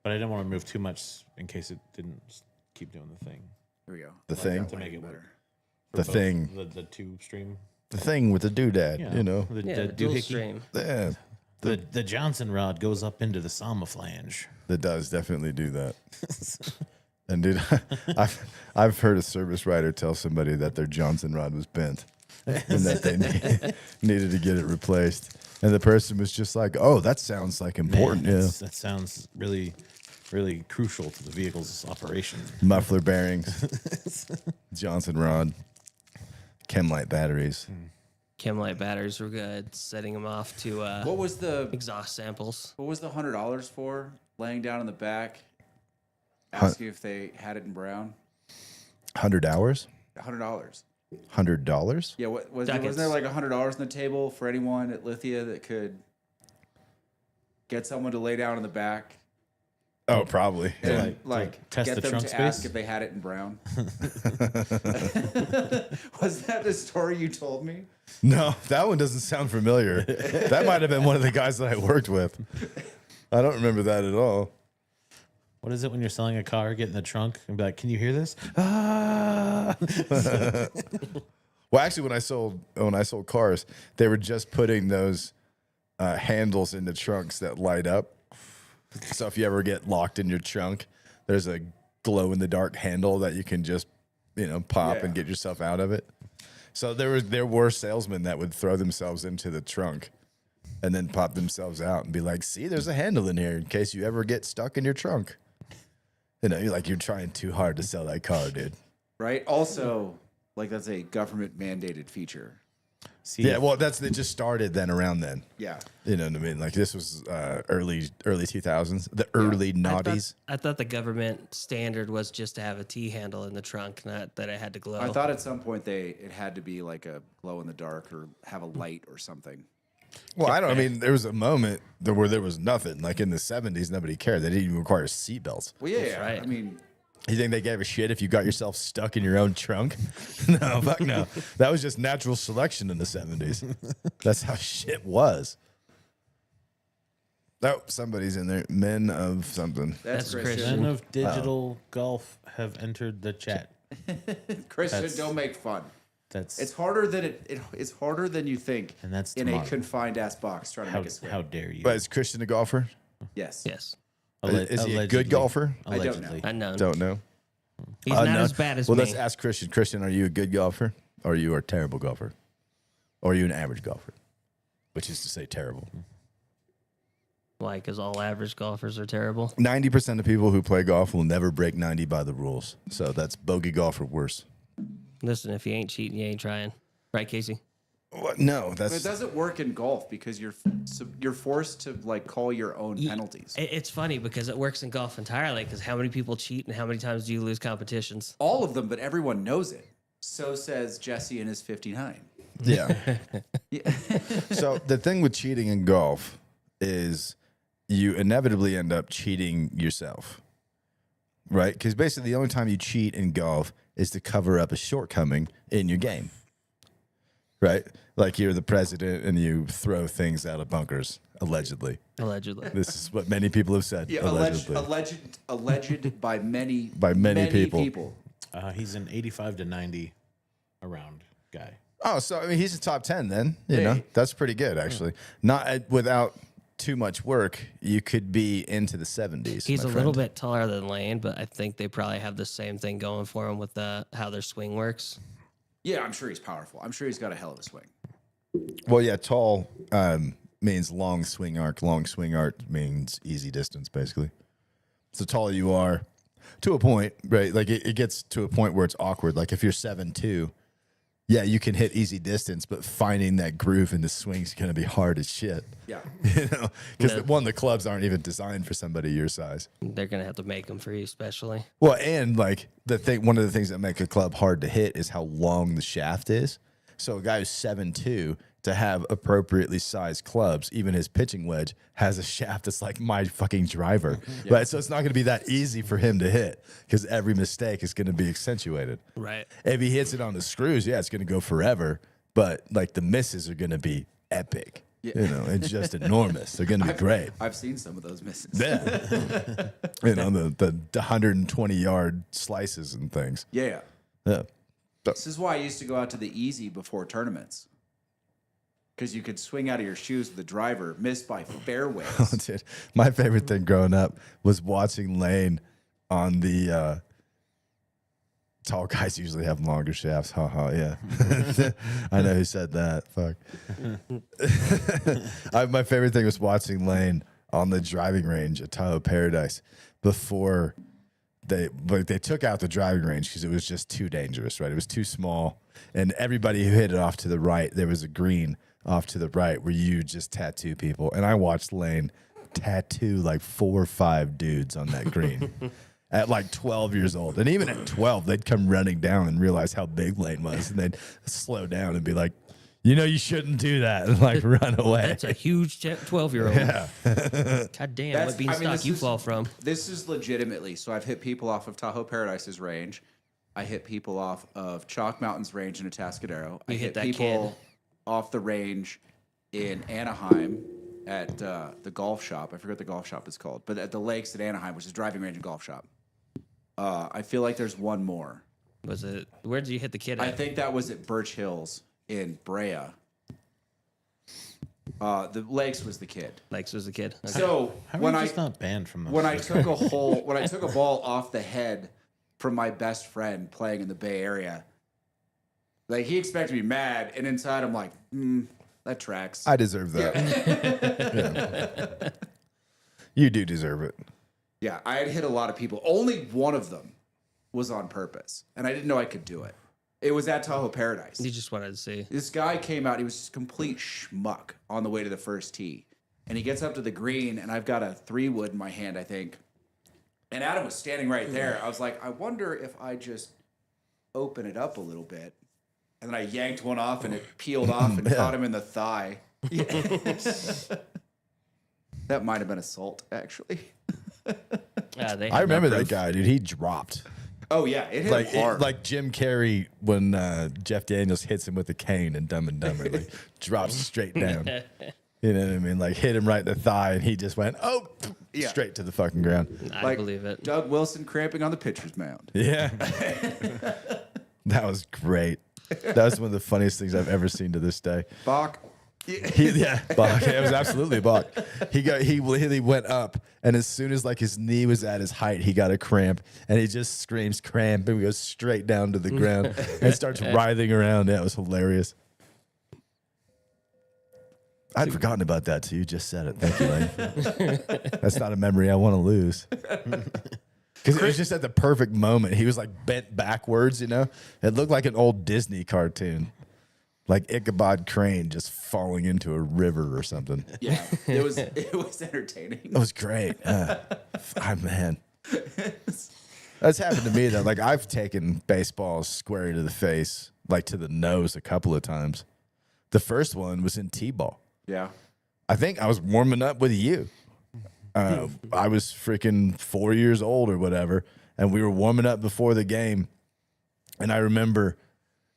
But I didn't want to move too much in case it didn't keep doing the thing. There we go. The thing To make it better. The thing. The two stream. The thing with the doodad, Yeah. you know. The dual doohickey. stream. Yeah, The Johnson rod goes up into the Sama flange. that does definitely do that. And dude, I've heard a service writer tell somebody that their Johnson rod was bent and that they needed to get it replaced. And the person was just like, "Oh, that sounds like important." Man, Yeah, that sounds really, really crucial to the vehicle's operation. muffler bearings, Johnson rod, Chemlight batteries. Chemlight batteries were good. Setting them off to What was the exhaust samples. $100 for? Laying down in the back, asking if they had it in brown. 100 hours, $100. $100. Yeah, wasn't Ducats. there like $100 on the table for anyone at Lithia that could get someone to lay down in the back Oh, probably. and like test get the them trunk to space? ask if they had it in brown? Was that the story you told me? No, that one doesn't sound familiar. That might have been one of the guys that I worked with. I don't remember that at all. What is it when you're selling a car, get in the trunk and be like, "Can you hear this?" Ah. Well, actually, when I sold cars, they were just putting those handles into trunks that light up. So if you ever get locked in your trunk, there's a glow in the dark handle that you can just, pop and get yourself out of it. So there were salesmen that would throw themselves into the trunk and then pop themselves out and be like, "See, there's a handle in here in case you ever get stuck in your trunk." You're trying too hard to sell that car, dude. Right. Also, like that's a government mandated feature. See, Yeah, well, it just started then around then. Yeah. You know what I mean? Like this was early 2000s, the early noughties. I thought the government standard was just to have a T handle in the trunk, not that it had to glow. I thought at some point it had to be like a glow in the dark or have a light or something. Well, I mean, there was a moment where there was nothing. Like in the 70s, nobody cared. They didn't even require seatbelts. Well, yeah. right. I mean, You think they gave a shit if you got yourself stuck in your own trunk? No, fuck no. That was just natural selection in the 70s. That's how shit was. Oh, somebody's in there. Men of something. that's That's Christian. Christian. men of digital golf have entered the chat. Christian, don't make fun. That's It's harder than it's harder than you think. And that's in a tomorrow. confined ass box trying to how, make it swing. how dare you? But is Christian a golfer? Yes. yes. Is he a Allegedly. good golfer? I don't know. Allegedly. Unknown. Don't know. He's not No. as bad as well, me. let's ask Christian. Christian, are you a good golfer? Or are you a terrible golfer? Or are you an average golfer? Which is to say terrible. Why? Because all average golfers are terrible. 90% of people who play golf will never break 90 by the rules. So that's bogey golf or worse. Listen, if you ain't cheating, you ain't trying. Right, Casey? What? No, But that's it doesn't work in golf because you're forced to like call your own penalties. It's funny because it works in golf entirely because how many people cheat and how many times do you lose competitions? All of them, but everyone knows it. So says Jesse in his 59. yeah. So the thing with cheating in golf is you inevitably end up cheating yourself. Right? Because basically the only time you cheat in golf is to cover up a shortcoming in your game. Right? Like you're the president and you throw things out of bunkers, allegedly. Allegedly. This is what many people have said. Yeah, allegedly. alleged by many many people. He's an 85 to 90 around guy. Oh, so I mean, he's a top 10 then. You know, that's pretty good actually. Not without too much work, you could be into the 70s. He's my a friend. little bit taller than Lane, but I think they probably have the same thing going for him with how their swing works. Yeah, I'm sure he's powerful. I'm sure he's got a hell of a swing. Well, yeah, tall means long swing arc. Long swing arc means easy distance, basically. So taller you are, to a point, right? Like it gets to a point where it's awkward. Like if you're 7'2", yeah, you can hit easy distance, but finding that groove in the swing is going to be hard as shit. Yeah. You know, because Yeah. the clubs aren't even designed for somebody your size. They're going to have to make them for you, especially. Well, and like one of the things that make a club hard to hit is how long the shaft is. So a guy who's 7'2", to have appropriately sized clubs, even his pitching wedge has a shaft that's like my fucking driver, right? So it's not going to be that easy for him to hit because every mistake is going to be accentuated. Right. If he hits it on the screws, yeah, it's going to go forever, but like the misses are going to be epic. It's just enormous. They're going to be great. I've seen some of those misses. Yeah. The 120-yard slices and things. Yeah. Yeah. This is why I used to go out to the easy before tournaments. Because you could swing out of your shoes with the driver, missed by fairways. Dude, my favorite thing growing up was watching Lane on the tall guys usually have longer shafts. Yeah. I know who said that. Fuck. My favorite thing was watching Lane on the driving range at Tahoe Paradise before they took out the driving range because it was just too dangerous, right? It was too small. And everybody who hit it off to the right, there was a green off to the right where you just tattoo people. And I watched Lane tattoo like 4 or 5 dudes on that green at like 12 years old. And even at 12, they'd come running down and realize how big Lane was. And they'd slow down and be like, you shouldn't do that, and like run away. That's a huge 12-year-old. Yeah. God damn, what beanstalk you fall from? This is legitimately. So I've hit people off of Tahoe Paradise's range. I hit people off of Chalk Mountain's range in Atascadero. I hit that people off the range in Anaheim at the golf shop. I forget what the golf shop is called, but at the lakes at Anaheim, which is driving range and golf shop. I feel like there's one more. Was it? Where did you hit the kid at? I think that was at Birch Hills in Brea. The Lakes was the kid. Lakes was the kid. Okay. So How when are I you just not banned from those? when I took a ball off the head from my best friend playing in the Bay Area, like he expected me mad, and inside I'm like, that tracks. I deserve that. Yeah. You do deserve it. Yeah, I had hit a lot of people. Only one of them was on purpose, and I didn't know I could do it. It was at Tahoe Paradise. You just wanted to see. This guy came out. He was just complete schmuck on the way to the first tee. And he gets up to the green, and I've got a 3-wood in my hand, I think. And Adam was standing right there. I was like, I wonder if I just open it up a little bit. And then I yanked one off, and it peeled off and caught him in the thigh. That might have been assault, actually. I remember that guy, dude. He dropped. Oh, yeah. It hit him hard. Like Jim Carrey when Jeff Daniels hits him with a cane in Dumb and Dumber. Like, drops straight down. You know what I mean? Like, hit him right in the thigh, and he just went, straight to the fucking ground. I believe it. Doug Wilson cramping on the pitcher's mound. Yeah. That was great. That was one of the funniest things I've ever seen to this day. Bach. Bach. It was absolutely Bach. He went up, and as soon as like his knee was at his height, he got a cramp, and he just screams cramp, and we go straight down to the ground and starts writhing around. Yeah, it was hilarious. I'd forgotten about that too. You just said it. Thank you, Lane. That's not a memory I want to lose. Because it was just at the perfect moment. He was like bent backwards, It looked like an old Disney cartoon. Like Ichabod Crane just falling into a river or something. Yeah, it was entertaining. It was great. Man. That's happened to me, though. Like, I've taken baseballs square to the face, like to the nose a couple of times. The first one was in T-ball. Yeah. I think I was warming up with you. I was freaking 4 years old or whatever, and we were warming up before the game. And I remember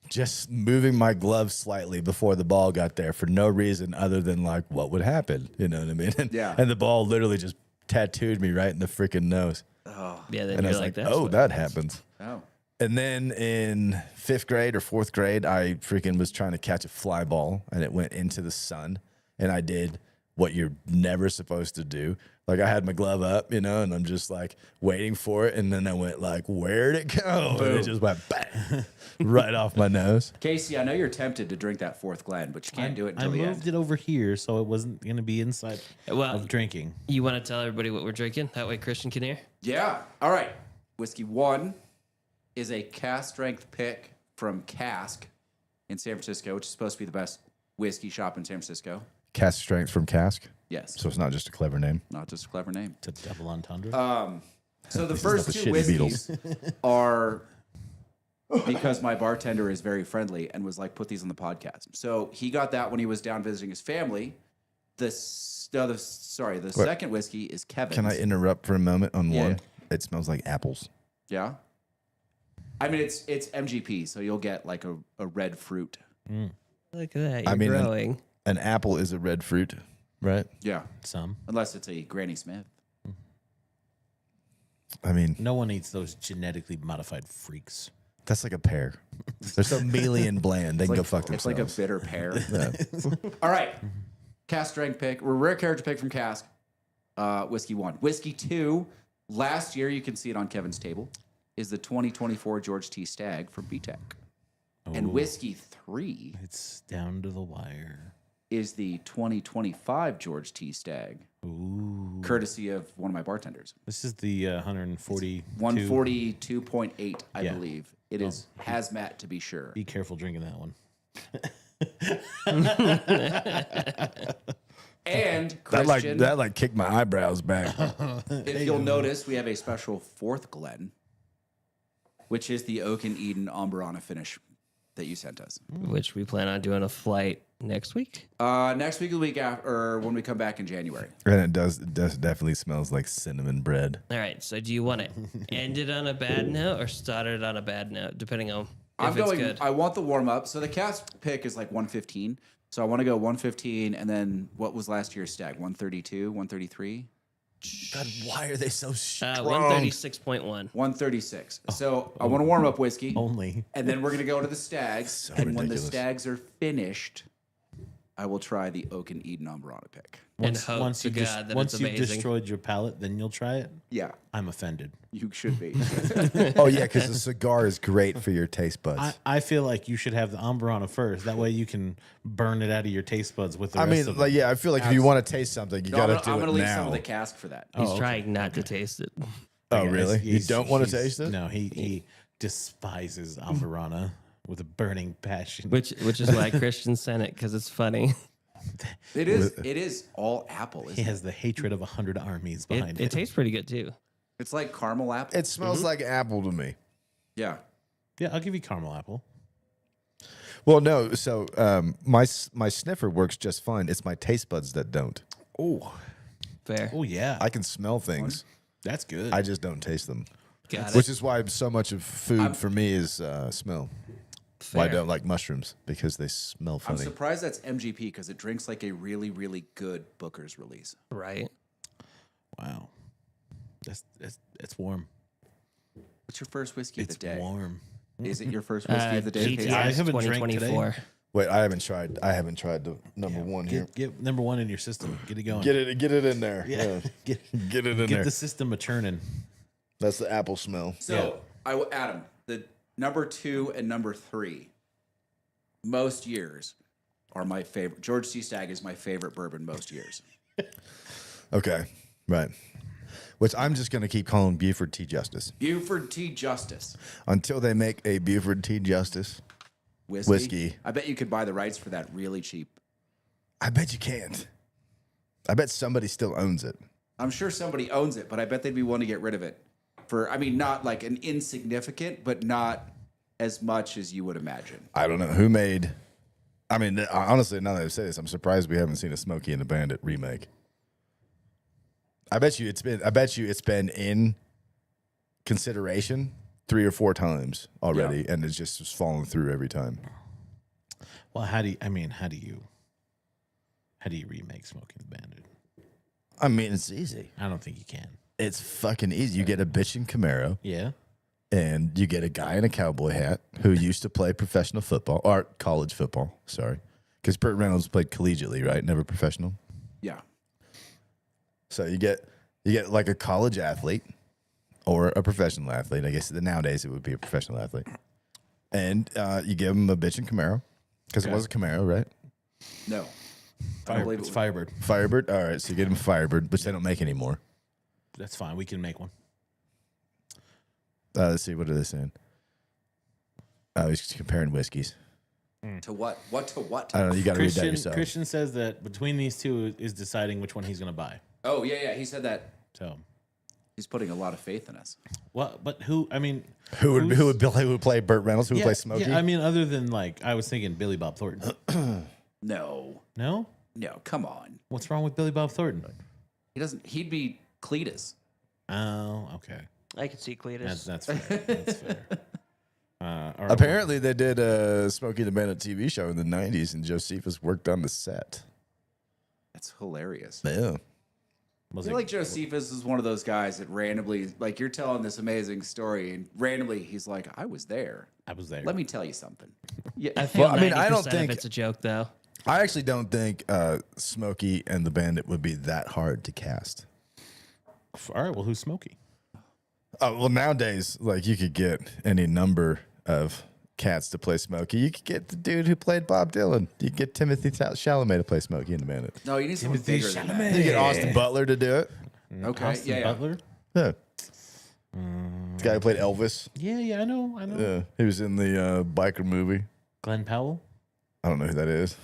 just moving my glove slightly before the ball got there for no reason other than like what would happen. You know what I mean? And the ball literally just tattooed me right in the freaking nose. Oh. Yeah, then and I was like, that happens. Oh. And then in 5th grade or 4th grade, I freaking was trying to catch a fly ball, and it went into the sun. And I did what you're never supposed to do. Like, I had my glove up, and I'm just like waiting for it. And then I went like, where'd it go? Boom. And it just went bang, right off my nose. Casey, I know you're tempted to drink that 4th Glen, but you can't do it until the end. I moved it over here, so it wasn't going to be inside of drinking. You want to tell everybody what we're drinking? That way Christian can hear? Yeah. All right. Whiskey 1 is a cask strength pick from Cask in San Francisco, which is supposed to be the best whiskey shop in San Francisco. Cask strength from Cask? Yes. So it's not just a clever name? Not just a clever name. It's a double entendre. So the first 2 whiskeys are because my bartender is very friendly and was like, put these on the podcast. So he got that when he was down visiting his family. The second whiskey is Kevin's. Can I interrupt for a moment on one? It smells like apples. Yeah. I mean, it's MGP, so you'll get like a red fruit. Look at that. You're growing. An apple is a red fruit, right? Yeah, Some. unless it's a Granny Smith. I mean, No one eats those genetically modified freaks. that's like a pear. They're so mealy and bland. They can go fuck It's themselves. like a bitter pear. All right. Cask strength pick. We're rare character pick from Cask. Whiskey 1. Whiskey 2. Last year, you can see it on Kevin's table, is the 2024 George T. Stagg from BTEC. And Whiskey 3 It's down to the wire. is the 2025 George T. Stagg, courtesy of one of my bartenders. This is the 140. 142.8, I Yeah. believe. It is hazmat to be sure. Be careful drinking that one. And that Christian, like kicked my eyebrows back. if you'll notice, we have a special fourth Glen, which is the Oak and Eden Amberana finish that you sent us. Which we plan on doing a flight next week. Next week or the week after, or when we come back in January. And it does definitely smells like cinnamon bread. All right. So do you want to end it on a bad note or start it on a bad note, depending on I'm if it's going. good? I want the warm up. So the cast pick is like 115. So I want to go 115, and then what was last year's Stag? 132, 133, God, why are they so strong? 136.1. 136. So I want to warm up whiskey, Only. and then we're gonna go to the Stags. So and when the ridiculous. Stags are finished, I will try the Oak and Eden Amberana pick. And hope to God that once it's you've amazing. destroyed your palate, then you'll try it. Yeah, I'm offended. you should be. Oh yeah, because the cigar is great for your taste buds. I feel like you should have the Amberana first. That way you can burn it out of your taste buds with the I rest mean, of like, it. yeah, I feel like if you want to taste something, you No, gotta I'm do gonna it leave some now. of the cask for that. He's trying not to taste it. Oh really? You He's- don't want to he's- taste it? No, he despises Amberana with a burning passion. Which is why Christian sent it, because it's funny. It is all apple. He Isn't it? has the hatred of 100 armies behind It it. tastes pretty good too. It's like caramel apple. It smells like apple to me. Yeah. Yeah, I'll give you caramel apple. Well, no. So my sniffer works just fine. It's my taste buds that don't. Oh, Fair. oh yeah, I can smell things. that's good. I just don't taste them. Got Which it. is why so much of food for me is smell. Why I Fair. don't like mushrooms, because they smell I'm funny. surprised that's MGP because it drinks like a really, really good Booker's release. Right. Wow, it's warm. What's your first whiskey It's of the day? warm. Is it your first whiskey of the day? GTS Casey? I haven't drank today. 2024. Wait, I haven't tried the number one here. Get number one in your system. Get it going. Get it in there. Yeah. Get it in Get there. the system a churning. That's the apple smell. So, Adam, the number 2 and number 3, most years are my favorite. George T. Stagg is my favorite bourbon most years. Okay, right. Which I'm just going to keep calling Buford T. Justice Buford T. Justice until they make a Buford T. Justice whiskey. whiskey. I bet you could buy the rights for that really cheap. I bet you can't. I bet somebody still owns it. I'm sure somebody owns it, but I bet they'd be willing to get rid of it for, I mean, not like an insignificant, but not as much as you would imagine. I don't know who made. I mean, honestly, now that I say this, I'm surprised we haven't seen a Smokey and the Bandit remake. I bet you it's been in consideration 3 or 4 times already, and it's just fallen through every time. Well, how do you remake Smoking the Bandit? I mean, it's easy. I don't think you can. It's fucking easy. You get a bitchin' Camaro, Yeah. and you get a guy in a cowboy hat who used to play professional football or college football. Sorry, because Burt Reynolds played collegiately, right? Never professional. Yeah. So you get like a college athlete or a professional athlete. I guess nowadays it would be a professional athlete, and you give him a bitchin' Camaro because it was a Camaro, right? No. I don't believe It's it. Firebird. Firebird. All right, so you get him a Firebird, which they don't make anymore. That's fine. We can make one. Let's see, what are they saying? He's comparing whiskeys. To what? What to what? I don't know. You got to read that yourself. Christian says that between these two is deciding which one he's going to buy. Oh, yeah. He said that So, he's putting a lot of faith in us. what? But who? I mean, Who would play Burt Reynolds? Who would yeah, play Smokey? yeah, I mean, other than like, I was thinking Billy Bob Thornton. No. No, Come on. what's wrong with Billy Bob Thornton? He'd be Cletus. Oh, okay. I can see Cletus. That's fair. That's fair. Or- Apparently, they did a Smokey the Bandit TV show in the 90s, and Josephus worked on the set. That's hilarious. Yeah. I was feel it like Josephus is one of those guys that randomly, like you're telling this amazing story, and randomly he's like, "I was there. I was there. Let me tell you something." Yeah, I feel Well, I mean, I 90% don't think- of it's a joke though. I actually don't think Smokey and the Bandit would be that hard to cast. All right. Well, who's Smokey? Oh, well, nowadays, like, you could get any number of cats to play Smokey. You could get the dude who played Bob Dylan. You could get Timothy Chalamet to play Smokey and the Bandit. no, you need someone Timothy bigger than Chalamet. that. You get Austin Butler to do it. Okay, Austin yeah. Butler. Yeah. The guy who played Elvis. Yeah, I know. Yeah. He was in the biker movie. Glenn Powell. I don't know who that is.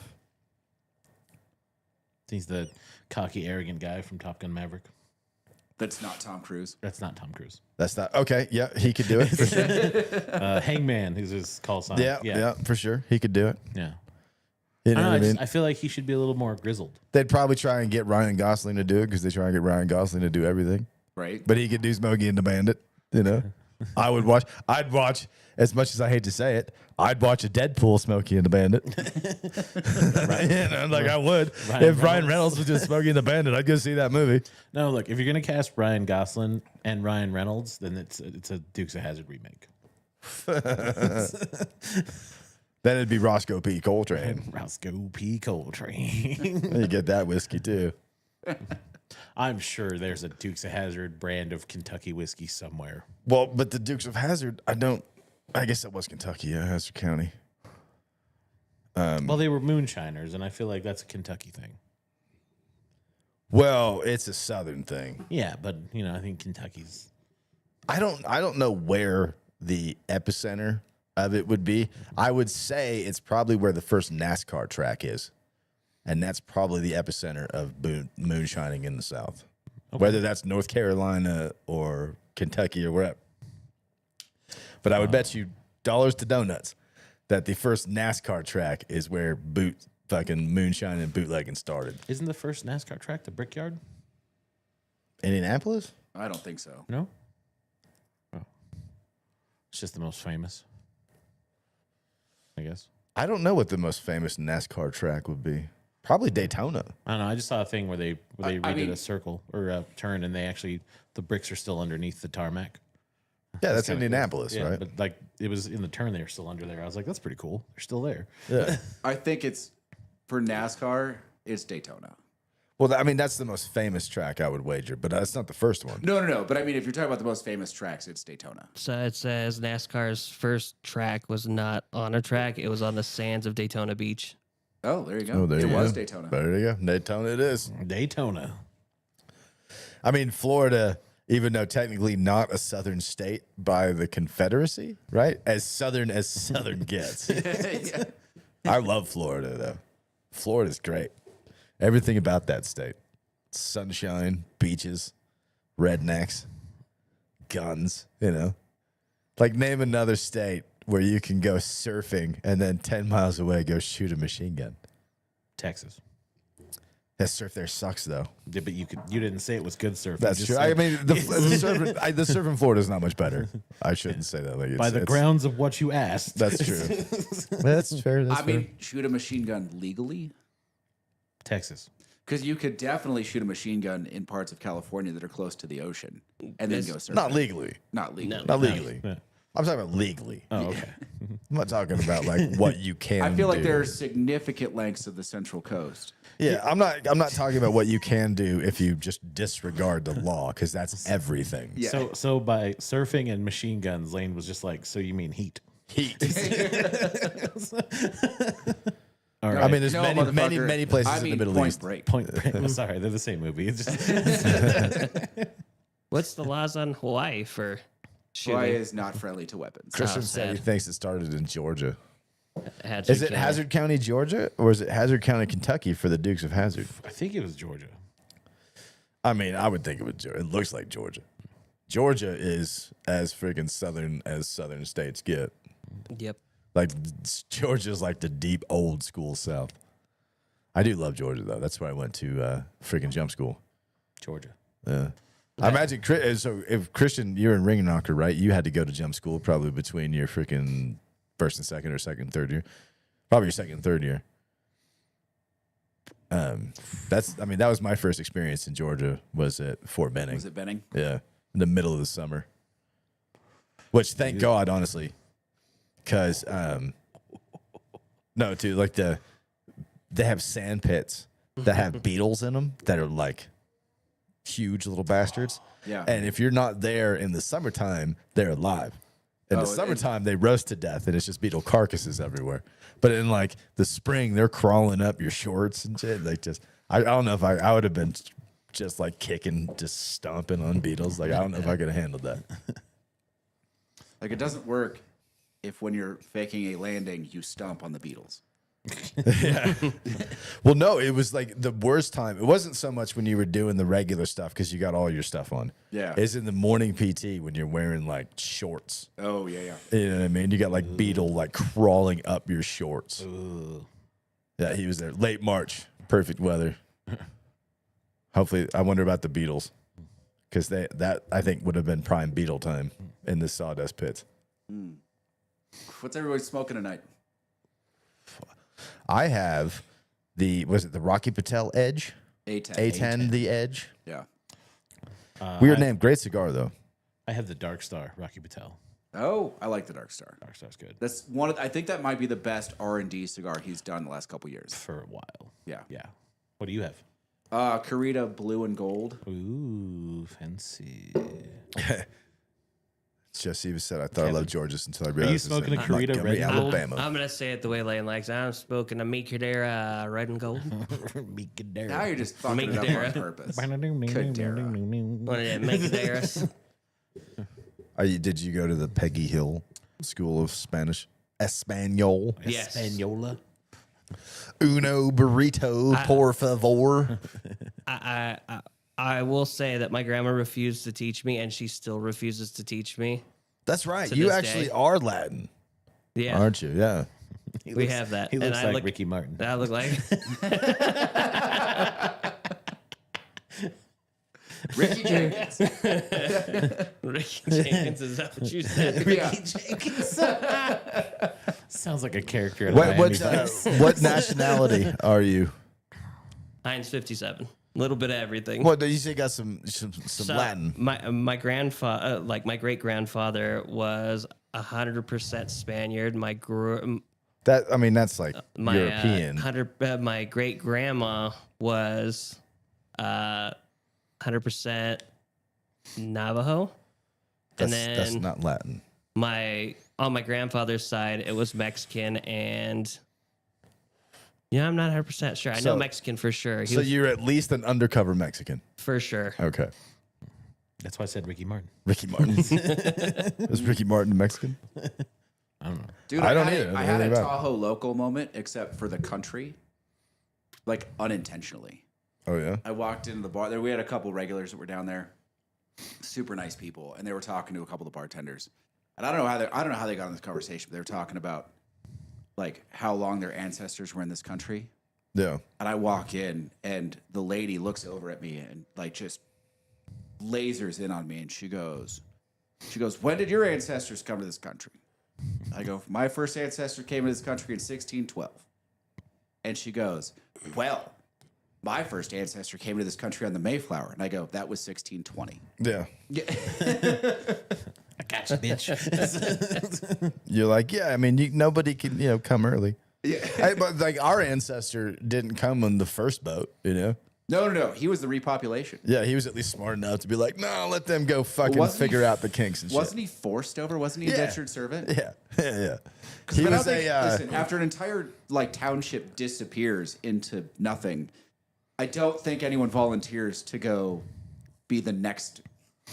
He's the cocky, arrogant guy from Top Gun Maverick. That's not Tom Cruise. That's not Tom Cruise. That's not okay. Yeah, he could do it for sure. Hangman is his call sign. Yeah, for sure. He could do it. Yeah. You know I, don't know, what I mean? I feel like he should be a little more grizzled. They'd probably try and get Ryan Gosling to do it because they try and get Ryan Gosling to do everything. Right. But he could do Smokey and the Bandit. You know, I'd watch as much as I hate to say it. I'd watch a Deadpool Smokey and the Bandit. You know, like I would if Ryan Reynolds was just Smokey and the Bandit. I'd go see that movie. No, look, if you're gonna cast Ryan Gosling and Ryan Reynolds, then it's a Dukes of Hazzard remake. Then it'd be Roscoe P. Coltrane. Roscoe P. Coltrane. You get that whiskey too. I'm sure there's a Dukes of Hazzard brand of Kentucky whiskey somewhere. Well, but the Dukes of Hazzard, I guess that was Kentucky, yeah, Hazzard County. Well, they were moonshiners, and I feel like that's a Kentucky thing. Well, it's a Southern thing. Yeah, but I think Kentucky's. I don't know where the epicenter of it would be. I would say it's probably where the first NASCAR track is. And that's probably the epicenter of moonshining in the South. Okay. Whether that's North Carolina or Kentucky or wherever. But I would bet you dollars to donuts that the first NASCAR track is where fucking moonshine and bootlegging started. Isn't the first NASCAR track the Brickyard? Indianapolis? I don't think so. No? Oh. It's just the most famous, I guess. I don't know what the most famous NASCAR track would be. Probably Daytona. I don't know. I just saw a thing where they redid mean- a circle or a turn, and the bricks are still underneath the tarmac. Yeah, that's kinda cool. Indianapolis, Yeah, right? but like it was in the turn, they were still under there. I was like, that's pretty cool. They're still there. Yeah. I think it's for NASCAR. It's Daytona. Well, I mean, that's the most famous track I would wager, but that's not the first one. No. But I mean, if you're talking about the most famous tracks, it's Daytona. So it says NASCAR's first track was not on a track; it was on the sands of Daytona Beach. Oh, there you go. Oh, there it you was go. Daytona. There you go. Daytona it is. Daytona. I mean, Florida, even though technically not a southern state by the Confederacy, right? As southern gets. Yeah. I love Florida, though. Florida's great. Everything about that state. Sunshine, beaches, rednecks, guns, Like, name another state where you can go surfing and then 10 miles away go shoot a machine gun. Texas. That surf there sucks, though. Yeah, but you didn't say it was good surfing. That's You true. just I said- mean, the surf in Florida is not much better. I shouldn't say that. Like by the grounds of what you asked. That's true. That's fair. That's I mean, shoot a machine gun legally? Texas. Because you could definitely shoot a machine gun in parts of California that are close to the ocean and then go surfing. not legally. Not legally. Not legally. Yeah. I'm talking about legally. Oh, okay. I'm not talking about like what you can. I feel like do. there are significant lengths of the Central Coast. Yeah, I'm not talking about what you can do if you just disregard the law, because that's everything. Yeah. So by surfing and machine guns, Lane was just like, so you mean heat? Heat. All right. I mean, there's No, many motherfucker. places I in the mean, Middle Point East. Break. Point Break. Sorry, they're the same movie. It's just, What's the laws on Hawaii for shooting? Hawaii is not friendly to weapons. Christian Oh, said he sad. thinks it started in Georgia. Hazard Is it County. Hazard County, Georgia, or is it Hazard County, Kentucky for the Dukes of Hazzard? I think it was Georgia. I mean, I would think it would. It looks like Georgia. Georgia is as freaking southern as southern states get. Yep. Like, Georgia's like the deep old school South. I do love Georgia though. That's where I went to freaking jump school. Georgia. Yeah. I imagine. So if Christian, you're in ring knocker, right? You had to go to jump school probably between your freaking first and second, or second and third year. Probably your second and third year. That was my first experience in Georgia. Was at Fort Benning. Was it Benning? Yeah, in the middle of the summer. Which, thank God, honestly, because no, dude, like they have sand pits that have beetles in them that are like huge little bastards. Yeah. And if you're not there in the summertime, they're alive. In the summertime, they roast to death, and it's just beetle carcasses everywhere. But in like the spring, they're crawling up your shorts and shit. Like I don't know if I would have been just like kicking, just stomping on beetles. Like I don't know if I could have handled that. Like, it doesn't work if when you're faking a landing, you stomp on the beetles. Well, no, it was like the worst time. It wasn't so much when you were doing the regular stuff because you got all your stuff on. Yeah. It's in the morning PT when you're wearing like shorts. Oh, yeah. You know what I mean? You got like beetle like crawling up your shorts. Ooh. Yeah, he was there. Late March, perfect weather. Hopefully, I wonder about the beetles because that I think would have been prime beetle time in the sawdust pits. What's everybody smoking tonight? I have the Rocky Patel Edge? A10. A10, the Edge. Yeah. Weird name. Great cigar, though. I have the Dark Star, Rocky Patel. Oh, I like the Dark Star. Dark Star's good That's I think that might be the best R&D cigar he's done the last couple years. for a while. Yeah. Yeah. What do you have? Carita Blue and Gold. Ooh, fancy. Jesse even said, I thought I loved Georgia until I you realized smoking a it's in Carita Montgomery, Red and Gold? Alabama. I'm gonna say it the way Lane likes. I'm smoking a Mikadera red and gold. Now you're just fucking it up on Mikadera. purpose. One of them Mikaderas. Did you go to the Peggy Hill School of Spanish? Espanol. Yes. Española. Uno burrito, por favor. I will say that my grandma refused to teach me, and she still refuses to teach me. That's right. To You this actually day. are Latin, Yeah, aren't you? Yeah. we have that. He looks And I like Ricky Martin. I look like Ricky Jenkins. Ricky Jenkins. Is that what you said? Yeah. Sounds like a character. Out of Miami Vice. What nationality are you? Heinz 57. Little bit of everything. What you say? Got some So, Latin. My grandfather, like my great grandfather, was 100% Spaniard. That's like My European. my great grandma was 100% Navajo, That's not Latin. on my grandfather's side it was Mexican, and yeah, I'm not 100% sure. I know Mexican for sure. So you're at least an undercover Mexican. For sure. Okay. That's why I said Ricky Martin. Ricky Martin. Is Ricky Martin Mexican? I don't know. Dude, I don't had either. I I had don't a know about it. Tahoe local moment, except for the country, like unintentionally. Oh yeah. I walked into the bar. There, we had a couple regulars that were down there, super nice people, and they were talking to a couple of the bartenders. And I don't know how they got in this conversation, but they were talking about like how long their ancestors were in this country. Yeah. And I walk in, and the lady looks over at me and like just lasers in on me, and she goes, "When did your ancestors come to this country?" I go, "My first ancestor came to this country in 1612." And she goes, "Well, my first ancestor came to this country on the Mayflower." And I go, "That was 1620. Yeah. I got you, bitch. You're like, yeah. I mean, nobody can come early. Yeah. But like our ancestor didn't come on the first boat. No. He was the repopulation. Yeah, he was at least smart enough to be like, no, let them go fucking Wasn't he figure out the kinks and shit. Wasn't he forced over? Wasn't he Yeah. indentured servant? Yeah. He But I don't was think- a. listen, after an entire like township disappears into nothing, I don't think anyone volunteers to go be the next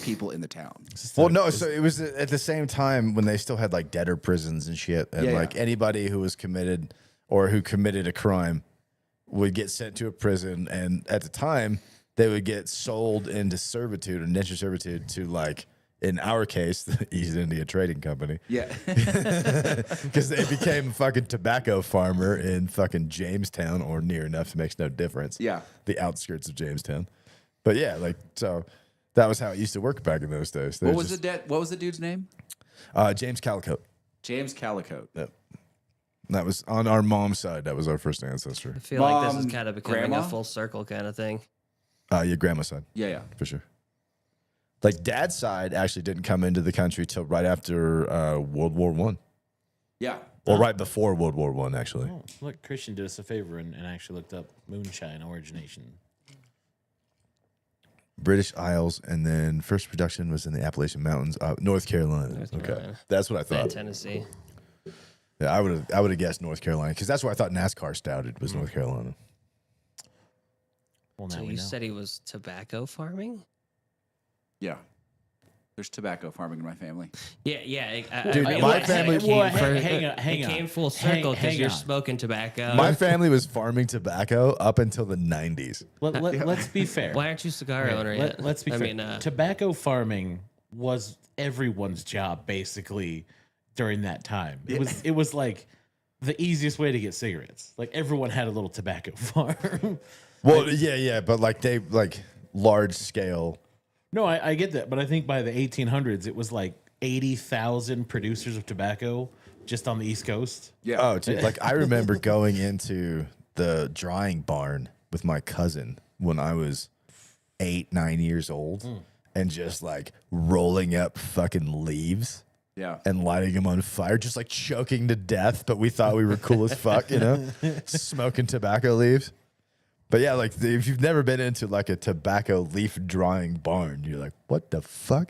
people in the town. Well, no. So it was at the same time when they still had like debtor prisons and shit, and Yeah, like yeah. anybody who was committed or who committed a crime would get sent to a prison, and at the time they would get sold into servitude, indentured servitude, to like in our case the East India Trading Company, Yeah. because they became a fucking tobacco farmer in fucking Jamestown or near enough. It makes no difference. Yeah. The outskirts of Jamestown, but yeah, like so. That was how it used to work back in those days. What was the dude's name? James Calicote. James Calicote. Yep. That was on our mom's side. That was our first ancestor. I feel like this is Mom, kind of becoming grandma? a full circle kind of thing. Your grandma's side, Yeah. for sure. Like dad's side actually didn't come into the country till right after World War One, Yeah. or right before World War One, actually. Oh, look, Christian did us a favor and actually looked up moonshine origination. British Isles, and then first production was in the Appalachian Mountains, North Carolina. North Okay, Carolina. that's what I And thought. Tennessee. Yeah, I would have guessed North Carolina because that's where I thought NASCAR started was North Carolina. Well, now So we you know. said he was tobacco farming? Yeah. There's tobacco farming in my family. Yeah. Dude, my family- hang it on. came full circle because Hang you're on. smoking tobacco. My family was farming tobacco up until the 90s. Let's be fair. Why aren't you cigar owner yet? Let's be I fair. mean, Tobacco farming was everyone's job basically during that time. It was like the easiest way to get cigarettes. Like everyone had a little tobacco farm. Well, yeah, but like large scale. No, I get that, but I think by the 1800s it was like 80,000 producers of tobacco just on the East Coast. Yeah. Oh, dude, like I remember going into the drying barn with my cousin when I was 8, 9 years old, and just like rolling up fucking leaves Yeah. and lighting them on fire, just like choking to death. But we thought we were cool as fuck, smoking tobacco leaves. But yeah, like if you've never been into like a tobacco leaf drying barn, you're like, what the fuck?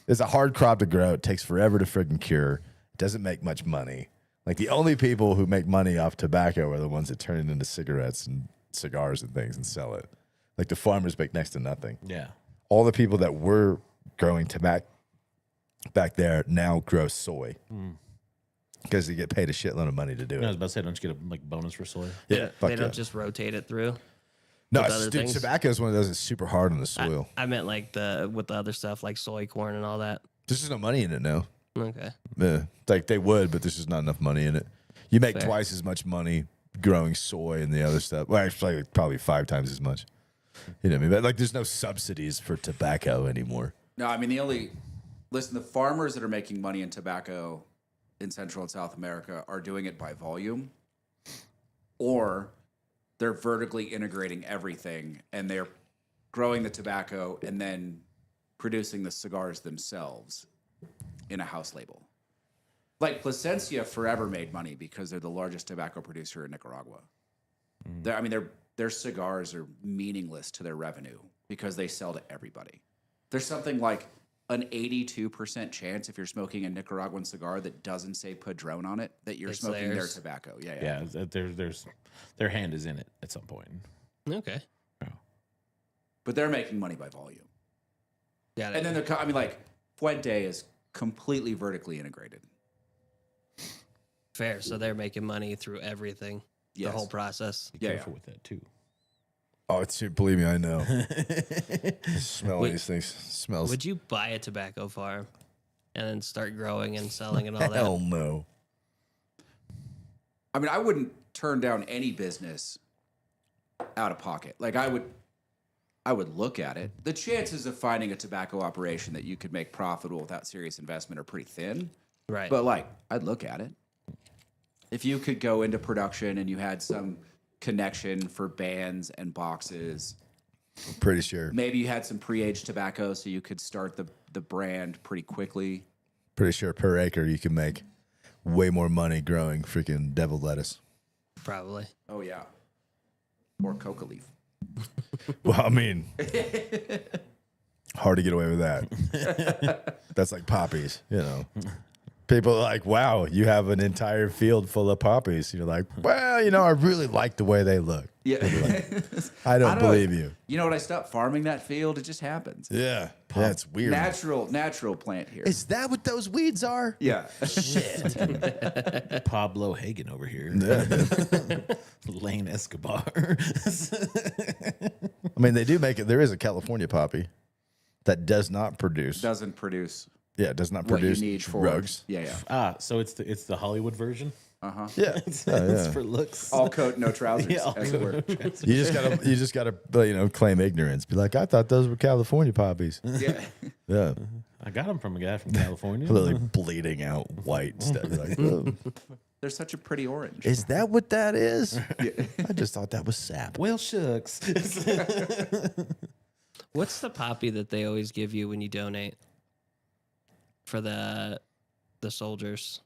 It's a hard crop to grow. It takes forever to friggin' cure. It doesn't make much money. Like the only people who make money off tobacco are the ones that turn it into cigarettes and cigars and things and sell it. Like the farmers make next to nothing. Yeah. All the people that were growing tobacco back there now grow soy because they get paid a shitload of money to do I was it. about to say, don't you get a bonus for soy? Yeah, they fuck don't yeah. just rotate it through. No, with other dude, things. tobacco is one of those that's super hard on the soil. I meant like with the other stuff like soy, corn, and all that. There's just no money in it now. Okay. Yeah, like they would, but there's just not enough money in it. You make Fair. twice as much money growing soy and the other stuff. Well, actually, probably 5 times as much. You know what I mean? But like, there's no subsidies for tobacco anymore. No, I mean the farmers that are making money in tobacco in Central and South America are doing it by volume, or they're vertically integrating everything and they're growing the tobacco and then producing the cigars themselves in a house label. Like Plasencia forever made money because they're the largest tobacco producer in Nicaragua. Their cigars are meaningless to their revenue because they sell to everybody. There's something like an 82% chance if you're smoking a Nicaraguan cigar that doesn't say Padron on it that you're It's smoking their theirs. tobacco. Yeah. Yeah, their hand is in it at some point. Okay. But they're making money by volume. Got it. And then like Fuente is completely vertically integrated. Fair. So they're making money through everything. Yes. The whole process. Be Yeah, careful with that too. Oh, believe me, I know. Smelling these things smells. Would you buy a tobacco farm and then start growing and selling and all Hell that? no. I mean, I wouldn't turn down any business out of pocket. Like I would look at it. The chances of finding a tobacco operation that you could make profitable without serious investment are pretty thin. Right. But like, I'd look at it. If you could go into production and you had some connection for bands and boxes, Pretty sure. maybe you had some pre-aged tobacco so you could start the brand pretty quickly. Pretty sure per acre you can make way more money growing freaking devil lettuce. Probably. Oh yeah. Or coca leaf. Well, I mean, hard to get away with that. That's like poppies, People are like, wow, you have an entire field full of poppies. You're like, well, I really like the way they look. Yeah. I don't know. believe you. You know what? I stopped farming that field. It just happens. Yeah. Yeah, it's weird. Natural plant here. Is that what those weeds are? Yeah. Pablo Hagen over here. Lane Escobar. I mean, they do make it. There is a California poppy that does not produce. Doesn't produce Yeah, it does not what you produce need for drugs. Yeah. So it's the Hollywood version. Yeah, It's yeah. for looks. All coat, no trousers. Yeah, all as it were. You just gotta claim ignorance. Be like, I thought those were California poppies. Yeah. Yeah, I got them from a guy from California. literally bleeding out white stuff. Like, oh, They're such a pretty orange. is that what that is? I just thought that was sap. Well, shucks. What's the poppy that they always give you when you donate for the soldiers?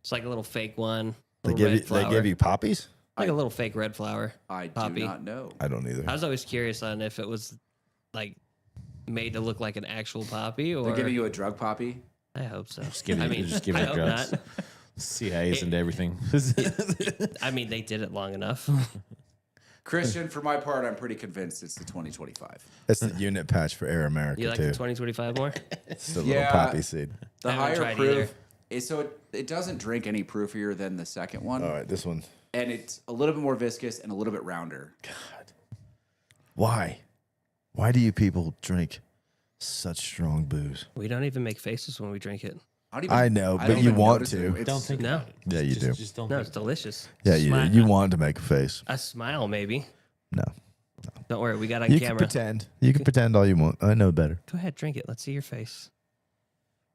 It's like a little fake one. They little red give flower. you poppies. Like a little fake red flower. I poppy. do not know. I don't either. I was always curious on if it was like made to look like an actual poppy or. They're giving you a drug poppy. I hope so. Just give it, just give I it hope drugs. not. CIA's into everything. I mean, they did it long enough. Christian, for my part, I'm pretty convinced it's the 2025. It's the unit patch for Air America You like too. the 2025 more? It's the little Yeah. poppy seed. The I haven't higher tried proof is so it doesn't drink any proofier than the second one, All right, this one. and it's a little bit more viscous and a little bit rounder. Why? Why do you people drink such strong booze? We don't even make faces when we drink it. I know, I but don't you even want notice to. it. It's- Don't think No. about it. Yeah, you do. Just don't No, think it's delicious. Yeah, you Smile- do. You want to make a face. A smile, maybe. No. Don't worry, we got on You can camera. pretend. You can pretend all you want. I know better. Go ahead, drink it. Let's see your face.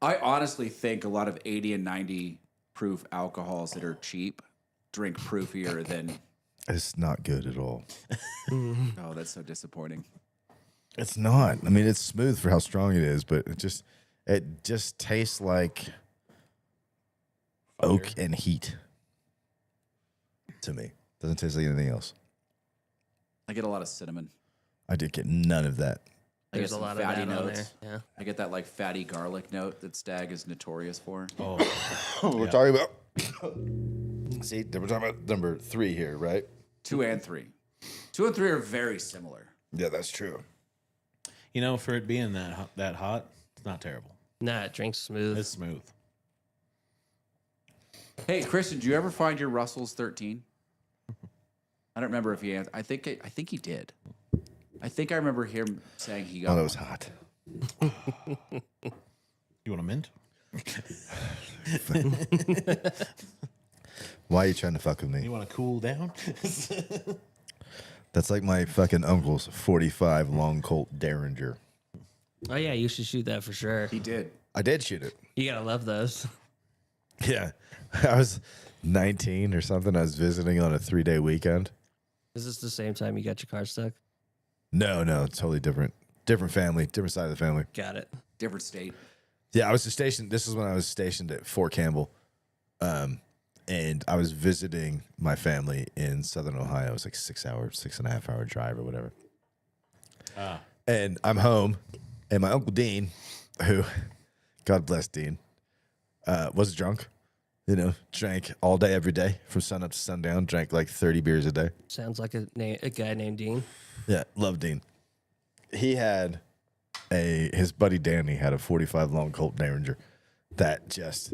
I honestly think a lot of 80 and 90 proof alcohols that are cheap drink proofier than. It's not good at all. Oh, that's so disappointing. It's not. I mean, it's smooth for how strong it is, but it just tastes like oak and heat to me. Doesn't taste like anything else. I get a lot of cinnamon. I did get none of that. There's a some lot of fatty that on there. notes. Yeah. I get that like fatty garlic note that Stag is notorious for. Oh, We're talking about. See, we're talking about number 3 here, right? 2 and 3. 2 and 3 are very similar. Yeah, that's true. you know, for it being that hot, it's not terrible. Nah, it drinks smooth. It's smooth. Hey, Christian, did you ever find your Russell's 13? I don't remember if he answered. I think he did. I think I remember him saying he got Oh, that one. was hot. You want a mint? Why are you trying to fuck with me? You want to cool down? That's like my fucking uncle's 45 long Colt Derringer. Oh yeah, you should shoot that for sure. He did. I did shoot it. You gotta love those. Yeah. I was 19 or something. I was visiting on a 3-day weekend. Is this the same time you got your car stuck? No, totally different. Different family, different side of the family. Got it. Different state. Yeah, I was stationed. This is when I was stationed at Fort Campbell. And I was visiting my family in Southern Ohio. It was like 6.5 hour drive or whatever. And I'm home, and my Uncle Dean, who, God bless Dean, was drunk. You know, drank all day, every day, from sun up to sundown. Drank like 30 beers a day. Sounds like a guy named Dean. Yeah, love Dean. He had his buddy Danny had a 45 long Colt Derringer that just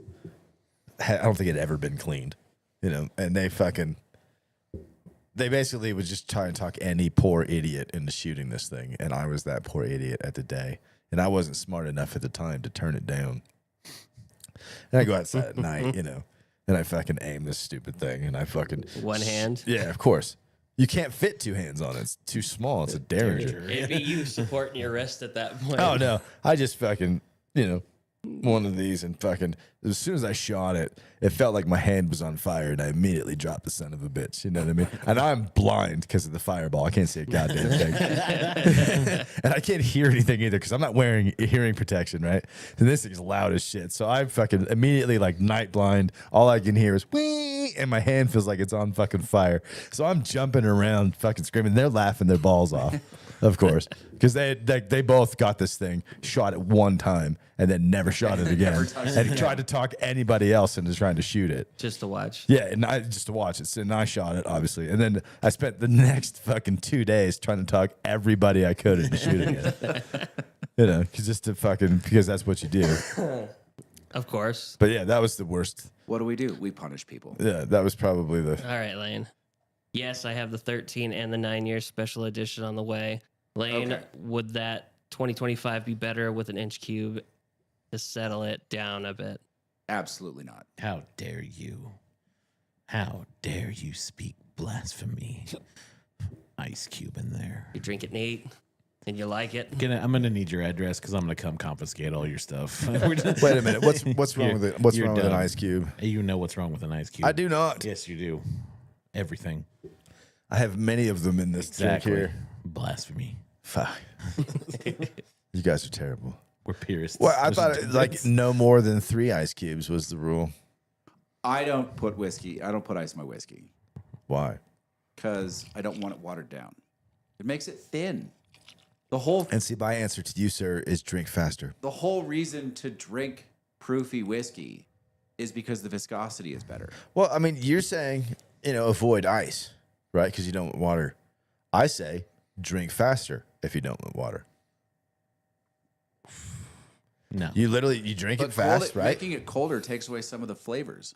I don't think it had ever been cleaned, you know. And they basically would just try and talk any poor idiot into shooting this thing, and I was that poor idiot at the day, and I wasn't smart enough at the time to turn it down. And I go outside at night, you know, and I fucking aim this stupid thing, and I fucking One hand. Yeah, of course. You can't fit 2 hands on it. It's too small. It's a Derringer. It'd be you supporting your wrist at that point. Oh no, I just fucking, you know, one of these and fucking, as soon as I shot it, it felt like my hand was on fire and I immediately dropped the son of a bitch. You know what I mean? And I'm blind because of the fireball. I can't see a goddamn thing. And I can't hear anything either because I'm not wearing hearing protection, right? And this thing's loud as shit. So I'm fucking immediately like night blind. All I can hear is whee, and my hand feels like it's on fucking fire. So I'm jumping around fucking screaming. They're laughing their balls off, of course, because they both got this thing, shot it one time, and then never shot it again. And he tried to talk anybody else into trying to shoot it. Just to watch. Yeah, and I just to watch it. And I shot it, obviously. And then I spent the next fucking 2 days trying to talk everybody I could into shooting it. You know, because that's what you do. Of course. But yeah, that was the worst. What do? We punish people. Yeah, that was probably the. All right, Lane. Yes, I have the 13 and the 9-year special edition on the way. Lane, Okay. would that 2025 be better with an inch cube to settle it down a bit? Absolutely not. How dare you? How dare you speak blasphemy? Ice Cube in there. You drink it neat and you like it. I'm gonna need your address because I'm gonna come confiscate all your stuff. Wait a minute. What's wrong with it? What's you're wrong with an done. ice cube? You know what's wrong with an ice cube. I do not. Yes, you do. Everything. I have many of them in this drink here. Blasphemy. Fuck. You guys are terrible. We're purists. Well, I thought like no more than 3 ice cubes was the rule. I don't put ice in my whiskey Why? because I don't want it watered down. It makes it thin. The whole And see, my answer to you, sir, is drink faster. the whole reason to drink proofy whiskey is because the viscosity is better. Well, I mean, you're saying, avoid ice, right? Because you don't want water. I say drink faster if you don't want water. No. You drink it fast, right? Making it colder takes away some of the flavors.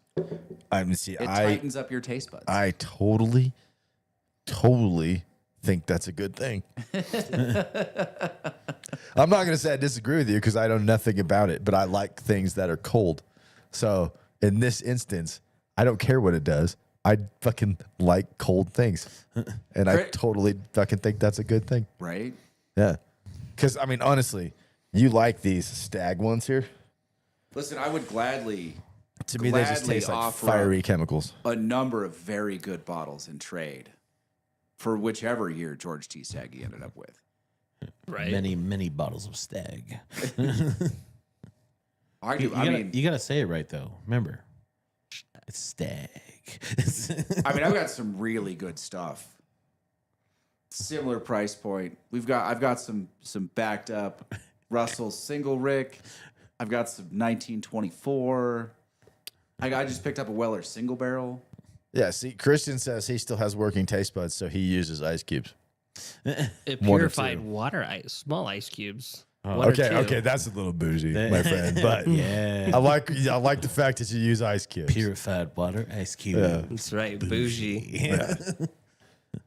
I mean, see, It tightens up your taste buds. I totally think that's a good thing. I'm not going to say I disagree with you because I know nothing about it, but I like things that are cold. So in this instance, I don't care what it does. I fucking like cold things. And I Right. totally fucking think that's a good thing. right? Yeah. Because, I mean, honestly, you like these stag ones here? Listen, I would gladly To me, they just Gladly taste like offer fiery chemicals. a number of very good bottles in trade for whichever year George T. Staggy ended up with. Right. Many, many bottles of stag. I do. I mean, you gotta say it right though. Remember, it's stag. I've got some really good stuff. Similar price point. I've got some backed up Russell Single Rick. I've got some 1924. I just picked up a Weller Single Barrel. Yeah, see, Christian says he still has working taste buds, so he uses ice cubes. It One or purified two. water ice, small ice cubes. Oh, One or two. Okay, that's a little bougie, my friend. But yeah, I like the fact that you use ice cubes. purified water, ice cube. Yeah. That's right, bougie. Yeah.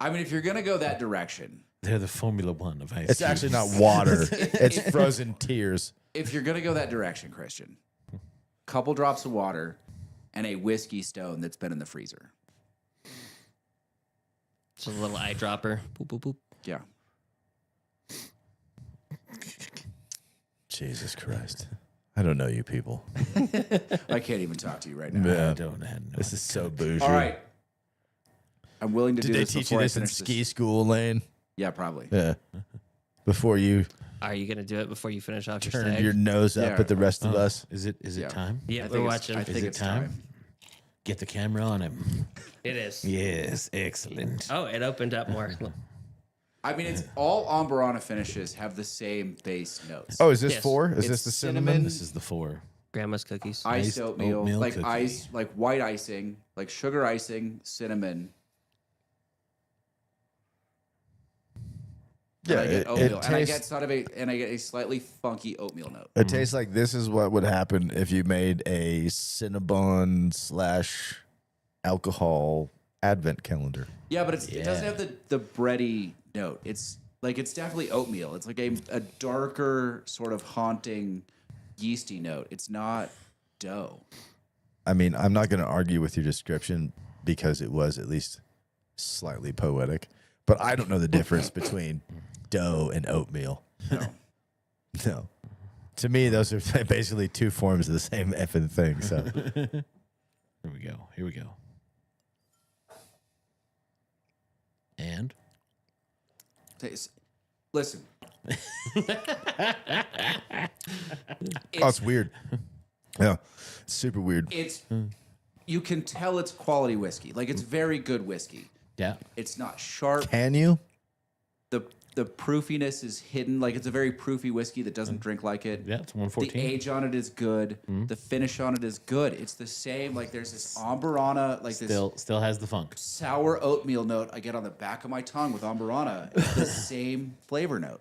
I mean, if you're gonna go that direction, They're the Formula One of ice. It's cubes. actually not water. It's frozen tears. if you're gonna go that direction, Christian, couple drops of water and a whiskey stone that's been in the freezer. It's a little eyedropper. Boop, boop, boop. Yeah. Jesus Christ. I don't know you people. I can't even talk to you right now. Yeah. I don't have no This is so bougie. All right. I'm willing to Did do they this teach you before I this in finish ski this. school, Lane? Yeah, probably. Yeah. Before you Are you gonna do it before you finish off your turned stag? your nose up Yeah. at the rest of us. Is it Yeah. time? Yeah, I we're think watching. I think it it's time? time. Get the camera on him. It is. Yes, excellent. Oh, it opened up more. I mean, it's all Ambarana finishes have the same base notes. Oh, is this Yes. 4? Is It's this the cinnamon? cinnamon. This is the 4. Grandma's cookies. Iced iced oatmeal, oatmeal like cookie. ice, like white icing, like sugar icing, cinnamon. Yeah, and I get it oatmeal, and I tastes- get I get a slightly funky oatmeal note. It tastes like this is what would happen if you made a Cinnabon / alcohol advent calendar. Yeah, but it doesn't Yeah. have the bready note. It's definitely oatmeal. It's like a darker sort of haunting yeasty note. It's not dough. I mean, I'm not going to argue with your description because it was at least slightly poetic, but I don't know the difference between dough and oatmeal. No. No. To me, those are basically 2 forms of the same effing thing. So Here we go. Here we go. And Listen. it's weird. Yeah, super weird. It's you can tell it's quality whiskey. Like it's very good whiskey. yeah, It's not sharp. Can you? The proofiness is hidden. Like it's a very proofy whiskey that doesn't drink like it. yeah, it's The 114. age on it is good. The finish on it is good. It's the same. Like there's this Ambarana, like this Still has the funk. sour oatmeal note I get on the back of my tongue with Ambarana. It's the same flavor note.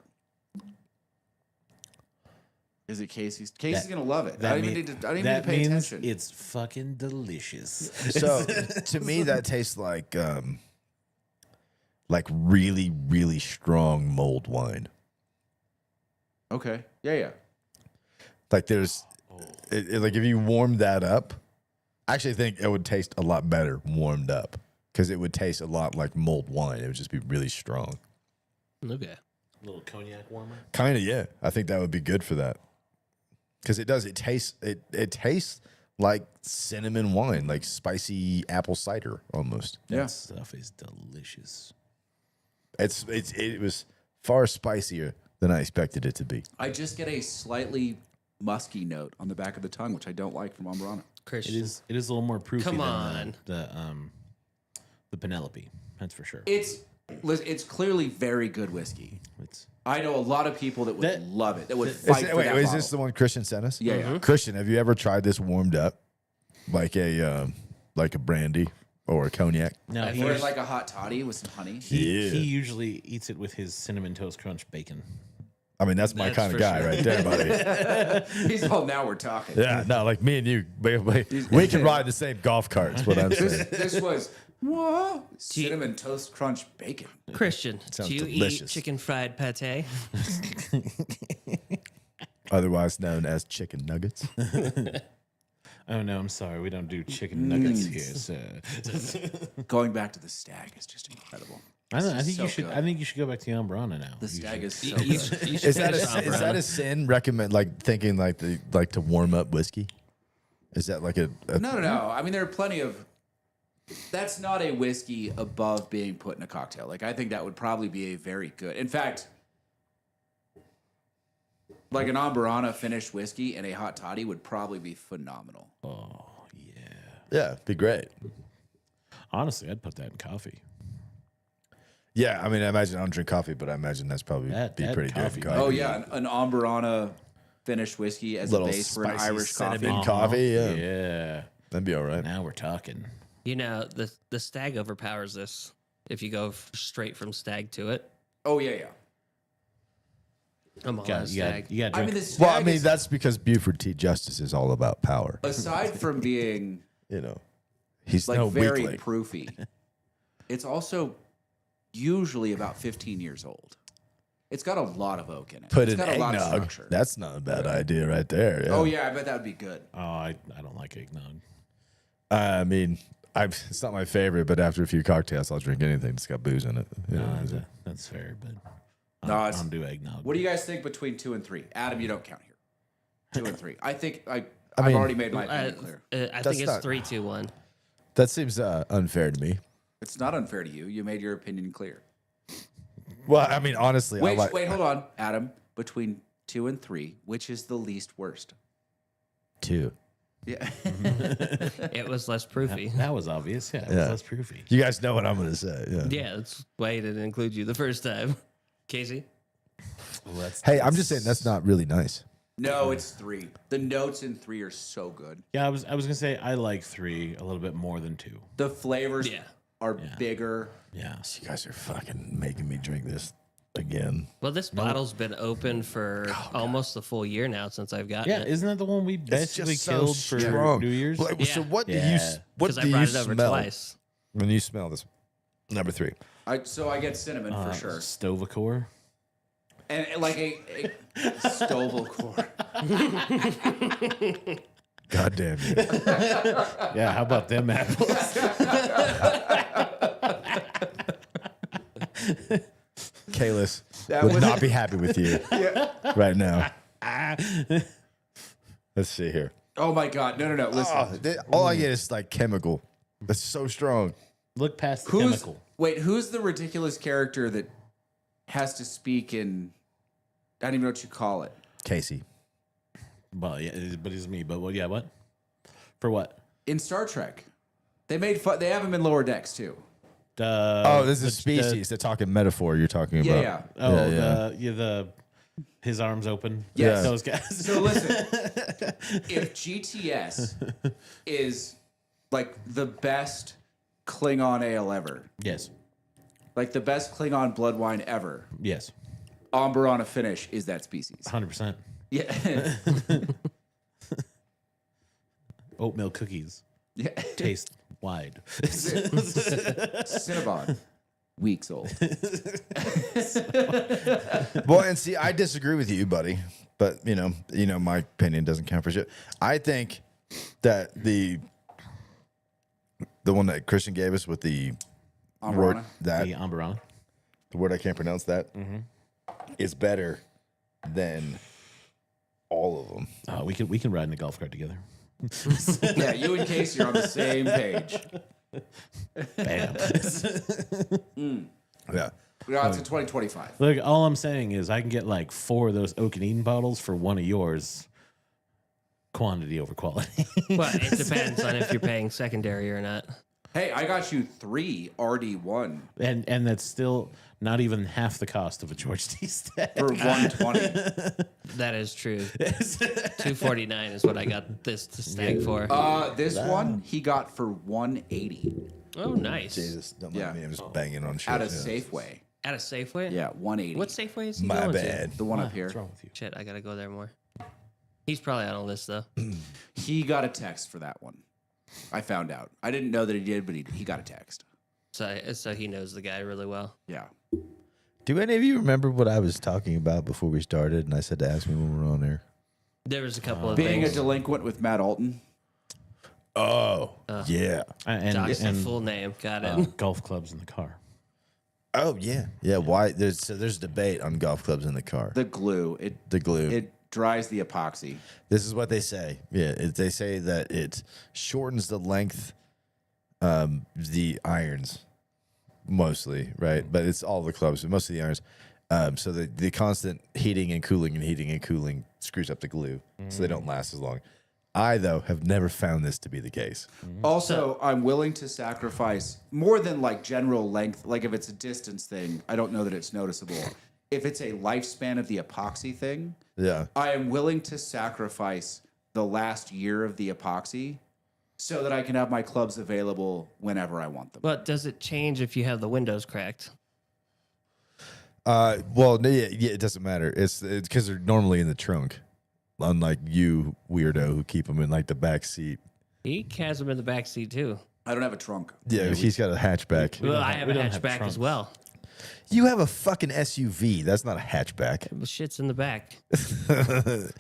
Is it Casey's? Casey's gonna love it. I don't even need to pay means attention. it's fucking delicious. So to me, that tastes like really, really strong mulled wine. Okay. Yeah, yeah. Like there's Like if you warmed that up, I actually think it would taste a lot better warmed up because it would taste a lot like mulled wine. It would just be really strong. Okay. A little cognac warmer. Kind of, yeah. I think that would be good for that because it does. It tastes. It tastes like cinnamon wine, like spicy apple cider almost. Yeah. That stuff is delicious. It was far spicier than I expected it to be. I just get a slightly musky note on the back of the tongue, which I don't like from Amburana. Christian. It is a little more proofy Come than on. the Penelope. That's for sure. It's clearly very good whiskey. It's I know a lot of people that would That- love it. That would fight for that Is bottle. this the one Christian sent us? Yeah, yeah. Christian, have you ever tried this warmed up, like a brandy or a cognac? no, Or like a hot toddy with some honey. Yeah. he usually eats it with his cinnamon toast crunch bacon. I mean, that's my That's kind of for guy sure. right there, buddy. He's all, now we're talking. Yeah, no, like me and you, we can ride the same golf cart. Is what I'm saying. This was what? Cinnamon toast crunch bacon. Christian, Sounds do you delicious. eat chicken fried pate? Otherwise known as chicken nuggets. Oh no, I'm sorry, we don't do chicken nuggets here. So Going back to the stag is just incredible. I don't know, I This think is you so should. good. I think you should go back to the Amburana now. The You stag should. is so You good. should Is that finish is that a sin? Recommend like thinking like to warm up whiskey? Is that like a No. I mean, there are plenty of. That's not a whiskey above being put in a cocktail. Like, I think that would probably be a very good. In fact, like an Amburana finished whiskey and a hot toddy would probably be phenomenal. Oh yeah. Yeah, be great. Honestly, I'd put that in coffee. Yeah, I mean, I imagine I don't drink coffee, but I imagine that's probably That be pretty coffee, good. man. Oh yeah, an Amburana finished whiskey as a Little base for an spicy Irish coffee. cinnamon coffee. Yeah, Yeah. that'd be all right. Now we're talking. You know, the stag overpowers this if you go straight from stag to it. Oh yeah. I'm all Got, on you got stag. you got I drink. mean, the stag Well, I mean, is, that's because Buford T. Justice is all about power. aside from being You know, he's like no very weakling. proofy, it's also usually about 15 years old. It's got a lot of oak in it. Put It's in got a lot of eggnog. structure. That's not a bad idea right there. Yeah. Oh yeah, I bet that would be good. oh, I don't like eggnog. I mean, it's not my favorite, but after a few cocktails, I'll drink anything that's got booze in it. You know, No, that's fair, but No, I it's- don't do eggnog. What do you guys think between 2 and 3? Adam, you don't count here. 2 and 3. I think I've mean, already made my opinion clear. I That's think it's not- 3, 2, 1. that seems unfair to me. It's not unfair to you. You made your opinion clear. Well, I mean, honestly, I like. Wait, hold on, Adam. Between 2 and 3, which is the least worst? 2. Yeah. It was less proofy. That was obvious. Yeah, it was Yeah. less proofy. You guys know what I'm going to say. Yeah. Yeah, that's why I didn't include you the first time. Casey? Hey, I'm just saying that's not really nice. No, it's 3. The notes in 3 are so good. Yeah, I was gonna say I like 3 a little bit more than 2. The flavors Yeah. are bigger. Yeah. You guys are fucking making me drink this again. Well, this bottle's been open for almost a full year now since I've gotten Yeah, it. isn't that the one we It's basically just so killed for strong. New Year's? Like, so Yeah. what do you Yeah. what Because do I you brought it over smell twice. when you smell this? Number 3. So I get cinnamon for sure. Stovacor. And like a Stovall core. God damn you. Yeah, how about them apples? Kalis That would was- not be happy with you right now. Let's see here. Oh my God. No. Listen. All I get is like chemical. That's so strong. Look past the Who's chemical. who's the ridiculous character that has to speak in? I don't even know what you call it. Casey. Well, yeah, but it's me. But well, yeah, what? For what? In Star Trek, they made fun. They have him in Lower Decks too. Oh, this is a species. They're talking metaphor you're talking about. Yeah. Oh, the his arms open. Yes. Those guys. So listen, if GTS is like the best Klingon ale ever, Yes. like the best Klingon blood wine ever, Yes. Amburana finish is that species. 100%. Yeah. Oatmeal cookies Yeah. taste wide. Cinnabon. weeks old. Well, and see, I disagree with you, buddy. But you know, my opinion doesn't count for shit. I think that the one that Christian gave us with the word Ambrana? that The Amberana. the word I can't pronounce that is better than all of them. We can ride in a golf cart together. Yeah, you and Casey are on the same page. Bam. Yeah. Yeah, it's in 2025. Look, all I'm saying is I can get like 4 of those Oak and Eden bottles for one of yours. Quantity over quality. Well, it depends on if you're paying secondary or not. Hey, I got you 3 RD1 and that's still not even half the cost of a George T. Stack. for 120. That is true. $249 is what I got this to stag for. This one he got for 180 Oh, nice. Jesus, don't Yeah. mind me. I'm just banging on shit. at a yeah. Safeway. At a Safeway? Yeah, 180. What Safeway is he My going bad. the one up here? What's wrong with you? to? Shit, I gotta go there more. He's probably on a list though. He got a text for that one. I found out. I didn't know that he did, but he got a text. So he knows the guy really well. Yeah. Do any of you remember what I was talking about before we started? And I said to ask me when we were on there. There was a couple of Being a things. delinquent with Matt Alton. Oh, yeah. Docs the And full name. Got it. golf clubs in the car. Oh, yeah. Yeah. Why? There's debate on golf clubs in the car. The glue. The glue. It dries the epoxy. This is what they say. Yeah, they say that it shortens the length, the irons, mostly, right? But it's all the clubs, but most of the irons. So the constant heating and cooling screws up the glue, so they don't last as long. I, though, have never found this to be the case. Also, I'm willing to sacrifice more than like general length. Like if it's a distance thing, I don't know that it's noticeable. If it's a lifespan of the epoxy thing, Yeah. I am willing to sacrifice the last year of the epoxy so that I can have my clubs available whenever I want them. But does it change if you have the windows cracked? Well, yeah, it doesn't matter. It's because they're normally in the trunk, unlike you, weirdo, who keep them in like the back seat. He has them in the back seat too. I don't have a trunk. Yeah, he's got a hatchback. Well, I have a we don't have hatchback as trunks. well. You have a fucking SUV. That's not a hatchback. The shit's in the back.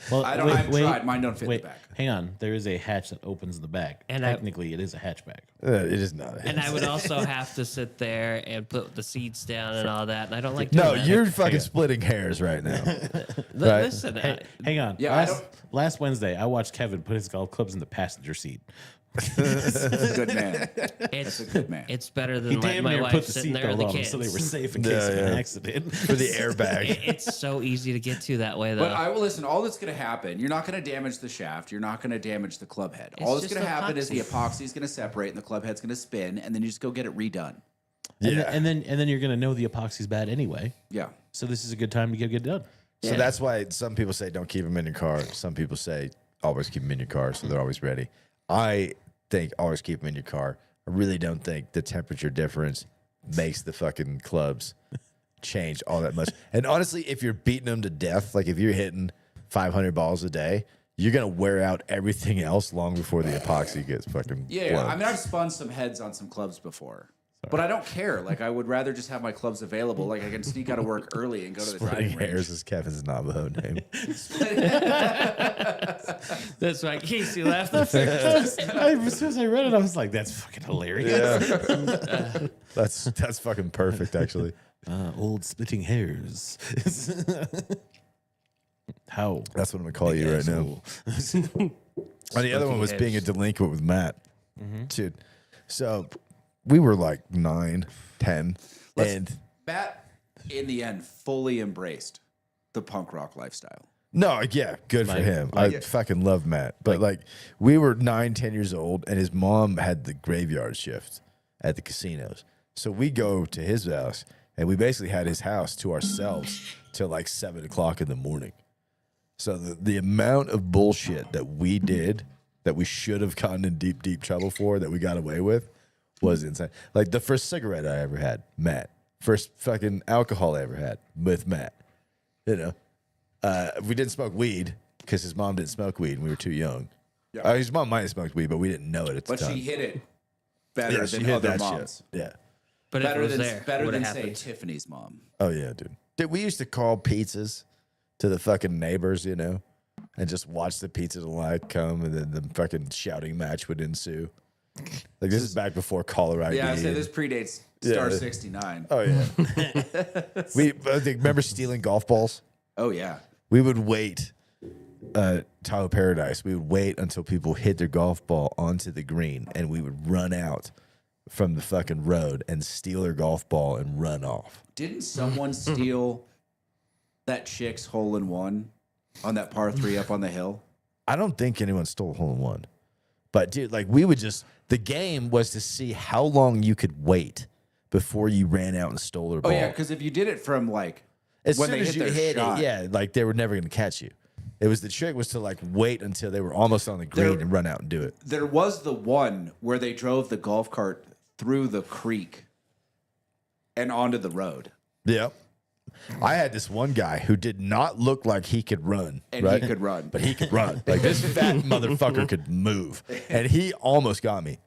Well, I haven't tried. Mine don't fit wait, the back. hang on. There is a hatch that opens in the back. And technically, it is a hatchback. It is not. And I would also have to sit there and put the seats down and all that. And I don't like doing No, that. you're fucking splitting hairs right now. right. Listen, Hang on. Yeah, last Wednesday, I watched Kevin put his golf clubs in the passenger seat. Good man. it's a good man. It's better He than damn my near wife put the sitting there with seatbelt the on them kids. so they were safe in case Yeah, of an yeah. accident. For the airbag. It's so easy to get to that way, though. But I will listen. All that's going to happen, you're not going to damage the shaft. You're not going to damage the club head. All that's just going to happen is the epoxy. epoxy is going to separate and the club head's going to spin, and then you just go get it redone. Yeah. And then you're gonna know the epoxy's bad anyway. Yeah. So this is a good time to get it done. So that's why some people say don't keep them in your car. Some people say always keep them in your car so they're always ready. I think always keep them in your car. I really don't think the temperature difference makes the fucking clubs change all that much. And honestly, if you're beating them to death, like if you're hitting 500 balls a day, you're going to wear out everything else long before the epoxy gets fucking Yeah. blown. I mean, I've spun some heads on some clubs before. But I don't care. Like, I would rather just have my clubs available. Like, I can sneak out of work early and go to the Splitting driving range. hairs is Kevin's Navajo name. That's why Casey laughed. As soon as I read it, I was like, "That's fucking hilarious." That's fucking perfect, actually. Old splitting hairs. How? That's what I'm gonna call you right now. And the other one was hairs. being a delinquent with Matt. Dude. So we were like 9, 10. And Matt, in the end, fully embraced the punk rock lifestyle. no, yeah, good for him. I fucking love Matt. But like we were 9, 10 years old, and his mom had the graveyard shift at the casinos. So we go to his house, and we basically had his house to ourselves till like 7 o'clock in the morning. So the amount of bullshit that we did that we should have gotten in deep, deep trouble for that we got away with was insane. Like the first cigarette I ever had, Matt. First fucking alcohol I ever had with Matt. You know, we didn't smoke weed because his mom didn't smoke weed and we were too young. Yeah. His mom might have smoked weed, but we didn't know it at the But time. she hit it better she than hit other that moms. shit. Yeah. But if it was there, better it would than have say happened. Tiffany's mom. Oh yeah, dude. Dude, we used to call pizzas to the fucking neighbors, you know, and just watch the pizza delight come, and then the fucking shouting match would ensue. Like this is back before caller ID. Yeah, I say this predates Star 69. Oh yeah. I think remember stealing golf balls? Oh yeah. We would wait. Tahoe Paradise. We would wait until people hit their golf ball onto the green, and we would run out from the fucking road and steal their golf ball and run off. Didn't someone steal that chick's hole in one on that par 3 up on the hill? I don't think anyone stole a hole in one, but dude, like we would just. The game was to see how long you could wait before you ran out and stole their ball. Oh yeah, because if you did it from like as when soon they as you their hit shot, it, yeah, like they were never going to catch you. It was the trick was to like wait until they were almost on the green and run out and do it. There was the one where they drove the golf cart through the creek and onto the road. Yep. I had this one guy who did not look like he could run. And right? he could run. But he could run. Like this fat motherfucker could move. And he almost got me.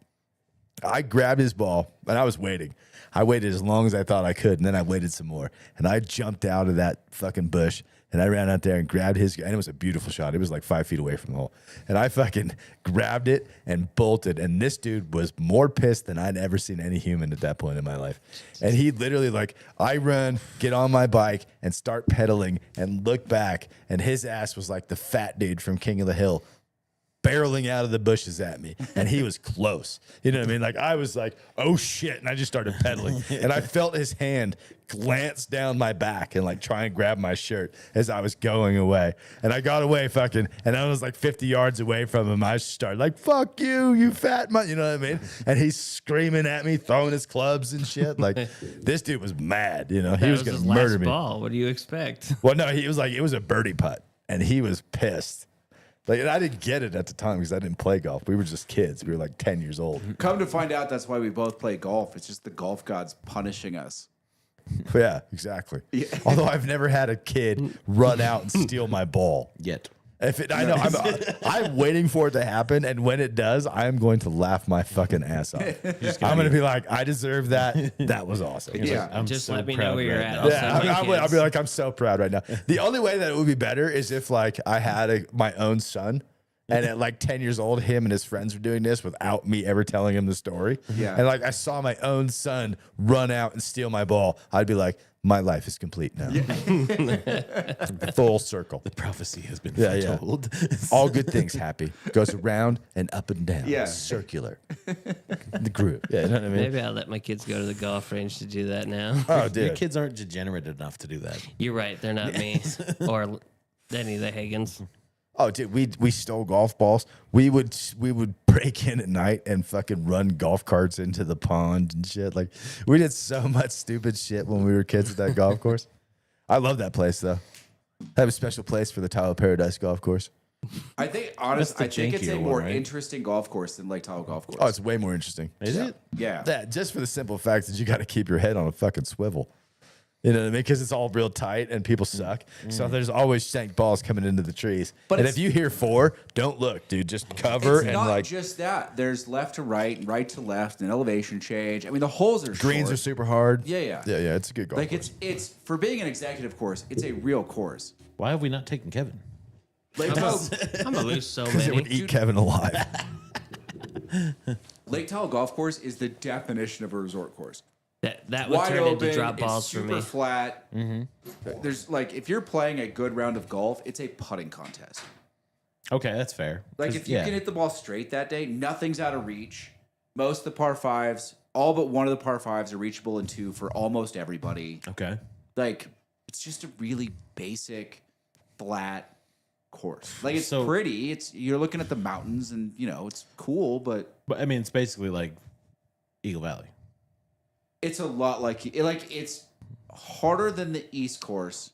I grabbed his ball and I was waiting. I waited as long as I thought I could, and then I waited some more. And I jumped out of that fucking bush and I ran out there and grabbed his, and it was a beautiful shot. It was like 5 feet away from the hole. And I fucking grabbed it and bolted. And this dude was more pissed than I'd ever seen any human at that point in my life. And he literally like, I run, get on my bike and start pedaling and look back. And his ass was like the fat dude from King of the Hill, barreling out of the bushes at me, and he was close. You know what I mean? Like I was like, oh shit, and I just started pedaling, and I felt his hand glance down my back and like try and grab my shirt as I was going away, and I got away fucking, and I was like 50 yards away from him. I started like, fuck you, you fat you know what I mean? And he's screaming at me, throwing his clubs and shit. Like this dude was mad, you know, he was gonna his murder last me. ball. What do you expect? Well, no, he was like, it was a birdie putt, and he was pissed. Like, and I didn't get it at the time because I didn't play golf. We were just kids. We were like 10 years old. Come to find out, that's why we both play golf. It's just the golf gods punishing us. Yeah, exactly. Yeah. Although I've never had a kid run out and steal my ball. Yet. If it, I know I'm waiting for it to happen, and when it does, I'm going to laugh my fucking ass off. I'm going to be like, I deserve that. That was awesome. Yeah. I'm Just so let me proud know where you're right at. now. I'll Yeah, send you I'll kids. be like, I'm so proud right now. The only way that it would be better is if like I had my own son, and at like 10 years old, him and his friends were doing this without me ever telling him the story. Yeah. And like I saw my own son run out and steal my ball, I'd be like, my life is complete now. Full circle. The prophecy has been Yeah, yeah. foretold. All good things happy. Goes around and up and down. Yeah. Circular. The groove. Yeah, you know what I mean? Maybe I'll let my kids go to the golf range to do that now. Oh, Your dude. kids aren't degenerate enough to do that. You're right. They're not me or any of the Hagans. Oh, dude, we stole golf balls. We would break in at night and fucking run golf carts into the pond and shit. Like we did so much stupid shit when we were kids at that golf course. I love that place though. I have a special place for the Tahoe Paradise golf course. I think, That's honestly, the I think it's a jankier more one, right? interesting golf course than Lake Tahoe Golf Course. Oh, it's way more interesting. Is it? Yeah. Yeah, just for the simple fact that you got to keep your head on a fucking swivel. You know what I mean? Because it's all real tight and people suck. So there's always stank balls coming into the trees. But and it's- if you hear 4, don't look, dude. Just cover It's and not like just that. There's left to right, right to left, an elevation change. I mean, the holes are greens are short. super hard. Yeah, yeah. Yeah, it's a good golf Like course. it's for being an executive course, it's a real course. Why have we not taken Kevin? Lake Tahoe, I'm gonna lose so Because it would many. eat Kevin alive. Lake Tahoe Golf Course is the definition of a resort course. That would Wide turn open, into drop it's balls for super me. flat. There's like if you're playing a good round of golf, it's a putting contest. Okay, that's fair. Like 'Cause, if you can hit the ball straight that day, nothing's out of reach. Most of the par fives, all but one of the par fives are reachable in 2 for almost everybody. Okay. Like it's just a really basic, flat course. Like it's So- pretty. It's you're looking at the mountains and you know it's cool, but But I mean, it's basically like Eagle Valley. it's a lot like it's harder than the East course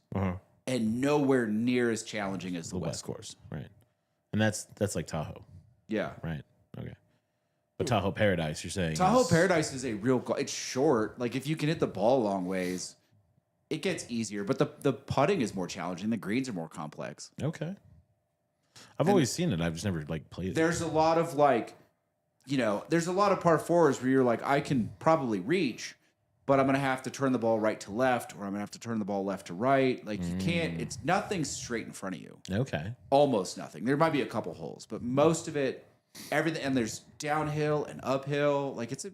and nowhere near as challenging as the, The West. West course, right? And that's like Tahoe, Yeah. right? Okay. But Tahoe Paradise, you're saying Tahoe is- Paradise is a real. It's short. Like if you can hit the ball a long ways, it gets easier. But the putting is more challenging. The greens are more complex. Okay. I've always seen it. I've just never like played it. There's a lot of like, there's a lot of par fours where you're like, I can probably reach, but but I'm going to have to turn the ball right to left, or I'm going to have to turn the ball left to right. Like you can't, it's nothing straight in front of you. Okay. Almost nothing. There might be a couple holes, but most of it, everything, and there's downhill and uphill. Like it's a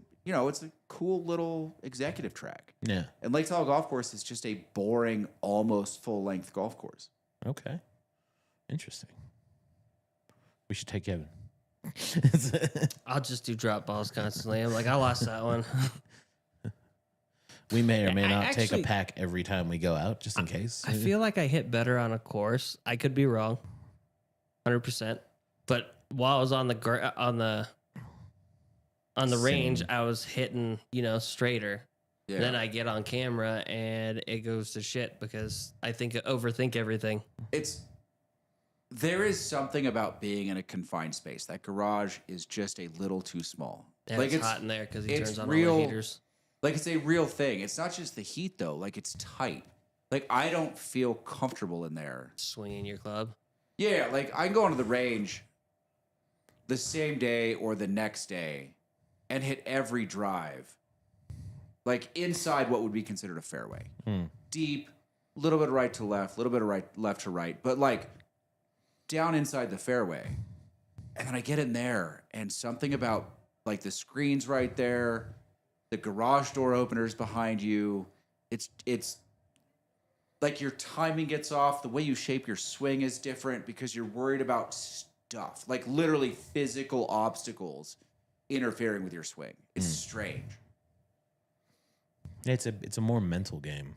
cool little executive track. Yeah. And Lake Tahoe Golf Course is just a boring, almost full length golf course. Okay. Interesting. We should take Kevin. I'll just do drop balls constantly. I'm like, I lost that one. We may or may I not take actually- a pack every time we go out, just in case. I feel like I hit better on a course. I could be wrong, 100%. But while I was on the range, I was hitting straighter. Yeah. Then I get on camera and it goes to shit because I overthink everything. There is something about being in a confined space. That garage is just a little too small. And it's hot in there because he it's turns on real- all the heaters. Like it's a real thing. It's not just the heat though. Like it's tight. Like I don't feel comfortable in there. Swinging your club. Yeah, like I can go onto the range the same day or the next day and hit every drive. Like inside what would be considered a fairway. Deep, a little bit of right to left, a little bit of left to right, but like down inside the fairway. And then I get in there and something about like the screen's right there, the garage door openers behind you. It's like your timing gets off. The way you shape your swing is different because you're worried about stuff, like literally physical obstacles interfering with your swing. It's strange. It's a more mental game.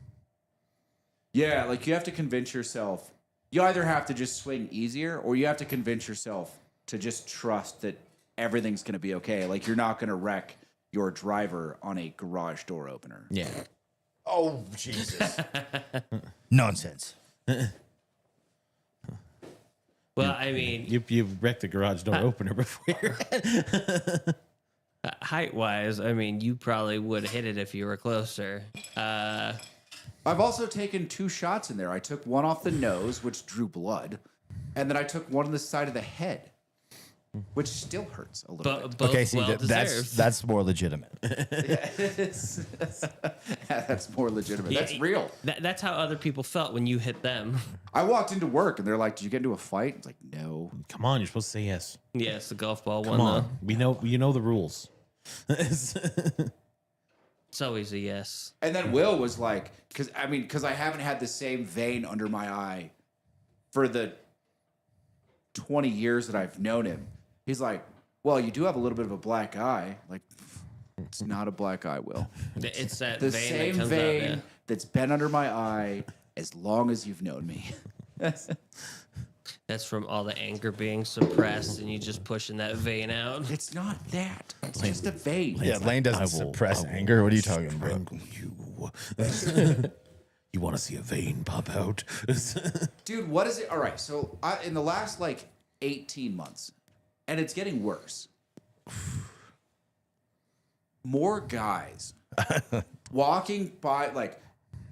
Yeah, like you have to convince yourself. You either have to just swing easier or you have to convince yourself to just trust that everything's going to be okay. Like you're not going to wreck your driver on a garage door opener. Yeah. Oh, Jesus. Nonsense. Well, I mean, You wrecked the garage door opener before. height wise, I mean, you probably would hit it if you were closer. I've also taken 2 shots in there. I took one off the nose, which drew blood, and then I took one on the side of the head, which still hurts a little bit. Both Okay, see, well that's more legitimate. That's more legitimate. That's real. That's how other people felt when you hit them. I walked into work and they're like, "Did you get into a fight?" It's like, "No." Come on, you're supposed to say yes. Yes, the golf ball Come one, on. though. You know the rules. It's always a yes. And then Will was like, because I haven't had the same vein under my eye for the 20 years that I've known him. He's like, "Well, you do have a little bit of a black eye." Like, it's not a black eye, Will. It's that The vein same that comes vein out. Yeah. that's been under my eye as long as you've known me. That's from all the anger being suppressed and you just pushing that vein out. It's not that. It's just a vein. Yeah, Lane doesn't suppress anger. What are you talking about? You. You want to see a vein pop out? Dude, what is it? All right, so in the last like 18 months, and it's getting worse. More guys walking by, like,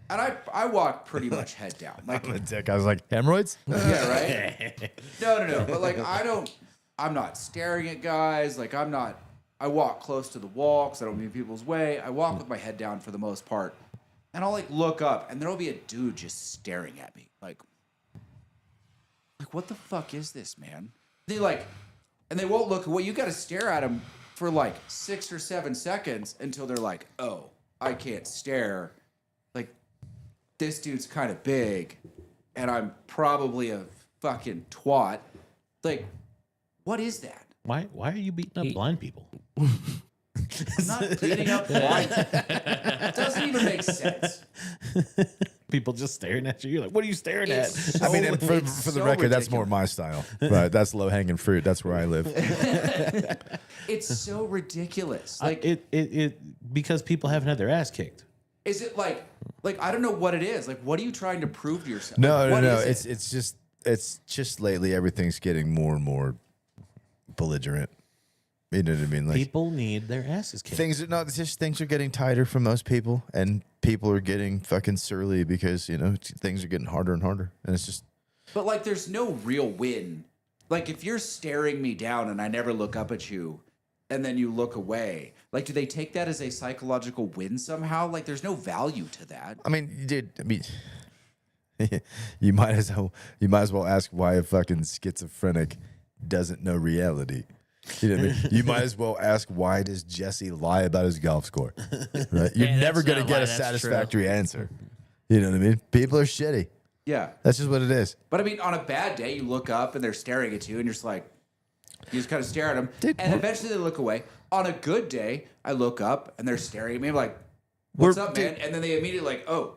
and I walk pretty much head down. Like, I'm a dick. I was like, hemorrhoids? yeah, right? No. But like, I'm not staring at guys. Like, I walk close to the wall because I don't be in people's way. I walk with my head down for the most part. And I'll like look up and there'll be a dude just staring at me. Like what the fuck is this, man? And they won't look away. You got to stare at them for like 6 or 7 seconds until they're like, "Oh, I can't stare. Like, this dude's kind of big and I'm probably a fucking twat." Like, what is that? Why are you beating up blind people? I'm not beating up blind. It doesn't even make sense. People just staring at you. You're like, what are you staring at? It's so, I mean, and for it's the so record, that's more ridiculous. my style. But that's low hanging fruit. That's where I live. It's so ridiculous. Like, It because people haven't had their ass kicked. is it like I don't know what it is. Like, what are you trying to prove to yourself? No, Like, no, what no. is it? It's just lately everything's getting more and more belligerent. You know what I mean? Like People need their asses kicked. things are getting tighter for most people, and people are getting fucking surly because things are getting harder and harder, and it's just But like, there's no real win. Like, if you're staring me down and I never look up at you, and then you look away. Like, do they take that as a psychological win somehow? Like, there's no value to that. I mean, dude. I mean, you might as well ask why a fucking schizophrenic doesn't know reality. You know what I mean? You might as well ask why does Jesse lie about his golf score? Right? You're Hey, never that's going to not get lie, a that's satisfactory answer. You know what I mean? People are shitty. Yeah. That's just what it is. But I mean, on a bad day, you look up and they're staring at you, and you're just like, you just kind of stare at them, and eventually they look away. On a good day, I look up and they're staring at me. I'm like, "What's up, man?" And then they immediately like, "Oh,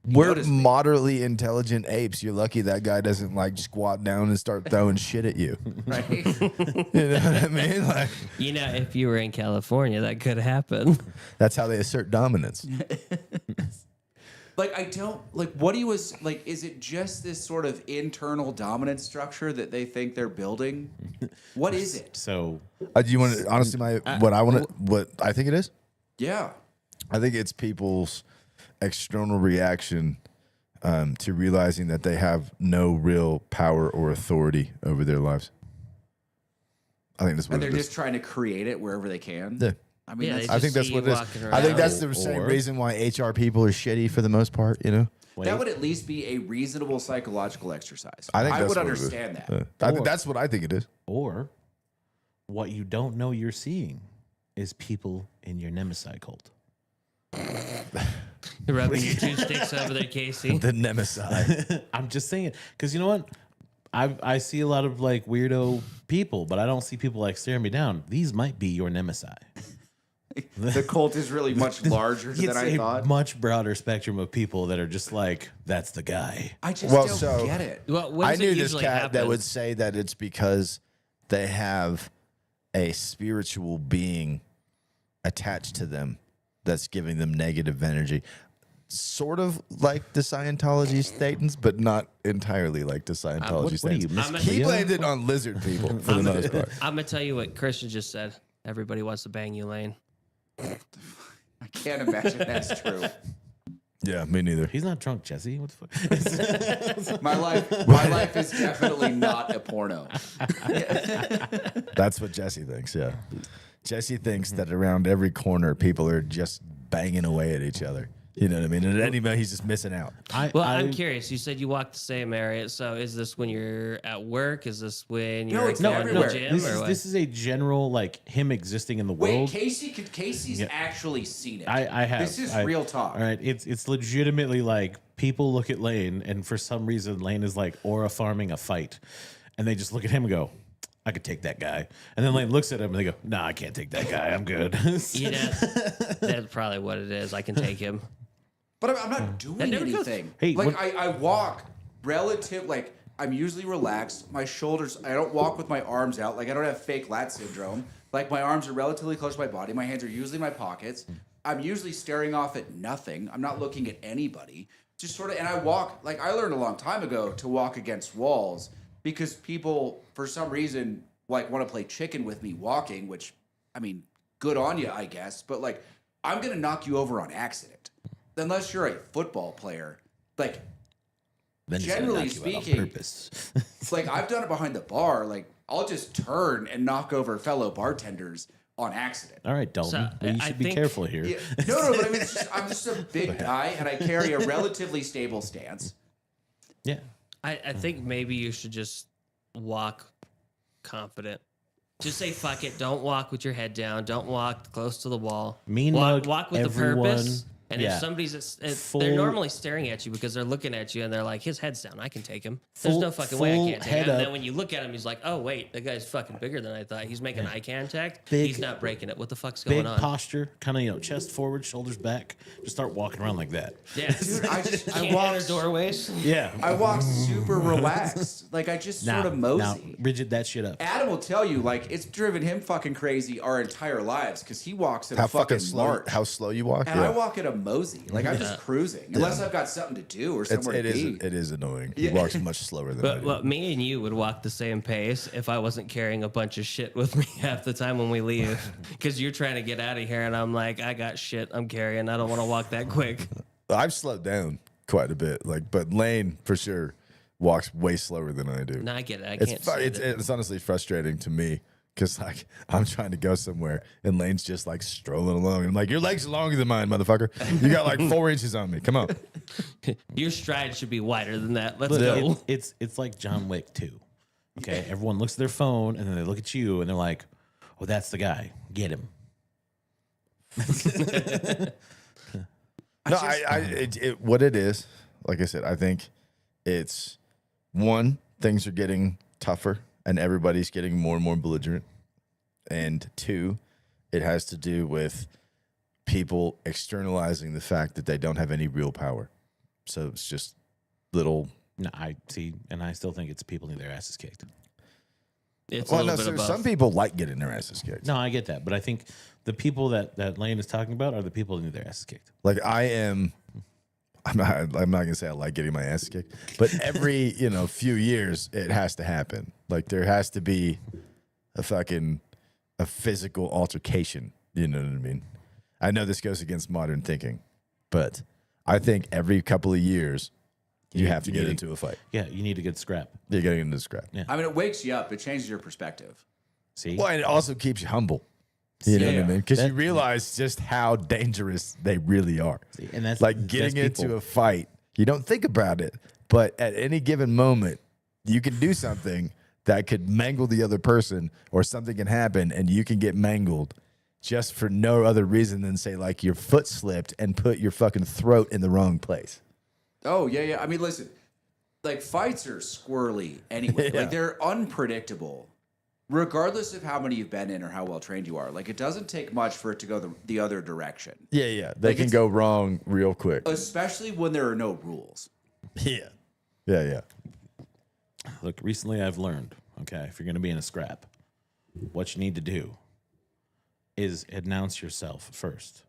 you We're noticed me." moderately intelligent apes. You're lucky that guy doesn't like squat down and start throwing shit at you. Right? You know what I mean? Like, You know, if you were in California, that could happen. that's how they assert dominance. Like, I don't like. What he was like. Is it just this sort of internal dominance structure that they think they're building? What is it? So Do you want to honestly what I think it is? Yeah. I think it's people's external reaction to realizing that they have no real power or authority over their lives. I think that's what And they're it is. just trying to create it wherever they can. Yeah. I mean, Yeah, that's, they I think just that's see what you it is. walking I think around. that's the same Or- reason why HR people are shitty for the most part, you know? wait, that would at least be a reasonable psychological exercise. I think that's would what it is. understand that. I think that's what I think it is. or what you don't know you're seeing is people in your nemesis cult. Rubbing your two sticks over there, Casey. The nemesis. I'm just saying, because you know what? I see a lot of like weirdo people, but I don't see people like staring me down. These might be your nemesis. The cult is really much larger than It's I a thought. much broader spectrum of people that are just like, that's the guy. I just Well, don't so- get it. Well, when I does it knew this usually cat happen? that would say that it's because they have a spiritual being attached to them that's giving them negative energy. Sort of like the Scientology statins, but not entirely like the Scientology What are you, statins. Miss I'm a- He Cleo? blamed it on lizard people for the most part. I'm gonna tell you what Christian just said. Everybody wants to bang you, Lane. I can't imagine that's true. Yeah, me neither. He's not drunk, Jesse. What the fuck? My life is definitely not a porno. That's what Jesse thinks, yeah. Jesse thinks that around every corner, people are just banging away at each other. You know what I mean? And at any moment, he's just missing out. Well, I'm curious. You said you walk the same area. So is this when you're at work? Is this when you're it's in everywhere. the gym? This is a general like him existing in the Wait, world. Casey's actually seen it. I have. This is I- real talk. All right, it's legitimately like people look at Lane, and for some reason, Lane is like aura farming a fight, and they just look at him and go, "I could take that guy," and then Lane looks at him and they go, "Nah, I can't take that guy. I'm good." You know, that's probably what it is. I can take him. But I'm not doing That never goes- anything. Hey, like what- I walk relative, like I'm usually relaxed. My shoulders, I don't walk with my arms out. Like I don't have fake lat syndrome. Like my arms are relatively close to my body. My hands are usually in my pockets. I'm usually staring off at nothing. I'm not looking at anybody. Just sort of, and I walk, like I learned a long time ago to walk against walls because people, for some reason, like want to play chicken with me walking, which, I mean, good on you, I guess. But like, I'm going to knock you over on accident. Unless you're a football player, like Then he's gonna generally knock you out on speaking, purpose. it's like I've done it behind the bar. Like I'll just turn and knock over fellow bartenders on accident. All right, Dalton. So, well, you I should be think- careful here. Yeah. No, but I mean, it's just, I'm just a big guy and I carry a relatively stable stance. Yeah. I think maybe you should just walk confident. Just say fuck it. Don't walk with your head down. Don't walk close to the wall. Mean walk, mug walk with everyone. a purpose. And Yeah. if somebody's, they're Full- normally staring at you because they're looking at you and they're like, his head's down. I can take him. There's Full- no fucking way I full can't take head him. And up. then when you look at him, he's like, oh, wait, that guy's fucking bigger than I thought. He's making eye contact. Big- He's not breaking it. What the fuck's Big going on? posture, kind of chest forward, shoulders back. Just start walking around like that. Yeah. Dude, I Can't walk, enter doorways. Yeah. I walk super relaxed. Like I just sort of mosey. rigid that shit up. Adam will tell you, like, it's driven him fucking crazy our entire lives because he walks at How a fucking slow? march. How slow you walk? And I walk at a mosey. Like, I'm just cruising. Unless I've got something to do or somewhere to be. It is annoying. He walks much slower than I But do. well, me and you would walk the same pace if I wasn't carrying a bunch of shit with me half the time when we leave. Because you're trying to get out of here, and I'm like, I got shit I'm carrying. I don't want to walk that quick. I've slowed down quite a bit. Like, but Lane for sure walks way slower than I do. No, I get it. I It's can't fu- stand it's, it. it's honestly frustrating to me Because like I'm trying to go somewhere and Lane's just like strolling along. And I'm like, your legs are longer than mine, motherfucker. You got like 4 inches on me. Come on. Your stride should be wider than that. Let's Look, go. it's like John Wick 2. Okay, everyone looks at their phone and then they look at you and they're like, "Oh, that's the guy. Get him." No, what it is, like I said, I think it's one, things are getting tougher and everybody's getting more and more belligerent. And two, it has to do with people externalizing the fact that they don't have any real power. So it's just little. No, I see, and I still think it's people need their asses kicked. It's a Well, little no, bit of both. some people like getting their asses kicked. No, I get that, but I think the people that Lane is talking about are the people that need their asses kicked. Like I'm not gonna say I like getting my ass kicked, but every few years it has to happen. Like there has to be a physical altercation. You know what I mean? I know this goes against modern thinking, but I think every couple of years you have to get into a fight. Yeah, you need to get scrap. You're getting into a scrap. Yeah. I mean, it wakes you up. It changes your perspective. See, Well, and it also keeps you humble. You know what I Yeah. mean? Because you realize just how dangerous they really are. See, and that's Like getting into a fight, you don't think about it, but at any given moment, you can do something that could mangle the other person, or something can happen and you can get mangled just for no other reason than say like your foot slipped and put your fucking throat in the wrong place. Oh, yeah. I mean, listen, like fights are squirrely anyway. Yeah. Like they're unpredictable, regardless of how many you've been in or how well trained you are. Like it doesn't take much for it to go the other direction, Yeah. They Like can it's- go wrong real quick. especially when there are no rules. Yeah. look, recently I've learned, okay, if you're going to be in a scrap, what you need to do is announce yourself first.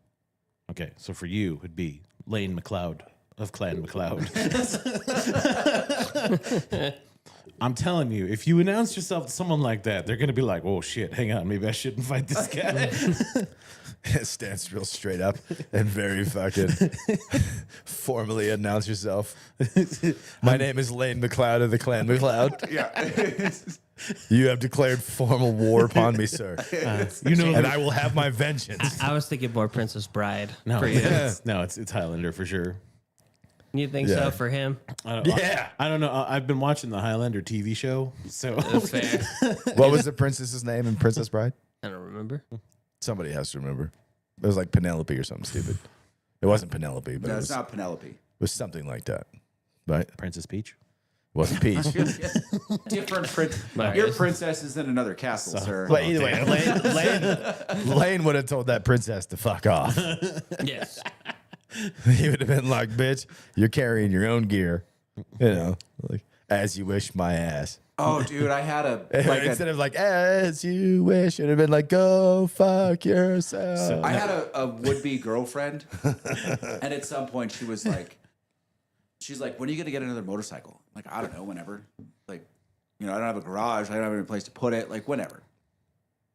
Okay, so for you, it'd be Lane McLeod of Clan McLeod. I'm telling you, if you announce yourself to someone like that, they're going to be like, oh, shit, hang on, maybe I shouldn't fight this guy. Stands real straight up and very fucking formally announce yourself. My name is Lane McLeod of the Clan McLeod. Yeah. You have declared formal war upon me, sir. And I will have my vengeance. I was thinking more Princess Bride No, for you. it's Highlander for sure. You think Yeah. so for him? Yeah. I don't know. I've been watching the Highlander TV show, so That's fair. What was the princess's name in Princess Bride? I don't remember. Somebody has to remember. It was like Penelope or something stupid. It wasn't Penelope, but No, it it's was, not Penelope. was something like that. Right? It Princess Peach. wasn't Peach. Different prince. Marius. Your princess is in another castle, sir. But either way, Lane would have told that princess to fuck off. Yes. He would have been like, bitch, you're carrying your own gear. Like, as you wish my ass. Oh, dude, I had a Instead of like, as you wish, it would have been like, go fuck yourself. I had a would-be girlfriend, and at some point she's like, when are you gonna get another motorcycle? I'm like, I don't know, whenever. Like, I don't have a garage, I don't have any place to put it. Like, whenever.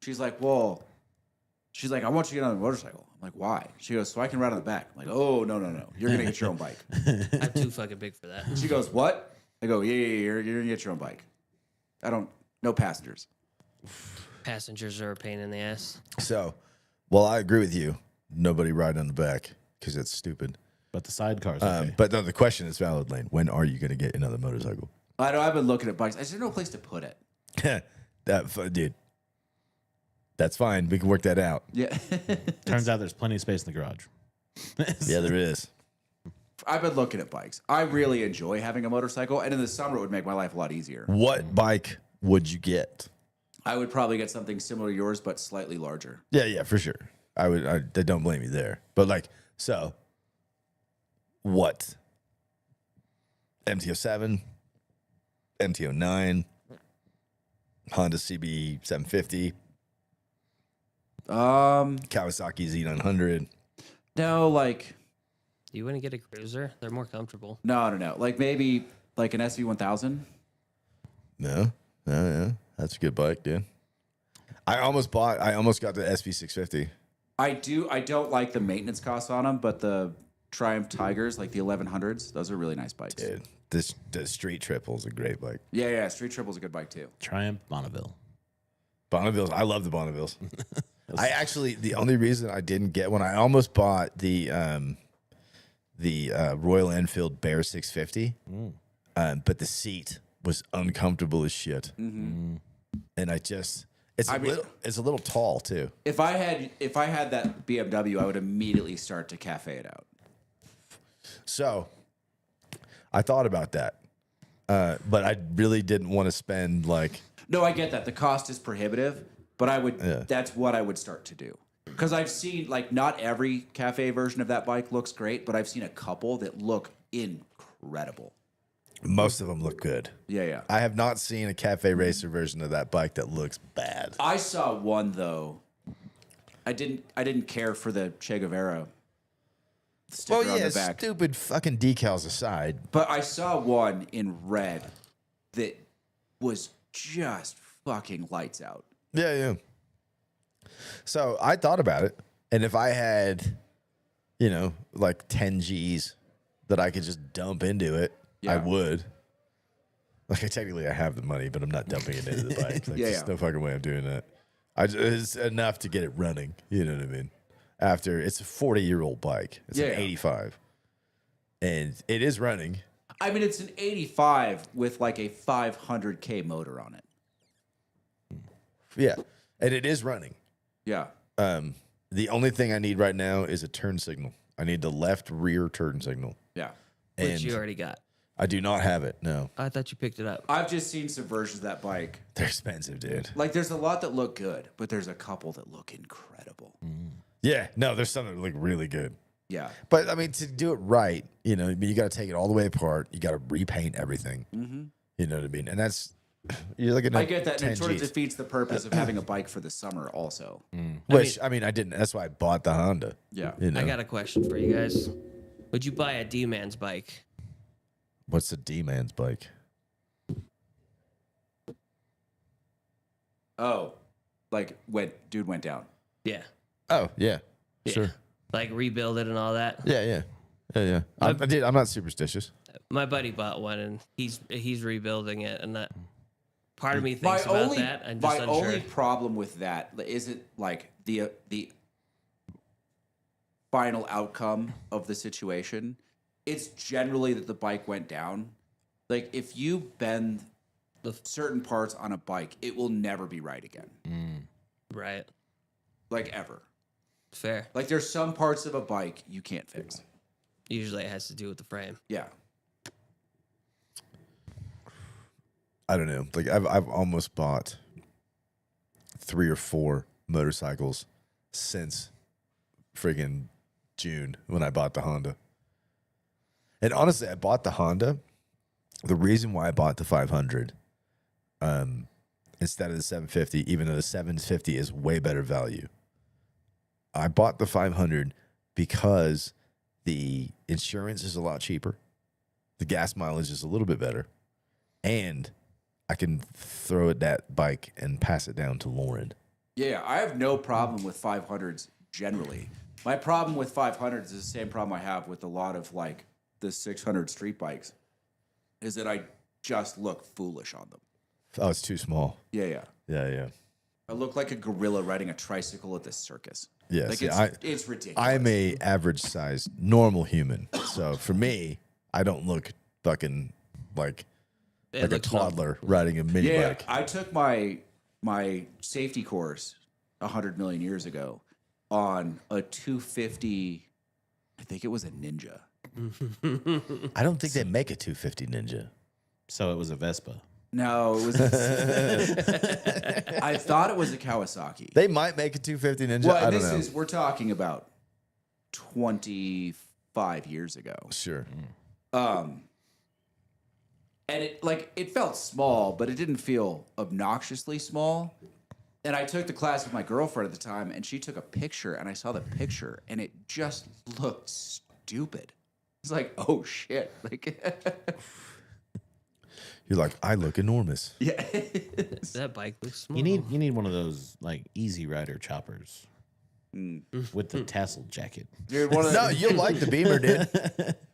She's like, I want you to get another motorcycle. I'm like, why? She goes, so I can ride on the back. I'm like, oh, no. You're gonna get your own bike. I'm too fucking big for that. She goes, what? I go, yeah, you're gonna get your own bike. No passengers. Passengers are a pain in the ass. So, well, I agree with you. Nobody ride on the back because it's stupid. But the sidecars. Okay. But no, the question is valid, Lane. When are you going to get another motorcycle? I know, I've been looking at bikes. I just have no place to put it. Dude, that's fine. We can work that out. Yeah. Turns out there's plenty of space in the garage. Yeah, there is. I've been looking at bikes. I really enjoy having a motorcycle, and in the summer it would make my life a lot easier. What bike would you get? I would probably get something similar to yours, but slightly larger. Yeah, for sure. I don't blame you there. But like, so what? MT-07, MT-09, Honda CB 750, Kawasaki Z900. No, like You wouldn't get a cruiser? They're more comfortable. no. Like maybe like an SV1000. No, yeah. That's a good bike, dude. I almost got the SV650. I don't like the maintenance costs on them, but the Triumph Tigers, like the 1100s, those are really nice bikes. Dude, the Street Triple is a great bike. Yeah. Street Triple's a good bike too. Triumph Bonneville. Bonnevilles. I love the Bonnevilles. The only reason I didn't get one, I almost bought the Royal Enfield Bear 650, but the seat was uncomfortable as shit, and it's a little tall too. If I had that BMW, I would immediately start to cafe it out. So I thought about that, but I really didn't want to spend like. No, I get that. The cost is prohibitive, but that's what I would start to do. Because I've seen, like, not every cafe version of that bike looks great, but I've seen a couple that look incredible. Most of them look good. Yeah. I have not seen a cafe racer version of that bike that looks bad. I saw one, though. I didn't care for the Che Guevara sticker on the back. Stupid fucking decals aside. But I saw one in red that was just fucking lights out. Yeah. So I thought about it, and if I had, like 10 G's that I could just dump into it, I would. Like, technically, I have the money, but I'm not dumping it into the bike. Like, there's no fucking way I'm doing that. It's enough to get it running. You know what I mean? After it's a 40-year-old bike, it's an 85, and it is running. I mean, it's an 85 with like a 500K motor on it. Yeah, and it is running. Yeah. The only thing I need right now is a turn signal. I need the left rear turn signal. Yeah. Which you already got. I do not have it. No, I thought you picked it up. I've just seen some versions of that bike. they're expensive, dude. Like, there's a lot that look good, but there's a couple that look incredible. Yeah, no, there's some that look really good. Yeah. But I mean, to do it right, you got to take it all the way apart. You got to repaint everything. Mm-hmm. You know what I mean? And you're looking at I get that, and it sort of Gs. defeats the purpose of having a bike for the summer also. Which, I didn't. That's why I bought the Honda. Yeah. You know? I got a question for you guys. Would you buy a D-Man's bike? What's a D-Man's bike? Oh, like when dude went down. Yeah. Oh, yeah. Sure. Like rebuild it and all that? Yeah. I'm not superstitious. My buddy bought one, and he's rebuilding it, and that part of me thinks about that. I'm just unsure. Only problem with that isn't like the final outcome of the situation. It's generally that the bike went down. Like, if you bend the certain parts on a bike, it will never be right again. Right. Like, ever. Fair. Like, there's some parts of a bike you can't fix. Usually it has to do with the frame. Yeah. I don't know. Like, I've almost bought 3 or 4 motorcycles since friggin' June when I bought the Honda. And honestly, I bought the Honda. The reason why I bought the 500 instead of the 750, even though the 750 is way better value, I bought the 500 because the insurance is a lot cheaper. The gas mileage is a little bit better. And I can throw at that bike and pass it down to Lauren. Yeah, I have no problem with 500s generally. My problem with 500s is the same problem I have with a lot of like the 600 street bikes, is that I just look foolish on them. Oh, it's too small. Yeah. Yeah. I look like a gorilla riding a tricycle at the circus. Yeah, like see, it's ridiculous. I'm a average sized normal human. So for me, I don't look fucking like a toddler riding a mini bike. I took my safety course 100 million years ago on a 250. I think it was a Ninja. I don't think they make a 250 Ninja. So it was a Vespa. No, it was. I thought it was a Kawasaki. They might make a 250 Ninja. Well, I don't know. We're talking about 25 years ago. Sure. And it felt small, but it didn't feel obnoxiously small. And I took the class with my girlfriend at the time, and she took a picture, and I saw the picture, and it just looked stupid. It's like, oh shit! Like, you're like, I look enormous. yeah. That bike looks small. You need one of those like Easy Rider choppers with the tassel jacket. Dude, No, you'll like the Beamer, dude.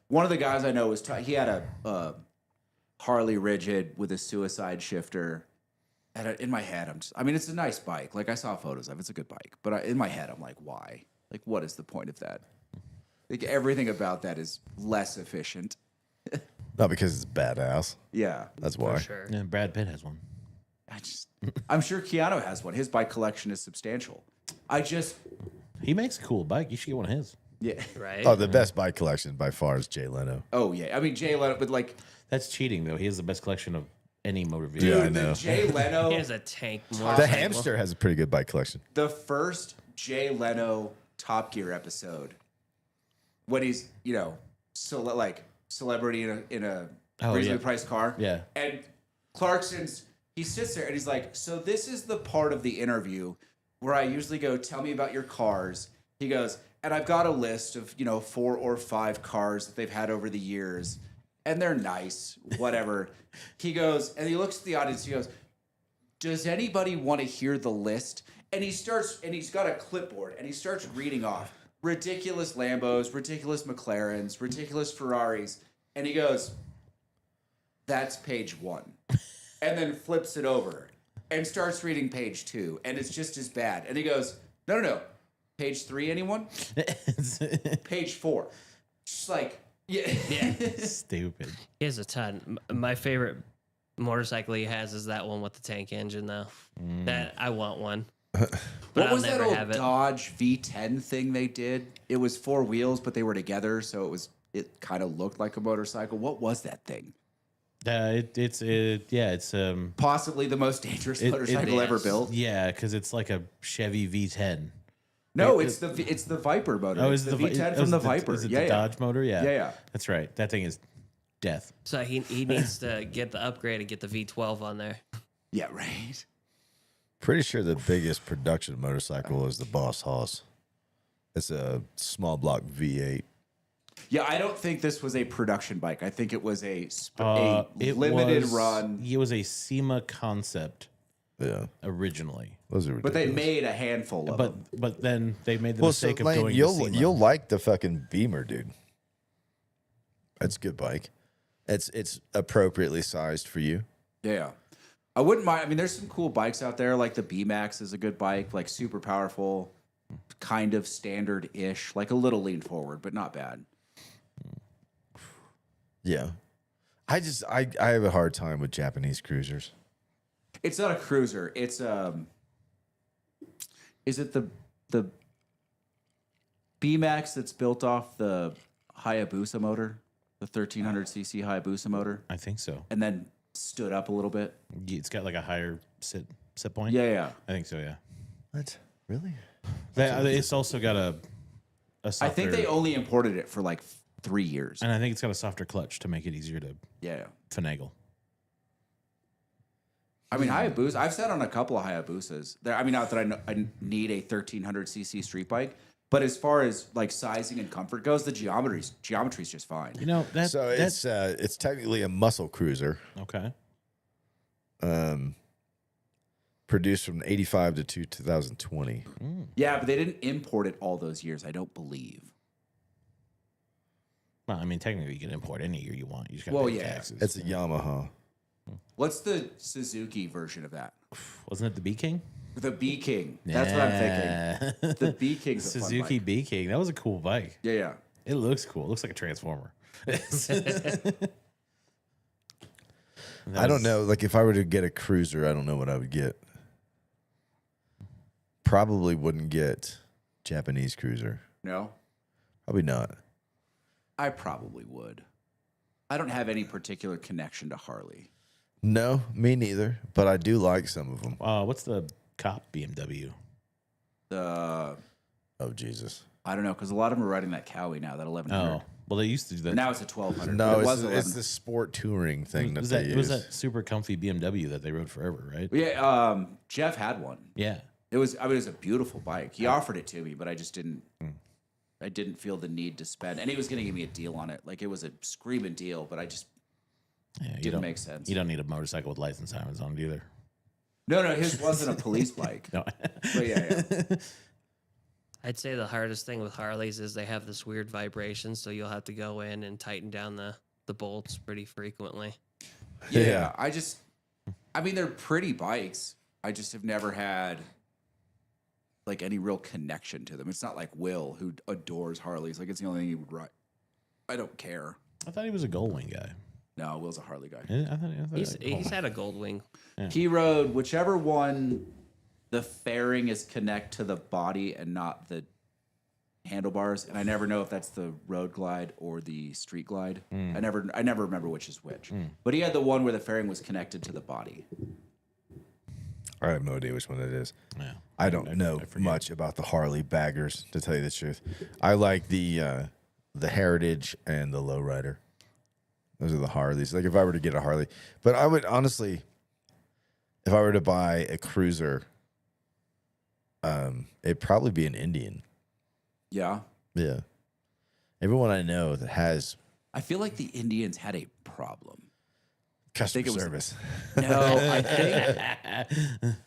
one of the guys I know he had a Harley Rigid with a suicide shifter, And in my head, I mean, it's a nice bike. Like, I saw photos of it. It's a good bike. But in my head, I'm like, why? Like, what is the point of that? Like, everything about that is less efficient. Not because it's badass. Yeah. That's why. For sure. Yeah, Brad Pitt has one. I'm sure Keanu has one. His bike collection is substantial. He makes a cool bike. You should get one of his. Yeah. Right? Oh, the best bike collection by far is Jay Leno. Oh, yeah. I mean, Jay Leno, but like, That's cheating, though. He has the best collection of any motor vehicle. Yeah, I dude, know. the Jay Leno, He has a tank. The motorcycle. hamster has a pretty good bike collection. the first Jay Leno Top Gear episode, when he's, celebrity in a Oh, reasonably yeah. priced car. Yeah. And he sits there and he's like, so this is the part of the interview where I usually go, tell me about your cars. He goes, and I've got a list of, 4 or 5 cars that they've had over the years. And they're nice, whatever. He goes, and he looks at the audience, he goes, does anybody want to hear the list? And he's got a clipboard and he starts reading off ridiculous Lambos, ridiculous McLarens, ridiculous Ferraris. And he goes, that's page 1. And then flips it over and starts reading page 2. And it's just as bad. And he goes, no. Page 3, anyone? Page 4. Just like, yeah. Stupid. He has a ton. My favorite motorcycle he has is that one with the tank engine, though. That I want one. But What I'll was that never old have it. Dodge V10 thing they did? It was 4 wheels, but they were together, so it kind of looked like a motorcycle. What was that thing? It's Possibly the most dangerous motorcycle ever is. built. yeah, because it's like a Chevy V10. No, it's the Viper motor. Oh, it's is the the V10 from the Viper. Is it yeah, the yeah. Dodge motor? Yeah, Yeah. That's right. That thing is death. So he needs to get the upgrade and get the V12 on there. Yeah, right. Pretty sure the biggest production motorcycle is the Boss Hoss. It's a small block V8. Yeah, I don't think this was a production bike. I think it was a It limited was- run. It was a SEMA concept Yeah, originally, those are But they ridiculous. made a handful of them. but then they made the Well, so mistake of Lane, going to you'll SEMA. you'll like the fucking Beamer, dude. It's a good bike. It's appropriately sized for you. Yeah. I wouldn't mind. I mean, there's some cool bikes out there. Like the B-Max is a good bike, like super powerful, kind of standard-ish, like a little lean forward, but not bad. Yeah, I have a hard time with Japanese cruisers. It's not a cruiser. It's is it the B-Max that's built off the Hayabusa motor, the 1300cc Hayabusa motor, I think so. and then stood up a little bit? It's got like a higher set point. Yeah. I think so. Yeah. What? Really? It's also got a softer, I think they only imported it for like 3 years. and I think it's got a softer clutch to make it easier to Yeah. finagle. I mean, Hayabusa. I've sat on a couple of Hayabusas. I mean, not that I need a 1300cc street bike, but as far as like sizing and comfort goes, the geometry's just fine. You know that. So it's technically a muscle cruiser, okay. produced from '85 to 2020. Yeah, but they didn't import it all those years. I don't believe. Well, I mean, technically, you can import any year you want. You just got to Well, pay yeah. taxes. It's a Yamaha. What's the Suzuki version of that? Wasn't it the B King? The B King. That's what I'm thinking. The B King's a fun Suzuki bike. B King. That was a cool bike. Yeah. It looks cool. It looks like a transformer. I don't know. Like if I were to get a cruiser, I don't know what I would get. Probably wouldn't get Japanese cruiser. No, Probably not. I probably would. I don't have any particular connection to Harley. No, me neither. But I do like some of them. What's the cop BMW? The Oh Jesus! I don't know, because a lot of them are riding that Cowie now, that 1100. Oh, well, they used to do that. Now it's a 1200. No, but it it's, was it's 1100. the sport touring thing was that that, they it was use. that super comfy BMW that they rode forever, right? Yeah, Jeff had one. Yeah. It was a beautiful bike. He offered it to me, but I just didn't. I didn't feel the need to spend, and he was going to give me a deal on it. Like it was a screaming deal, but I just Yeah, you didn't don't make sense. You don't need a motorcycle with license sirens on it either. No, his wasn't a police bike. No. But yeah. I'd say the hardest thing with Harleys is they have this weird vibration, so you'll have to go in and tighten down the bolts pretty frequently. Yeah, I I mean, they're pretty bikes. I just have never had like any real connection to them. It's not like Will, who adores Harleys. Like, it's the only thing he would ride. I don't care. I thought he was a Goldwing guy. No, Will's a Harley guy. Yeah, I thought He's had a gold wing. He rode whichever one the fairing is connect to the body and not the handlebars. And I never know if that's the road glide or the street glide. I never remember which is which. But he had the one where the fairing was connected to the body. I have no idea which one it is. Yeah. I don't know much about the Harley baggers, to tell you the truth. I like the Heritage and the Lowrider. Those are the Harleys. Like, if I were to get a Harley, but I would honestly, if I were to buy a cruiser, it'd probably be an Indian. Yeah. Yeah. Everyone I know that has I feel like the Indians had a problem. customer it was- service. No,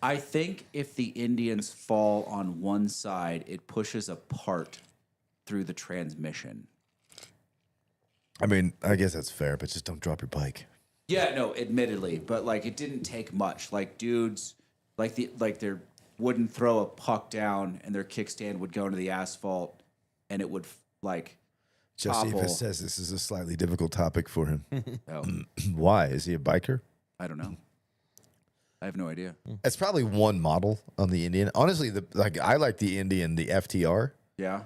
I think if the Indians fall on one side, it pushes apart through the transmission. I mean, I guess that's fair, but just don't drop your bike. Yeah, no, admittedly, but like it didn't take much. Like dudes, like their wouldn't throw a puck down, and their kickstand would go into the asphalt, and it would like Josephus topple. says this is a slightly difficult topic for him. Oh, Why? Is he a biker? I don't know. I have no idea. It's probably one model on the Indian. Honestly, I like the Indian, the FTR, Yeah,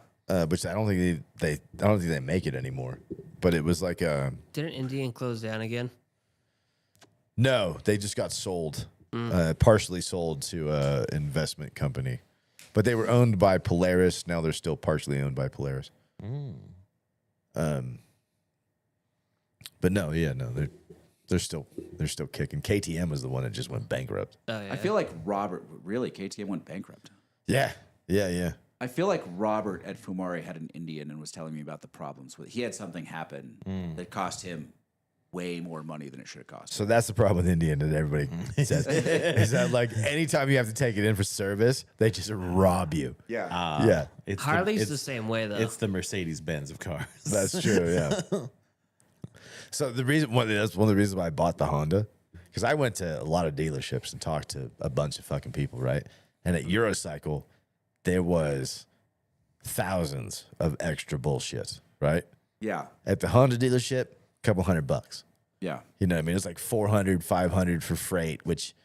which I don't think they make it anymore. But it was like a Didn't Indian close down again? no, they just got sold, partially sold to an investment company, but they were owned by Polaris. Now they're still partially owned by Polaris. But no, they're still kicking. KTM was the one that just went bankrupt. Oh yeah. I feel like Robert. Really, KTM went bankrupt. Yeah. I feel like Robert at Fumari had an Indian and was telling me about the problems with it. He had something happen that cost him way more money than it should have cost. So that's the problem with Indian that everybody says is that like anytime you have to take it in for service, they just rob you. Yeah. Yeah, It's Harley's the same way though. It's the Mercedes Benz of cars. that's true. Yeah. So that's one of the reasons why I bought the Honda, because I went to a lot of dealerships and talked to a bunch of fucking people, right? And at Eurocycle, there was thousands of extra bullshit, right? Yeah. At the Honda dealership, a couple $100. Yeah. You know what I mean? It's like 400, 500 for freight, which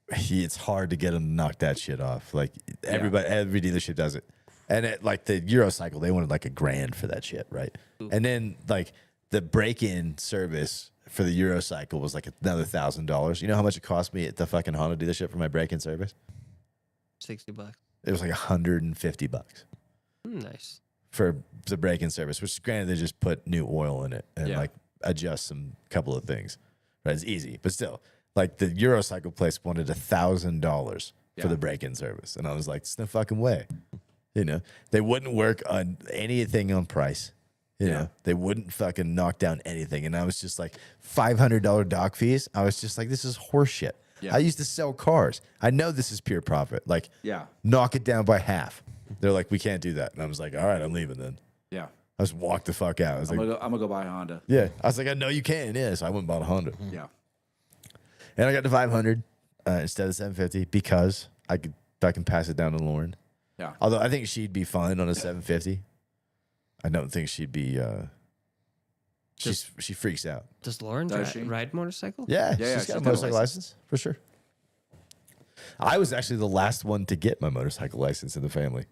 it's hard to get them to knock that shit off. Like every dealership does it. And at like the Eurocycle, they wanted like $1,000 for that shit, right? And then like the break-in service for the Eurocycle was like another $1,000. You know how much it cost me at the fucking Honda dealership for my break-in service? $60. It was like $150 Nice. for the break-in service, which granted they just put new oil in it and Yeah. like adjust some couple of things. Right, it's easy, but still, like the Eurocycle place wanted $1,000 for the break-in service, and I was like, "It's no fucking way." You know, they wouldn't work on anything on price. You know, they wouldn't fucking knock down anything, and I was just like, $500 dock fees. I was just like, this is horseshit. Yeah. I used to sell cars. I know this is pure profit. Like, Yeah. knock it down by half. They're like, we can't do that. And I was like, all right, I'm leaving then. Yeah. I just walked the fuck out. I was I'm like, gonna go buy a Honda. yeah. I was like, I know you can. Yeah. So I went and bought a Honda. Yeah. And I got the 500 instead of 750 because I can pass it down to Lauren. Yeah. Although I think she'd be fine on a 750. I don't think she'd be. She freaks out. Does Lauren Does she? ride motorcycle? Yeah, Yeah, she's got she's a got a motorcycle license. license for sure. I was actually the last one to get my motorcycle license in the family.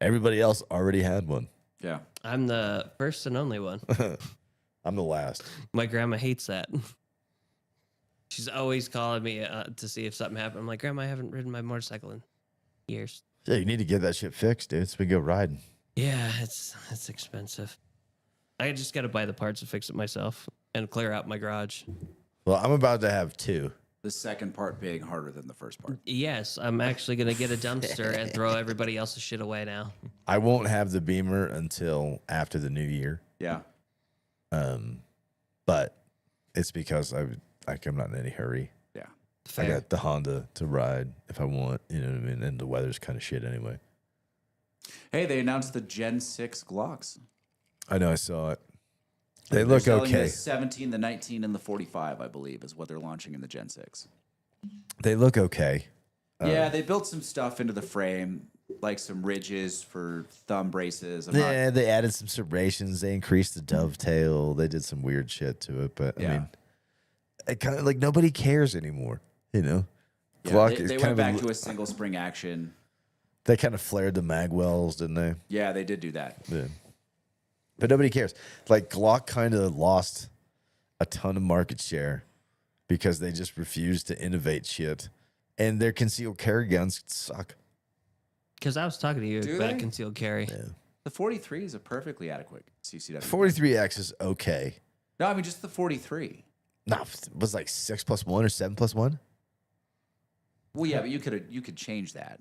Everybody else already had one. Yeah. I'm the first and only one. I'm the last. My grandma hates that. She's always calling me to see if something happened. I'm like, Grandma, I haven't ridden my motorcycle in years. Yeah, you need to get that shit fixed, dude. So we go riding. Yeah, it's expensive. I just got to buy the parts and fix it myself and clear out my garage. Well, I'm about to have two. The second part being harder than the first part. Yes, I'm actually going to get a dumpster and throw everybody else's shit away now. I won't have the Beamer until after the new year. Yeah. But it's because I'm not in any hurry. Yeah. I Fair. got the Honda to ride if I want, you know what I mean? And the weather's kind of shit anyway. Hey, they announced the Gen 6 Glocks. I know, I saw it. They look They're selling okay. The 17, the 19, and the 45, I believe, is what they're launching in the Gen 6. They look okay. Yeah, they built some stuff into the frame, like some ridges for thumb braces. Yeah, they added some serrations. They increased the dovetail. They did some weird shit to it, but I Yeah. mean, it kind of like nobody cares anymore. You know, Yeah, Glock they is went kind back of to a single spring action. they kind of flared the mag wells, didn't they? Yeah, they did do that. Yeah. But nobody cares. Like Glock kind of lost a ton of market share because they just refused to innovate shit, and their concealed carry guns suck. Because I was talking to you Do about they? concealed carry. The 43 is a perfectly adequate CCW. 43X is okay. No, I mean just the 43. No, it was like 6+1 or 7+1. Well, yeah, but you could change that.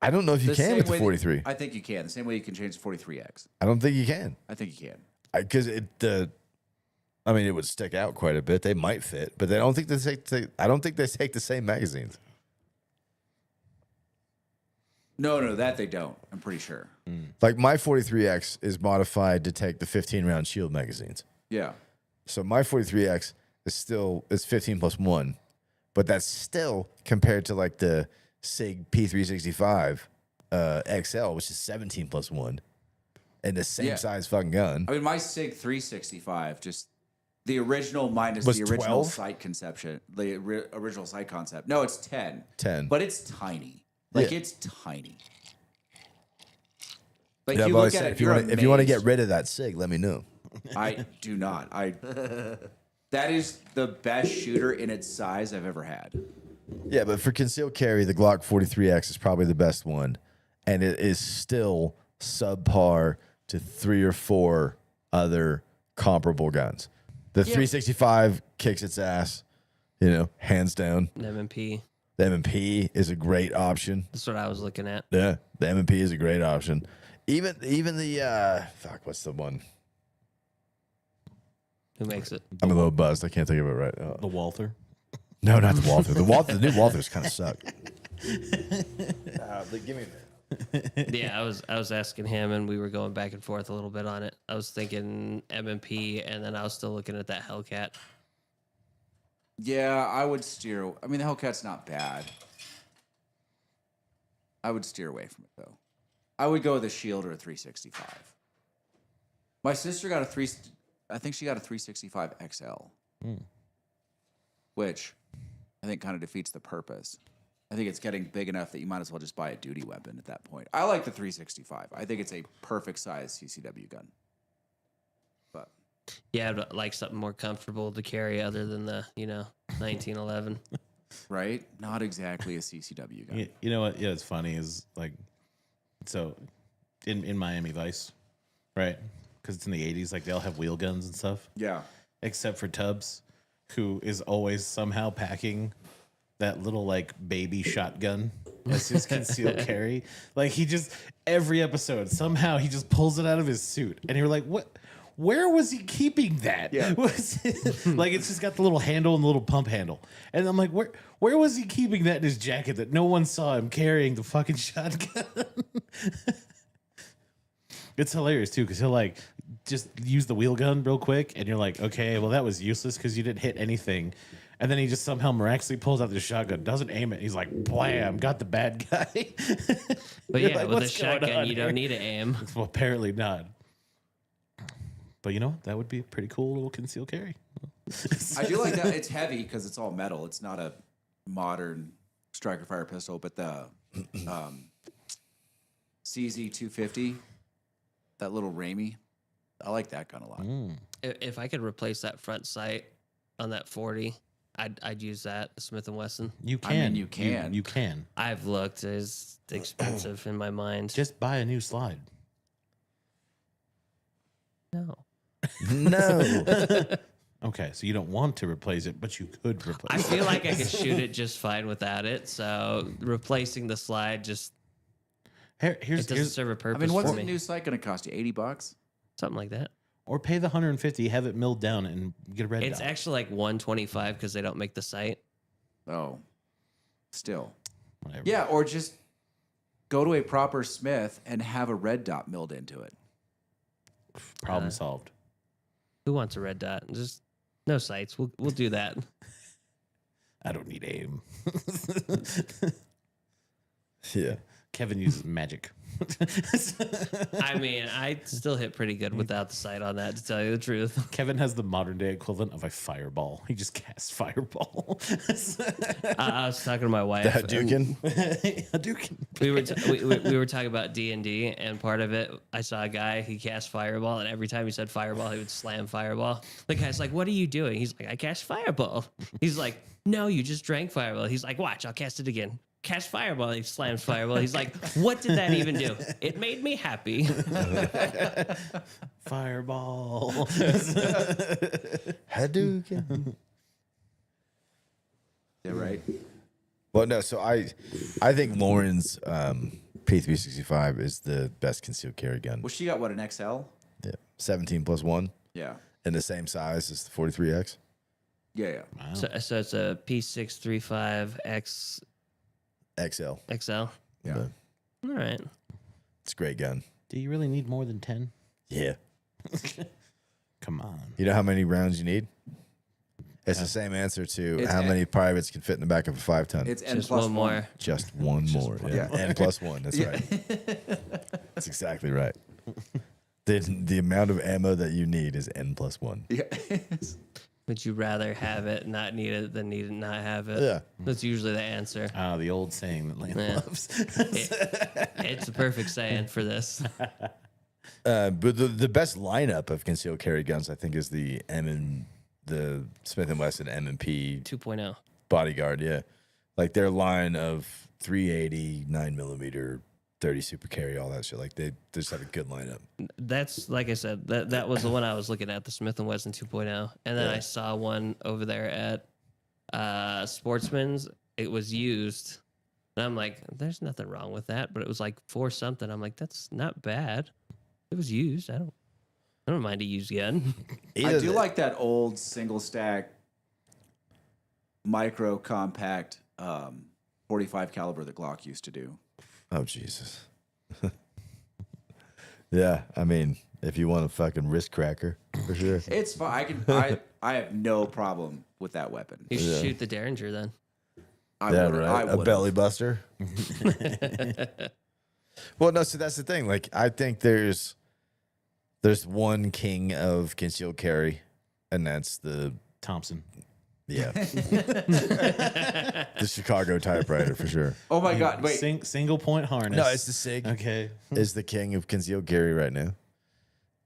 I don't know if you The can same with the way that- 43. I think you can. The same way you can change the 43X. I don't think you can. I think you can. Because it would stick out quite a bit. They might fit, but I don't think they take the same magazines. No, that they don't. I'm pretty sure. Like my 43X is modified to take the 15-round shield magazines. Yeah. So my 43X is 15+1, but that's still compared to like the SIG P365 XL, which is 17+1, and the same Yeah. size fucking gun. I mean, my SIG 365, just the original minus Was the original 12? sight conception, the original sight concept. No, it's 10. 10. But it's tiny. Like, Yeah. it's tiny. Like, Yeah, you but I look said, at it, if you want to get amazed. rid of that SIG, let me know. I do not. That is the best shooter in its size I've ever had. Yeah, but for concealed carry, the Glock 43X is probably the best one, and it is still subpar to 3 or 4 other comparable guns. The 365 kicks its ass, hands down. An M&P. The M&P is a great option. That's what I was looking at. Yeah, the M&P is a great option. Even the what's the one? Who makes it? I'm a little buzzed. I can't think of it right now. The Walther. No, not the Walther. The new Walthers kind of suck. Give me a minute. Yeah, I was asking him, and we were going back and forth a little bit on it. I was thinking M&P, and then I was still looking at that Hellcat. Yeah, I would steer. I mean, the Hellcat's not bad. I would steer away from it, though. I would go with a Shield or a 365. My sister got I think she got a 365 XL, which I think kind of defeats the purpose. I think it's getting big enough that you might as well just buy a duty weapon at that point. I like the 365. I think it's a perfect size CCW gun. But Yeah, I'd like something more comfortable to carry other than the 1911. right, not exactly a CCW gun. You know what? Yeah, it's funny is like, so in Miami Vice, right? Because it's in the 80s, like they'll have wheel guns and stuff, Yeah. except for Tubbs, who is always somehow packing that little like baby shotgun as his concealed carry. Like he just every episode somehow he just pulls it out of his suit, and you're like, what? Where was he keeping that? Yeah. Like it's just got the little handle and the little pump handle, and I'm like, where was he keeping that in his jacket that no one saw him carrying the fucking shotgun? It's hilarious too because he'll like just use the wheel gun real quick, and you're like, okay, well that was useless because you didn't hit anything. And then he just somehow miraculously pulls out the shotgun, doesn't aim it. He's like, blam, got the bad guy. But You're yeah, like, with a "What's going shotgun, on you don't here?" need to aim. Well, apparently not. But that would be a pretty cool little concealed carry. I do like that. It's heavy because it's all metal. It's not a modern striker fire pistol, but the CZ250, that little Ramey, I like that gun a lot. If I could replace that front sight on that 40, I'd use that Smith & Wesson. You I can. mean, you can. You can. I've looked. It's expensive in my mind. Just buy a new slide. No. No. Okay, so you don't want to replace it, but you could replace I it. feel like I could shoot it just fine without it. So replacing the slide just it doesn't serve a I purpose mean, what's for a me. new sight going to cost you? $80? Something like that. Or pay the $150, have it milled down, and get a red It's dot. actually like $125 because they don't make the sight. Oh, still. Whatever. Yeah, or just go to a proper smith and have a red dot milled into it. Problem solved. Who wants a red dot? Just no sights. We'll do that. I don't need aim. Yeah. Kevin uses magic. I mean, I still hit pretty good without the sight on that, to tell you the truth. Kevin has the modern day equivalent of a fireball. He just casts fireball. I was talking to my wife. Hadouken? Hadouken. We were talking about D&D, and part of it, I saw a guy, he cast fireball, and every time he said fireball, he would slam fireball. The guy's like, what are you doing? He's like, I cast fireball. He's like, no, you just drank fireball. He's like, watch, I'll cast it again. Cast fireball. He slams fireball. He's like, what did that even do? It made me happy. Fireball. Hadouken. Yeah, right. Well, no. So I think Lauren's P365 is the best concealed carry gun. Well, she got what, an XL? Yeah, 17 plus 1, Yeah. and the same size as the 43X. Yeah. Wow. So it's a P635X XL. XL. Yeah, All right. it's a great gun. Do you really need more than 10? Yeah. Come on. You know how many rounds you need? It's the same answer to It's how N- many privates can fit in the back of a 5-ton. It's N Just plus one more. Just one more. Yeah. N plus 1. That's right. That's exactly right. The amount of ammo that you need is N plus 1. Yeah. Would you rather have it, not need it, than need it, not have it? Yeah. That's usually the answer. The old saying that Lane Yeah. loves. It's a perfect saying for this. But the best lineup of concealed carry guns, I think, is the the Smith & Wesson M&P 2.0. Bodyguard. Yeah, like their line of 380, 9mm, 30 super carry, all that shit. Like they just have a good lineup. That's like I said. That was the one I was looking at, the Smith & Wesson 2.0, and then I saw one over there at Sportsman's. It was used, and I'm like, "There's nothing wrong with that," but it was like for something. I'm like, "That's not bad." It was used. I don't mind a used gun. I do like that old single stack micro compact 45 caliber that Glock used to do. Oh Jesus. Yeah, I mean, if you want a fucking wrist cracker, for sure. It's fine. I have no problem with that weapon. You should shoot the Derringer then. I Yeah, would've- right. I A would've. belly buster. Well, no, so that's the thing. Like, I think there's one king of concealed carry, and that's the Thompson. the Chicago typewriter for sure. Oh my god! Wait, Single point harness. No, it's the SIG. Okay. Is the king of concealed carry right now.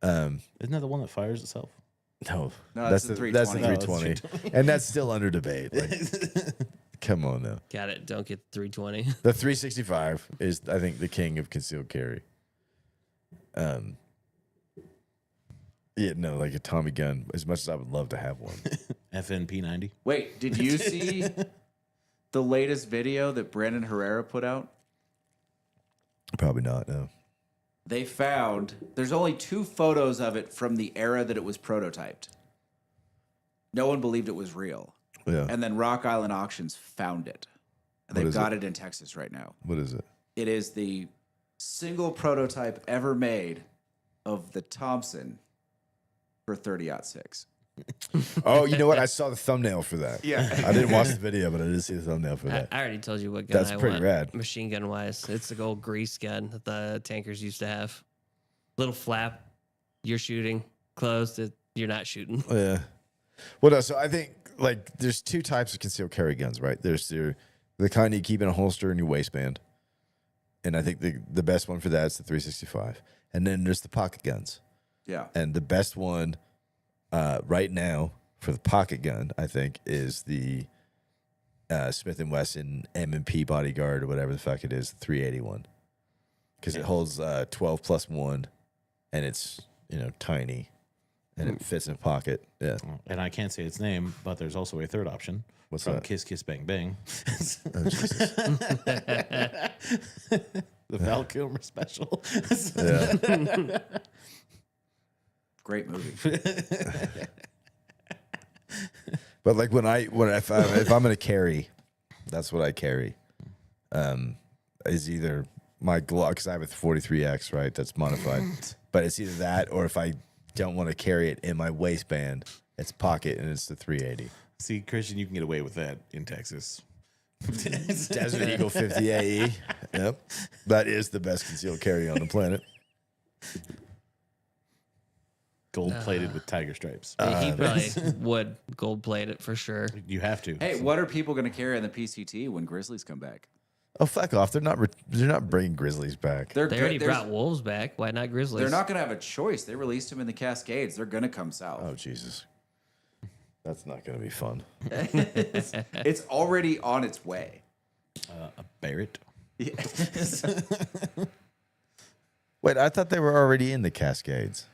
Isn't that the one that fires itself? No, No, that's the that's the 320. 320, and that's still under debate. Like, come on now. Got it. Don't get the 320. The 365 is, I think, the king of concealed carry. Yeah, no, like a Tommy gun. As much as I would love to have one. FNP 90. wait. Did you see the latest video that Brandon Herrera put out? Probably not. No. They found there's only 2 photos of it from the era that it was prototyped. No one believed it was real. Yeah. And then Rock Island Auctions found it. And What they've is got it? it in Texas right now. What is it? It is the single prototype ever made of the Thompson for 30-06. Oh, you know what? I saw the thumbnail for that. Yeah. I didn't watch the video, but I did see the thumbnail for I that. already told you what gun That's I pretty want. rad. Machine gun wise, it's the old grease gun that the tankers used to have. Little flap, you're shooting. Closed, you're not shooting. Yeah. Well, no, so I think like there's 2 types of concealed carry guns, right? There's the kind you keep in a holster in your waistband, and I think the best one for that is the 365. And then there's the pocket guns, Yeah. and the best one right now for the pocket gun, I think, is the Smith & Wesson M&P Bodyguard or whatever the fuck it is, the 381, because it holds 12 plus 1, and it's tiny, and it fits in a pocket. Yeah. And I can't say its name, but there's also a third option. What's from that? Kiss Kiss Bang Bang. Oh, Jesus. The Val Kilmer special. Yeah. Great movie. But like if I'm gonna carry, that's what I carry. Is either my Glock, because I have a 43X, right? That's modified. But it's either that, or if I don't want to carry it in my waistband. It's pocket and it's the 380. See, Christian, you can get away with that in Texas. Desert Eagle 50 AE. Yep. That is the best concealed carry on the planet. Gold plated with tiger stripes. He probably would gold plate it for sure. You have to. Hey, what are people going to carry on the PCT when Grizzlies come back? Oh, fuck off. They're not bringing Grizzlies back. They're They good. already There's- brought wolves back. Why not grizzlies? They're not going to have a choice. They released them in the Cascades. They're going to come south. Oh, Jesus. That's not going to be fun. It's already on its way. A Barrett. Wait, I thought they were already in the Cascades.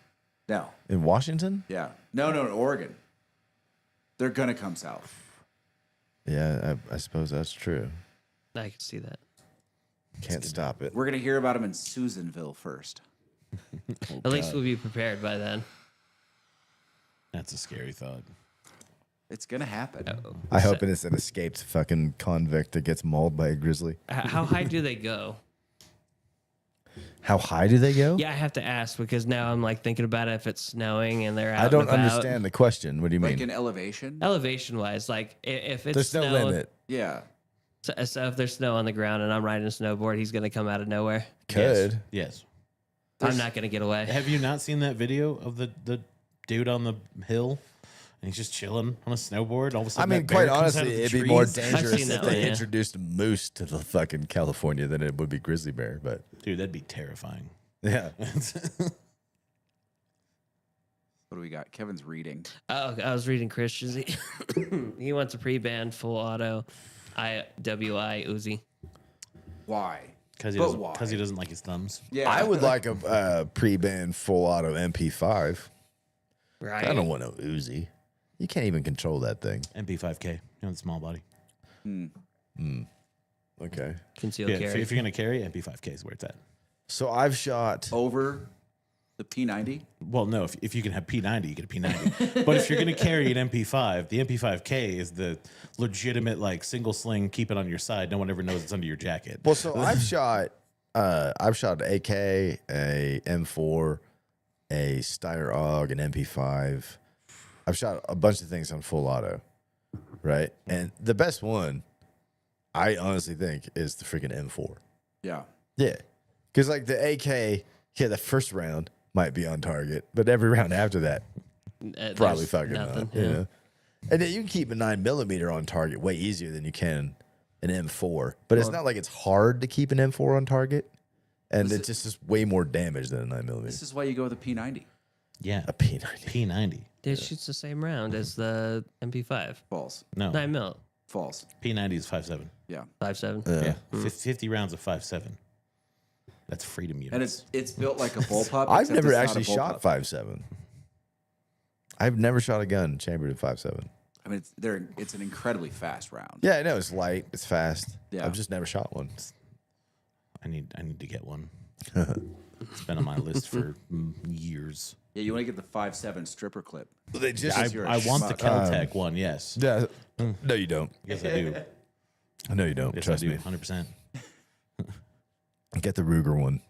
No. In Washington? Yeah. No, in Oregon. They're going to come south. Yeah, I suppose that's true. I can see that. Can't stop it. We're going to hear about them in Susanville first. At least we'll be prepared by then. That's a scary thought. It's going to happen. I hope it's an escaped fucking convict that gets mauled by a grizzly. How high do they go? How high do they go? Yeah, I have to ask because now I'm like thinking about it if it's snowing and they're out. I don't and about. understand the question. What do you Like mean? in elevation? Elevation wise, like if it's There's no snow, limit. Yeah. So if there's snow on the ground and I'm riding a snowboard, he's gonna come out of nowhere. Could. Yes. I'm not gonna get away. Have you not seen that video of the dude on the hill? And he's just chilling on a snowboard. All of a I sudden, mean, that bear quite comes out honestly, of the it'd be more trees. dangerous seen if that they one, yeah. introduced moose to the fucking California than it would be grizzly bear. But Dude, that'd be terrifying. yeah, What do we got? Kevin's reading. Oh, I was reading Christian's. He wants a pre-band full auto, IWI Uzi. Why? Because But why? he doesn't like his thumbs. Yeah. I would like a pre-band full auto MP5. Right. I don't want no Uzi. You can't even control that thing. MP5K, you know, the small body. Okay. Concealed Yeah, carry. if you're gonna carry, MP5K is where it's at. So I've shot. over the P90. Well, no, if you can have P90, you get a P90. But if you're gonna carry an MP5, the MP5K is the legitimate like single sling, keep it on your side. No one ever knows it's under your jacket. Well, so I've shot an AK, a M4, a Steyr AUG, an MP5. I've shot a bunch of things on full auto, right? And the best one, I honestly think, is the freaking M4. Yeah. Yeah, because like the AK, yeah, the first round might be on target, but every round after that, probably There's fucking nothing. not. You know? And then you can keep a 9mm on target way easier than you can an M4. But it's not like it's hard to keep an M4 on target, and it's just way more damage than a 9mm. This is why you go with a P90. Yeah, A P90. P90. It shoots the same round as the MP5. False. No, 9 mil, False. P90 is 5.7. Yeah. 5.7. Yeah, 50 rounds of 5.7. That's freedom units. And it's built like a bullpup. I've except never it's not a actually shot bullpup. 5.7. I've never shot a gun chambered at 5.7. I mean, it's an incredibly fast round. Yeah, I know it's light, it's fast. Yeah. I've just never shot one. I need to get one. It's been on my list for years. Yeah, you want to get the 5.7 stripper clip. They just I want the Kel-Tec one. Yes, yeah. No, you don't. yes, I do. No, you don't. Yes, Trust I do. me. 100%. Get the Ruger one,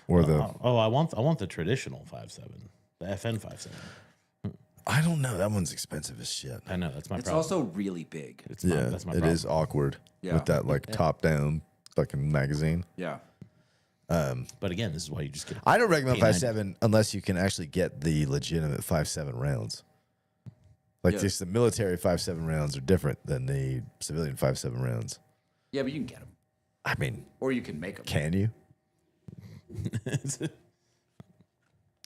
or the. Oh, I want the traditional 5.7, the FN 5.7. I don't know. That one's expensive as shit. I know that's my It's problem. also really big. That's my it problem. is awkward Yeah. with that like top down fucking magazine. Yeah. But again, this is why you just get. I don't recommend P90. 5.7 unless you can actually get the legitimate 5.7 rounds. Like Yeah. just the military 5.7 rounds are different than the civilian 5.7 rounds. Yeah, but you can get them. I mean, Or you can make them. can you?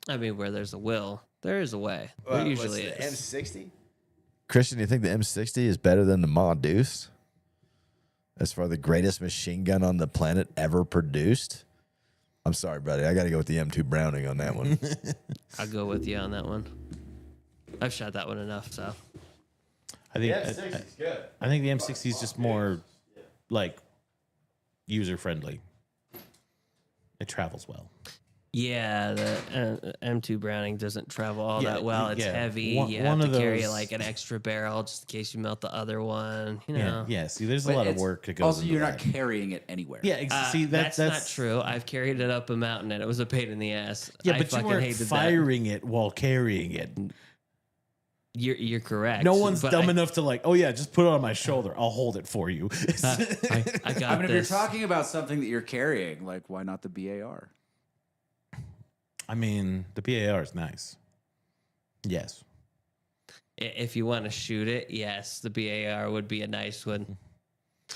I mean, where there's a will, there is a way. There usually is. M60? Christian, do you think the M60 is better than the Ma Deuce? As far as the greatest machine gun on the planet ever produced? I'm sorry, buddy. I got to go with the M2 Browning on that one. I'll go with you on that one. I've shot that one enough, so. I think I think the M60 is just more like user friendly. It travels well. Yeah, the M2 Browning doesn't travel all Yeah, that well. It's yeah. heavy. One- you one have to of carry those- like an extra barrel just in case you melt the other one. You Yeah, know. yeah. See, there's a But lot of it's- work to go. Also, into you're that. not carrying it anywhere. Yeah, see That's not true. I've carried it up a mountain and it was a pain in the ass. Yeah, I but you fucking weren't hated firing it while carrying it. that. You're correct. No one's but dumb I, enough to like, oh yeah, just put it on my shoulder. I'll hold it for you. I got I mean, if you're this. talking about something that you're carrying, like why not the BAR? I mean, the BAR is nice. Yes. If you want to shoot it, yes, the BAR would be a nice one.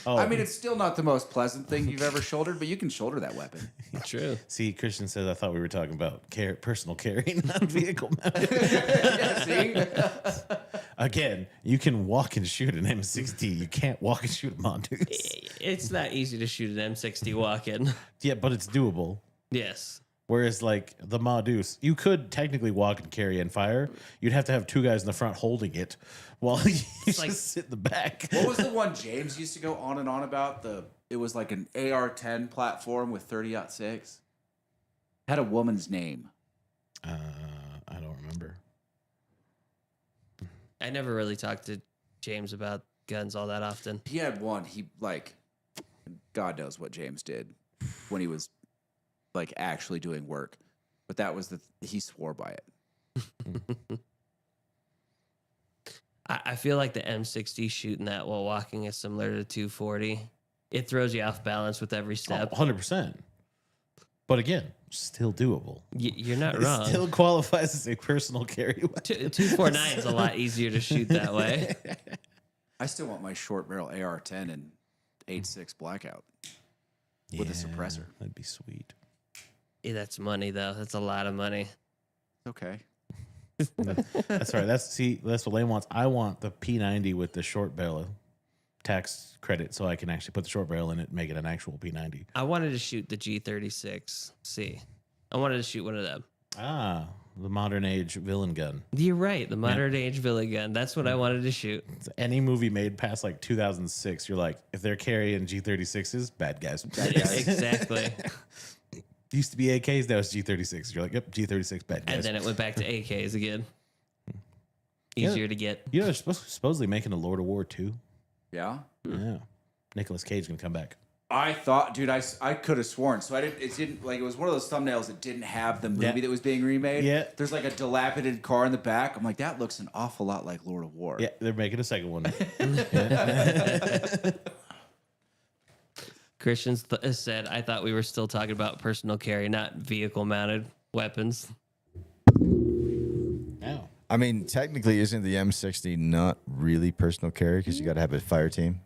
Oh, I mean, it's still not the most pleasant thing you've ever shouldered, but you can shoulder that weapon. True. see, Christian says I thought we were talking about personal carry, not vehicle mounted. Yeah, see? Again, you can walk and shoot an M60. You can't walk and shoot a Mongoose. It's not easy to shoot an M60 walk-in. Yeah, but it's doable. Yes. Whereas, like the Mongoose, you could technically walk and carry and fire. You'd have to have two guys in the front holding it while you just like- sit in the back. What was the one James used to go on and on about? It was like an AR-10 platform with 30-06. Had a woman's name. I don't remember. I never really talked to James about guns all that often. He had one. He like, God knows what James did when he was like actually doing work, but that was he swore by it. I feel like the M60 shooting that while walking is similar to 240. It throws you off balance with every step. 100%. But again, still doable. You're not It wrong. still qualifies as a personal carry weapon. 249 is a lot easier to shoot that way. I still want my short barrel AR-10 and 8.6 blackout with a suppressor. That'd be sweet. Yeah, that's money though. That's a lot of money. Okay. That's right. That's what Lane wants. I want the P90 with the short barrel tax credit, so I can actually put the short barrel in it and make it an actual P90. I wanted to shoot the G36C. I wanted to shoot one of them. Ah, the modern age villain gun. You're right. The modern age Billy gun. That's what I wanted to shoot. Any movie made past like 2006, you're like, if they're carrying G36s, bad guys. Exactly. Used to be AKs, now it's G36. You're like, yep, G36, bad guys. And then it went back to AKs again. Easier to get. You know, they're supposedly making a Lord of War 2. Yeah. Yeah. Nicolas Cage gonna come back. I thought, dude, I could have sworn. So it didn't, like, it was one of those thumbnails that didn't have the movie that was being remade. Yeah. There's like a dilapidated car in the back. I'm like, that looks an awful lot like Lord of War. Yeah, they're making a second one. Christians said, I thought we were still talking about personal carry, not vehicle mounted weapons. Now. I mean, technically, isn't the M60 not really personal carry because you got to have a fire team?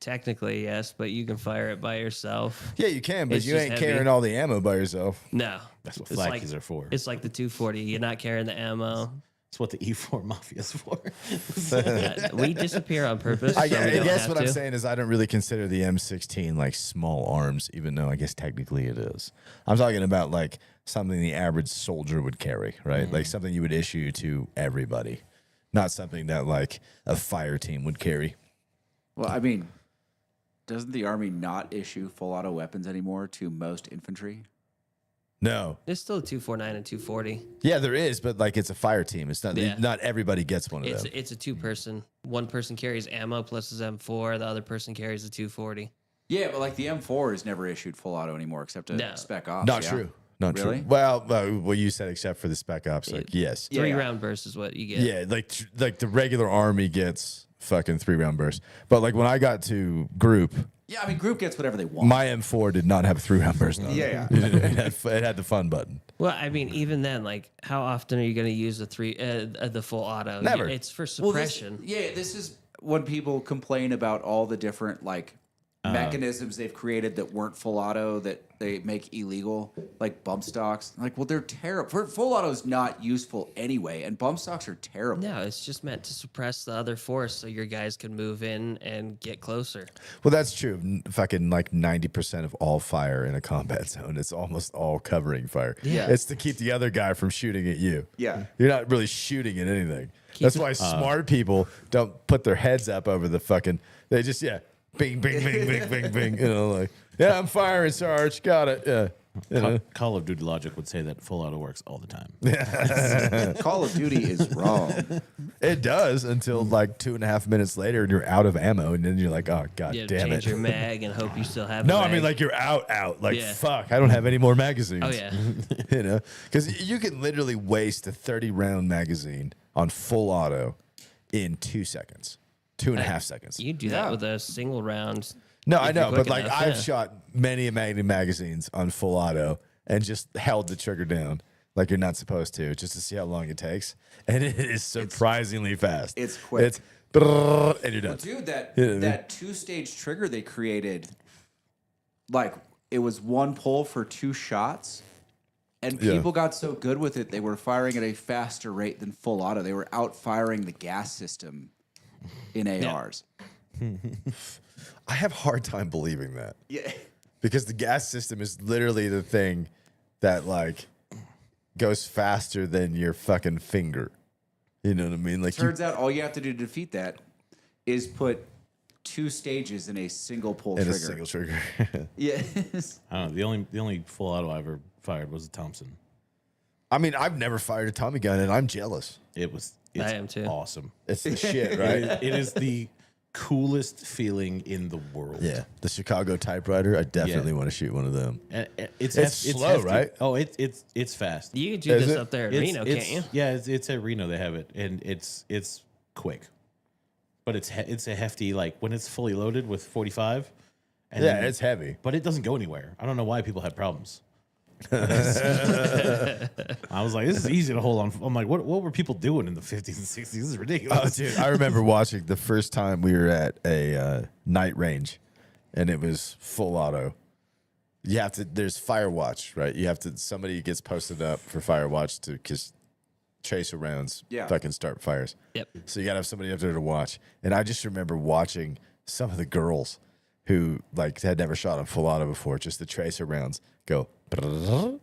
Technically, yes, but you can fire it by yourself. Yeah, you can, but It's you just ain't heavy. carrying all the ammo by yourself. No. That's what It's like- flackies are for. It's like the 240. You're not carrying the ammo. It's what the E4 Mafia's for. We disappear on purpose. I so we don't guess have what I'm to. saying is I don't really consider the M16 like small arms, even though I guess technically it is. I'm talking about like something the average soldier would carry, right? Like something you would issue to everybody, not something that like a fire team would carry. Well, I mean, doesn't the Army not issue full auto weapons anymore to most infantry? No. There's still a 249 and 240. Yeah, there is, but like it's a fire team. It's not Yeah. not everybody gets one of It's them. it's a two-person. One person carries ammo plus his M4. The other person carries a 240. Yeah, but like the M4 is never issued full auto anymore except to No. spec ops. Not yeah? true. Not Really? true. Well, what you said, except for the spec ops, like yes, Yeah. 3-round burst is what you get. yeah, like the regular army gets fucking 3-round burst. But like when I got to group, Yeah, I mean, group gets whatever they want. my M4 did not have a 3-round burst on it. Yeah, It had the fun button. Well, I mean, even then, like, how often are you going to use the full auto? Never. It's for Well, suppression. this is when people complain about all the different like mechanisms they've created that weren't full auto that they make illegal, like bump stocks. Like, well, they're terrible. Full auto is not useful anyway, and bump stocks are terrible. No, it's just meant to suppress the other force so your guys can move in and get closer. Well, that's true. Fucking like 90% of all fire in a combat zone, it's almost all covering fire. Yeah. It's to keep the other guy from shooting at you. Yeah. You're not really shooting at anything. That's why smart people don't put their heads up over the fucking, they just, bing, bing, bing, bing, bing, bing. You know, like, yeah, I'm firing, Sarge. Got it. Yeah. Call of Duty logic would say that full auto works all the time. Call of Duty is wrong. It does until like 2.5 minutes later, and you're out of ammo, and then you're like, oh god You damn change it. your mag and hope you still have. No, a I mean mag. like you're out. Like Yeah. fuck, I don't have any more magazines. Oh yeah. Because you can literally waste a 30-round magazine on full auto in 2 seconds, 2.5 seconds. You do that with a single round. No, if I you're know, quick but like enough, I've yeah. shot many magazines on full auto and just held the trigger down like you're not supposed to, just to see how long it takes, and it is surprisingly fast. It's quick. It's brrrr, and you're done. Dude, that Yeah, man. that 2-stage trigger they created, like it was one pull for 2 shots, and Yeah. people got so good with it they were firing at a faster rate than full auto. They were out firing the gas system in ARs. I have a hard time believing that Yeah. because the gas system is literally the thing that like goes faster than your fucking finger. You know what I mean? Like you, Turns out all you have to do to defeat that is put 2 stages in a single pull in trigger. a single trigger. Yes. I don't know. The only full auto I ever fired was a Thompson. I mean, I've never fired a Tommy gun, and I'm jealous. It's am too. awesome. It's the shit, right? It is the coolest feeling in the world. Yeah, the Chicago typewriter. I definitely want to shoot one of them. And It's slow, hefty. right? Oh, it's fast. You can do Is this it? up there in It's- Reno, it's- can't you? Yeah, it's at Reno. They have it, and it's quick, but it's a hefty, like when it's fully loaded with 45. And Yeah, then- it's heavy. but it doesn't go anywhere. I don't know why people have problems. I was like, this is easy to hold on. I'm like, what were people doing in the 50s and 60s? This is Oh, ridiculous. dude, I remember watching the first time we were at a night range, and it was full auto. You have to. There's fire watch, right? You have to. Somebody gets posted up for fire watch to because tracer rounds fucking start fires. Yep. So you gotta have somebody up there to watch. And I just remember watching some of the girls who like had never shot a full auto before, just the tracer rounds go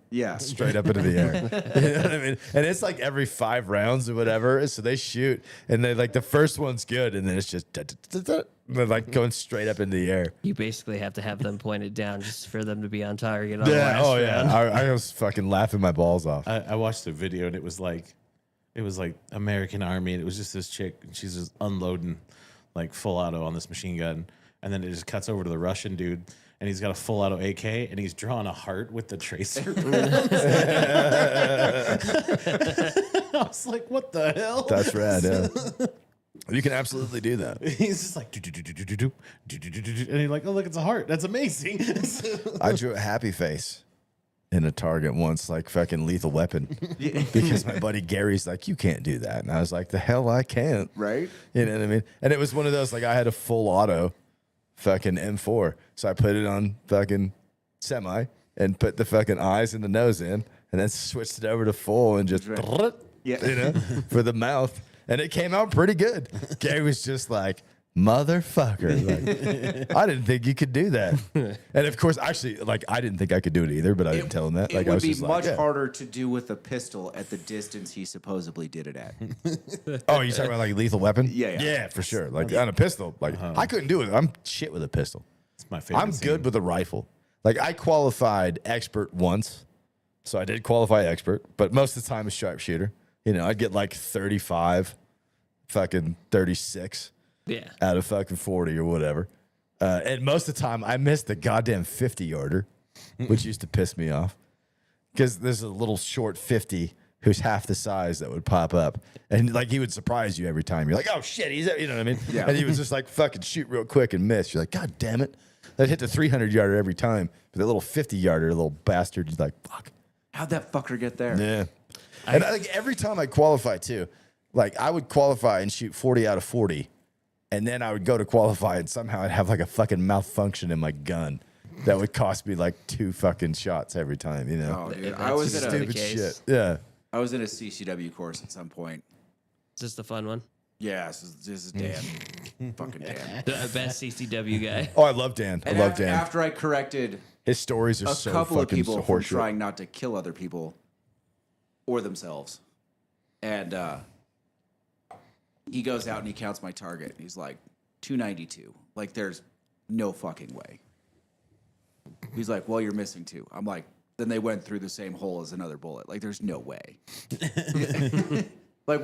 Yeah. straight up into the air. You know what I mean? And it's like every 5 rounds or whatever. So they shoot, and they like the first one's good, and then it's just they're like going straight up into the air. You basically have to have them pointed down just for them to be on target. On Yeah. the last Oh yeah. round. I was fucking laughing my balls off. I watched a video and it was like American Army, and it was just this chick, and she's just unloading like full auto on this machine gun, and then it just cuts over to the Russian dude, and he's got a full auto AK, and he's drawing a heart with the tracer. I was like, what the hell? That's rad. Yeah. You can absolutely do that. He's just like, do-do-do-do-do-do, do-do-do-do-do, and you're like, oh look, it's a heart. That's amazing. I drew a happy face in a target once, like fucking Lethal Weapon, because my buddy Gary's like, you can't do that, and I was like, the hell I can't. Right? You know what I mean? And it was one of those, like, I had a full auto fucking M4. So I put it on fucking semi and put the fucking eyes and the nose in, and then switched it over to full and just, Yeah. you know, for the mouth. And it came out pretty good. Gary was just like, motherfucker. Like, I didn't think you could do that. And of course, actually, like, I didn't think I could do it either, but I didn't tell him that. Like, It I would was be just much like, yeah. harder to do with a pistol at the distance he supposedly did it at. Oh, you talking about like Lethal Weapon? Yeah. Yeah, for sure. Like on a pistol. Like I couldn't do it. I'm shit with a pistol. It's my favorite. I'm scene. good with a rifle. Like I qualified expert once. So I did qualify expert, but most of the time a sharpshooter. You know, I'd get like 35, fucking 36 Yeah. out of fucking 40 or whatever. And most of the time I missed the goddamn 50-yarder, which used to piss me off. Because there's a little short 50 who's half the size that would pop up. And like he would surprise you every time. You're like, oh shit, he's, you know what I mean? Yeah. And he was just like fucking shoot real quick and miss. You're like, God damn it. That hit the 300-yarder every time. But the little 50-yarder, little bastard, he's like, fuck. How'd that fucker get there? Yeah. And like every time I qualify too, like I would qualify and shoot 40 out of 40. And then I would go to qualify and somehow I'd have like a fucking malfunction in my gun that would cost me like 2 fucking shots every time, you know? Oh, dude. That's I was just in the a Stupid case. shit. Yeah. I was in a CCW course at some point. Is this the fun one? Yeah, this is Dan. Fucking Dan. The best CCW guy. Oh, I love Dan. And I love after, Dan. after I corrected His stories are a so couple of fucking people from horseshit. trying not to kill other people or themselves, and he goes out and he counts my target. He's like 292. Like there's no fucking way. He's like, well, you're missing 2. I'm like, then they went through the same hole as another bullet. Like, there's no way. Like,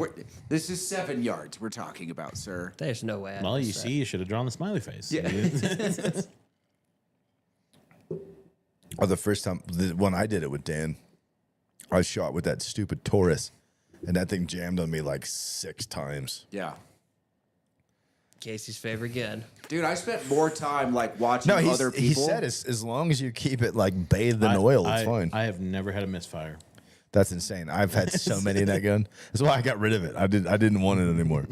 this is 7 yards we're talking about, sir. There's no way. Well, you see, you should have drawn the smiley face. Yeah. Oh, the first time when I did it with Dan, I shot with that stupid Taurus, and that thing jammed on me like 6 times. Yeah. Casey's favorite gun. Dude, I spent more time, like, watching No, other people. he said as long as you keep it like bathed in oil, it's fine. I have never had a misfire. That's insane. I've had so many in that gun. That's why I got rid of it. I didn't want it anymore.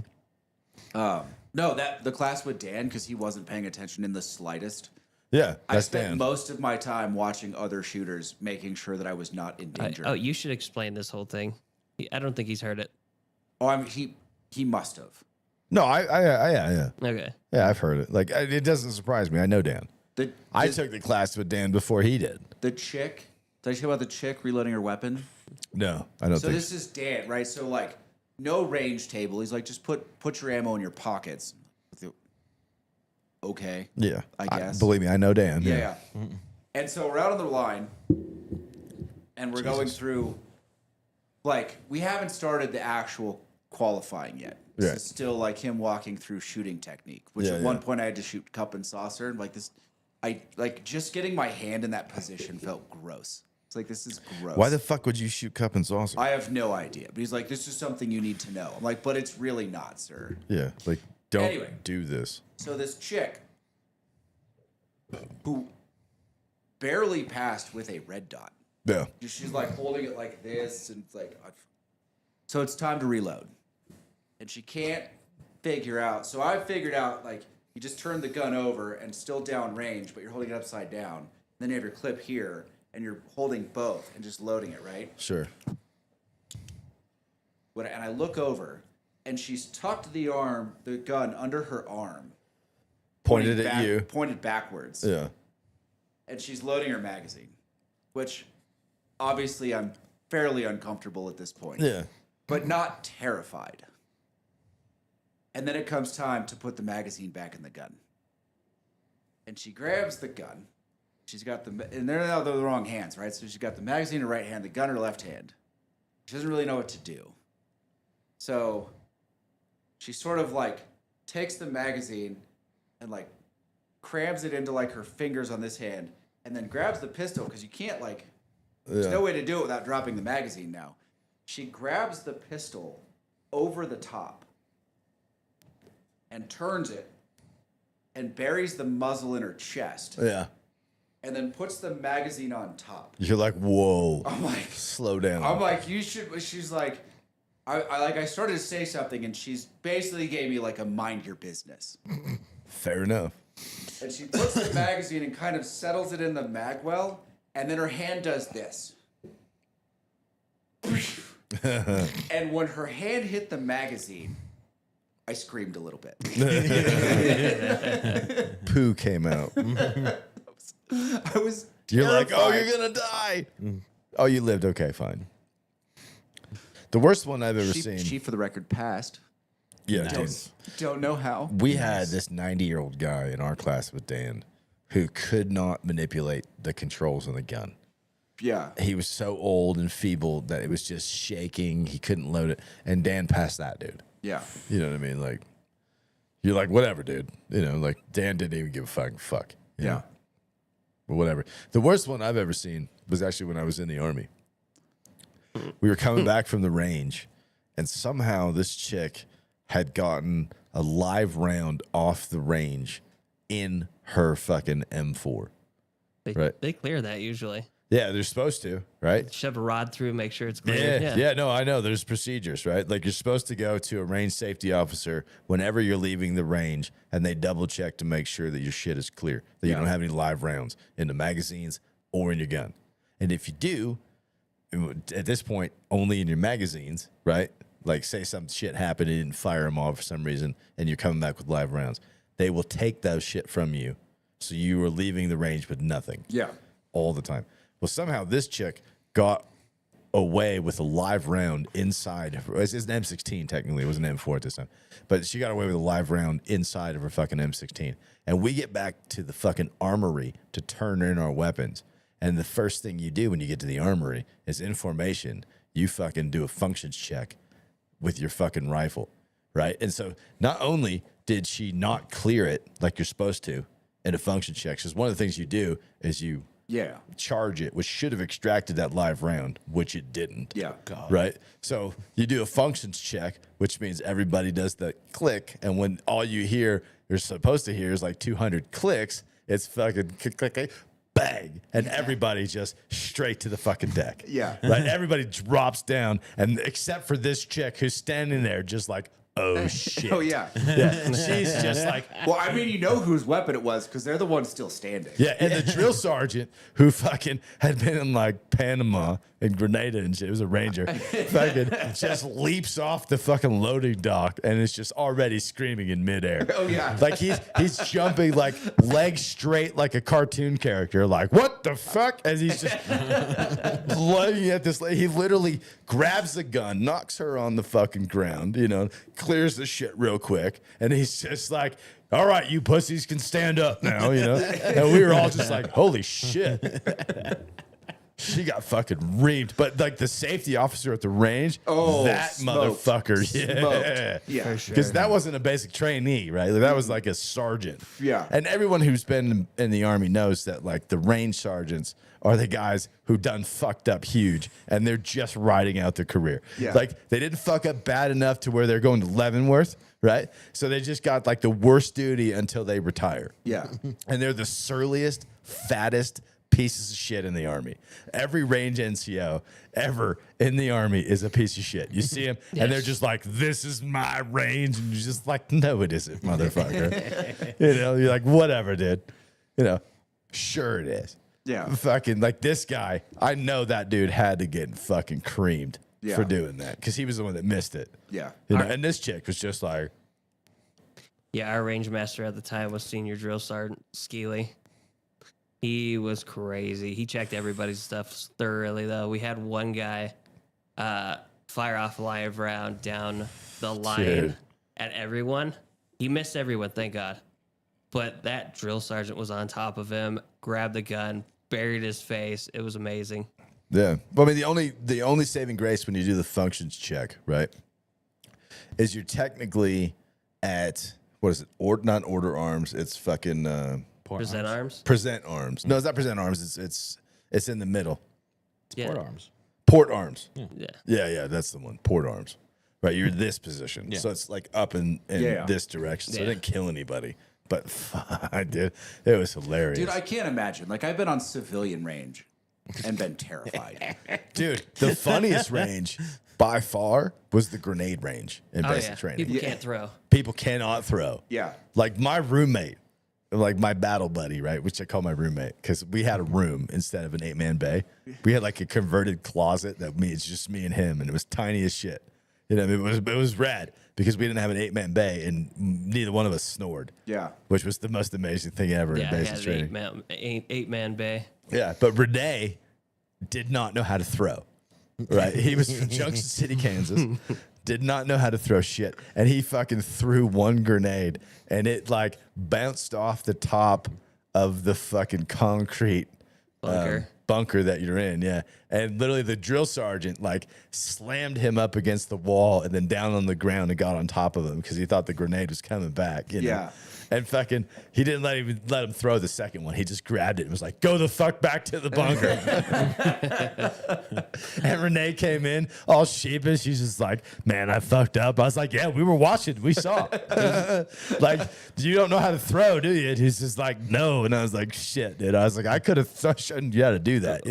No, the class with Dan, because he wasn't paying attention in the slightest. Yeah, I that's spent Dan. most of my time watching other shooters, making sure that I was not in danger. Oh, you should explain this whole thing. I don't think he's heard it. Oh, he must have. No, yeah. Okay. Yeah, I've heard it. Like, it doesn't surprise me. I know Dan. I took the class with Dan before he did. The chick. Did I tell you about the chick reloading her weapon? No, I don't So think this is Dan, right? So, like, no range table. He's like, just put your ammo in your pockets. Okay. Yeah. I guess. Believe me, I know Dan. Yeah. And so we're out on the line, and we're going through, like, we haven't started the actual qualifying yet. This Right. is still like him walking through shooting technique, which at one point I had to shoot cup and saucer. And like this, just getting my hand in that position felt gross. It's like, this is gross. Why the fuck would you shoot cup and saucer? I have no idea. But he's like, this is something you need to know. I'm like, but it's really not, sir. Yeah, like, don't Anyway. do this. So this chick who barely passed with a red dot. Yeah. She's like holding it like this, and it's like, so it's time to reload. And she can't figure out. So I figured out, like, you just turn the gun over and still down range, but you're holding it upside down. Then you have your clip here, and you're holding both and just loading it, right? Sure. And I look over, and she's tucked the gun under her arm. Pointed at you. Pointed backwards. Yeah. And she's loading her magazine, which obviously I'm fairly uncomfortable at this point. Yeah. But not terrified. And then it comes time to put the magazine back in the gun. And she grabs the gun. She's got and they're the wrong hands, right? So she's got the magazine in her right hand, the gun in her left hand. She doesn't really know what to do. So she sort of like takes the magazine and like crams it into like her fingers on this hand, and then grabs the pistol, because you can't there's no way to do it without dropping the magazine now. She grabs the pistol over the top and turns it and buries the muzzle in her chest, Yeah. and then puts the magazine on top. You're like, whoa. I'm like, Slow down. I'm like, you should. She's like, I started to say something, and she's basically gave me like a mind your business. Fair enough. And she puts the magazine and kind of settles it in the mag well, and then her hand does this. And when her hand hit the magazine, I screamed a little bit. Poo came out. I was You're like, oh, terrified. you're going to die. Oh, you lived. Okay, fine. The worst one I've ever seen. She, for the record, passed. Yeah, Nice. Don't know how. we had this 90-year-old guy in our class with Dan who could not manipulate the controls on the gun. Yeah. He was so old and feeble that it was just shaking. He couldn't load it. And Dan passed that dude. Yeah. You know what I mean? Like, you're like, whatever, dude. You know, like, Dan didn't even give a fuck. You know? But whatever. The worst one I've ever seen was actually when I was in the Army. We were coming back from the range, and somehow this chick had gotten a live round off the range in her fucking M4. They clear that usually. Yeah, they're supposed to, right? Shove a rod through, make sure it's clear. Yeah, no, I know. There's procedures, right? Like, you're supposed to go to a range safety officer whenever you're leaving the range, and they double check to make sure that your shit is clear, that you don't have any live rounds in the magazines or in your gun. And if you do, at this point, only in your magazines, right? Like, say some shit happened, and you didn't fire them all for some reason, and you're coming back with live rounds. They will take those shit from you, so you are leaving the range with nothing. Yeah. All the time. Well, somehow this chick got away with a live round inside. It's an M16, technically. It was an M4 at this time. But she got away with a live round inside of her fucking M16. And we get back to the fucking armory to turn in our weapons. And the first thing you do when you get to the armory is in formation, you fucking do a functions check with your fucking rifle, right? And so not only did she not clear it like you're supposed to in a function check, because one of the things you do is you charge it, which should have extracted that live round, which it didn't. Yeah. God. Right? So you do a functions check, which means everybody does the click, and when all you're supposed to hear is like 200 clicks, it's fucking click, click, click, bang, and everybody just straight to the fucking deck. Yeah. Right? Everybody drops down, and except for this chick who's standing there just like, oh shit. Oh, yeah. Yeah. She's just like, Well, I mean, you know whose weapon it was because they're the ones still standing. yeah, and the drill sergeant who fucking had been in like Panama and Grenada and shit, it was a ranger, fucking just leaps off the fucking loading dock and is just already screaming in midair. Oh, yeah. Like he's jumping like legs straight like a cartoon character, like, what the fuck? As he's just looking at this, he literally grabs the gun, knocks her on the fucking ground, clears the shit real quick, and he's just like, all right, you pussies can stand up now, And we were all just like, holy shit. She got fucking reamed. But like the safety officer at the range, that smoked. motherfucker. Smoked. Yeah. For sure. Because that wasn't a basic trainee, right? Like, that was like a sergeant. Yeah. And everyone who's been in the Army knows that like the range sergeants are the guys who done fucked up huge and they're just riding out their career. Yeah. Like they didn't fuck up bad enough to where they're going to Leavenworth, right? So they just got like the worst duty until they retire. Yeah. And they're the surliest, fattest pieces of shit in the Army. Every range NCO ever in the Army is a piece of shit. You see them, and they're just like, this is my range. And you're just like, no, it isn't, motherfucker. You're like, whatever, dude. Sure it is. Yeah. Fucking, like, this guy, I know that dude had to get fucking creamed Yeah. for doing that because he was the one that missed it. Yeah. And this chick was just like, Yeah, our range master at the time was Senior Drill Sergeant Skeely. He was crazy. He checked everybody's stuff thoroughly, though. We had one guy fire off a live round down the line Dude. at everyone. He missed everyone, thank God. But that drill sergeant was on top of him, grabbed the gun, buried his face. It was amazing. yeah. Well, I mean, the only saving grace when you do the functions check, right, is you're technically at, what is it? Not order arms. It's fucking Present arms? present arms. No, it's not present arms. It's in the middle. Yeah. Port arms. Port arms. Yeah. Yeah, that's the one. Port arms. Right, you're this position. Yeah. So it's like up in this direction. So I Yeah. didn't kill anybody. But I did. It was hilarious. Dude, I can't imagine. Like, I've been on civilian range and been terrified. Dude, the funniest range by far was the grenade range in Oh, basic yeah. training. People can't throw. People cannot throw. Yeah. Like my roommate, like my battle buddy, right? Which I call my roommate because we had a room instead of an 8-man bay. We had like a converted closet it's just me and him, and it was tiny as shit. It was rad because we didn't have an 8-man bay, and neither one of us snored. Yeah. Which was the most amazing thing ever Yeah, in he basic had training. an eight-man bay. Yeah, but Renee did not know how to throw. Right? He was from Junction City, Kansas. Did not know how to throw shit. And he fucking threw one grenade and it like bounced off the top of the fucking concrete bunker that you're in. Yeah. And literally the drill sergeant like slammed him up against the wall and then down on the ground and got on top of him because he thought the grenade was coming back. Yeah. And fucking, he didn't let him throw the second one. He just grabbed it and was like, go the fuck back to the bunker. And Renee came in all sheepish. She's just like, man, I fucked up. I was like, yeah, we were watching. We saw. Like, you don't know how to throw, do you? And he's just like, no. And I was like, shit, dude. I was like, I could have shown you how to do that,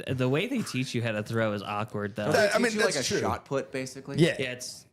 The way they teach you how to throw is awkward, though. I mean, Teach you like that's a true. shot put, basically. Yeah. Yeah, it's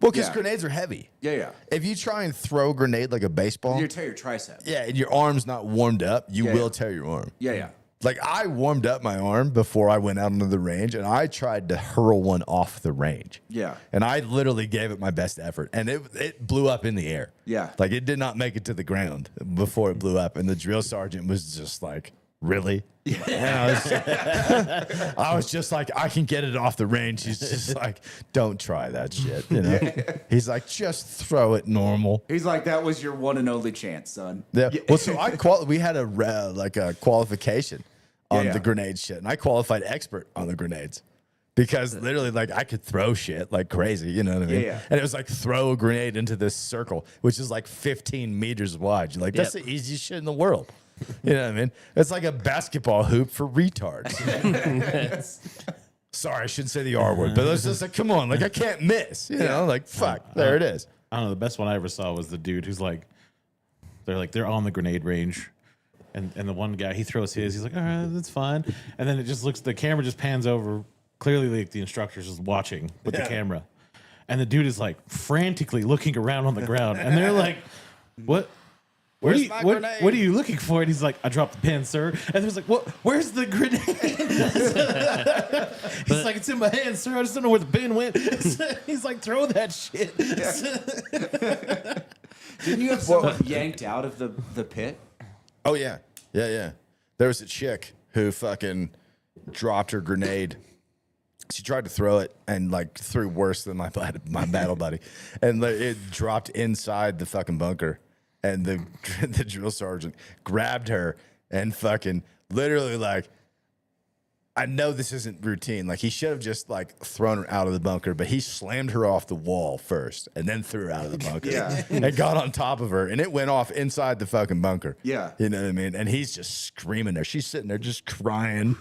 Well, because Yeah. grenades are heavy. Yeah. If you try and throw a grenade like a baseball, You tear your tricep. yeah, and your arm's not warmed up, you Yeah, will yeah. tear your arm. Yeah. Like I warmed up my arm before I went out onto the range, and I tried to hurl one off the range. Yeah. And I literally gave it my best effort, and it blew up in the air. Yeah. Like it did not make it to the ground before it blew up, and the drill sergeant was just like, "Really?" Yeah. And I was just like, "I can get it off the range." He's just like, "Don't try that shit." He's like, "Just throw it normal." He's like, that was your one and only chance, son. Yeah. Well, so we had a qualification on Yeah. the grenade shit, and I qualified expert on the grenades. Because literally, like, I could throw shit like crazy, you know what I mean? Yeah. And it was like throw a grenade into this circle, which is like 15 meters wide. You're like, that's Yep. the easiest shit in the world. You know what I mean? It's like a basketball hoop for retards. Sorry, I shouldn't say the R word, but it's just like, come on, like, I can't miss. You know, like, fuck, there it is. I don't know. The best one I ever saw was the dude who's like, they're on the grenade range. And the one guy, he throws his. He's like, all right, that's fine. And then it just looks, the camera just pans over. Clearly, like the instructor's just watching with the camera. And the dude is like frantically looking around on the ground. And they're like, what? Where's my grenade? What are you looking for? And he's like, I dropped the pen, sir. And there's like, what? Where's the grenade? He's like, it's in my hand, sir. I just don't know where the pen went. He's like, throw that shit. Didn't you have someone yanked out of the pit? Oh, yeah. Yeah. There was a chick who fucking dropped her grenade. She tried to throw it and like threw worse than my battle buddy, and like, it dropped inside the fucking bunker. And the drill sergeant grabbed her and fucking literally like, I know this isn't routine. Like he should have just like thrown her out of the bunker, but he slammed her off the wall first and then threw her out of the bunker. Yeah. And got on top of her and it went off inside the fucking bunker. Yeah. You know what I mean? And he's just screaming there. She's sitting there just crying,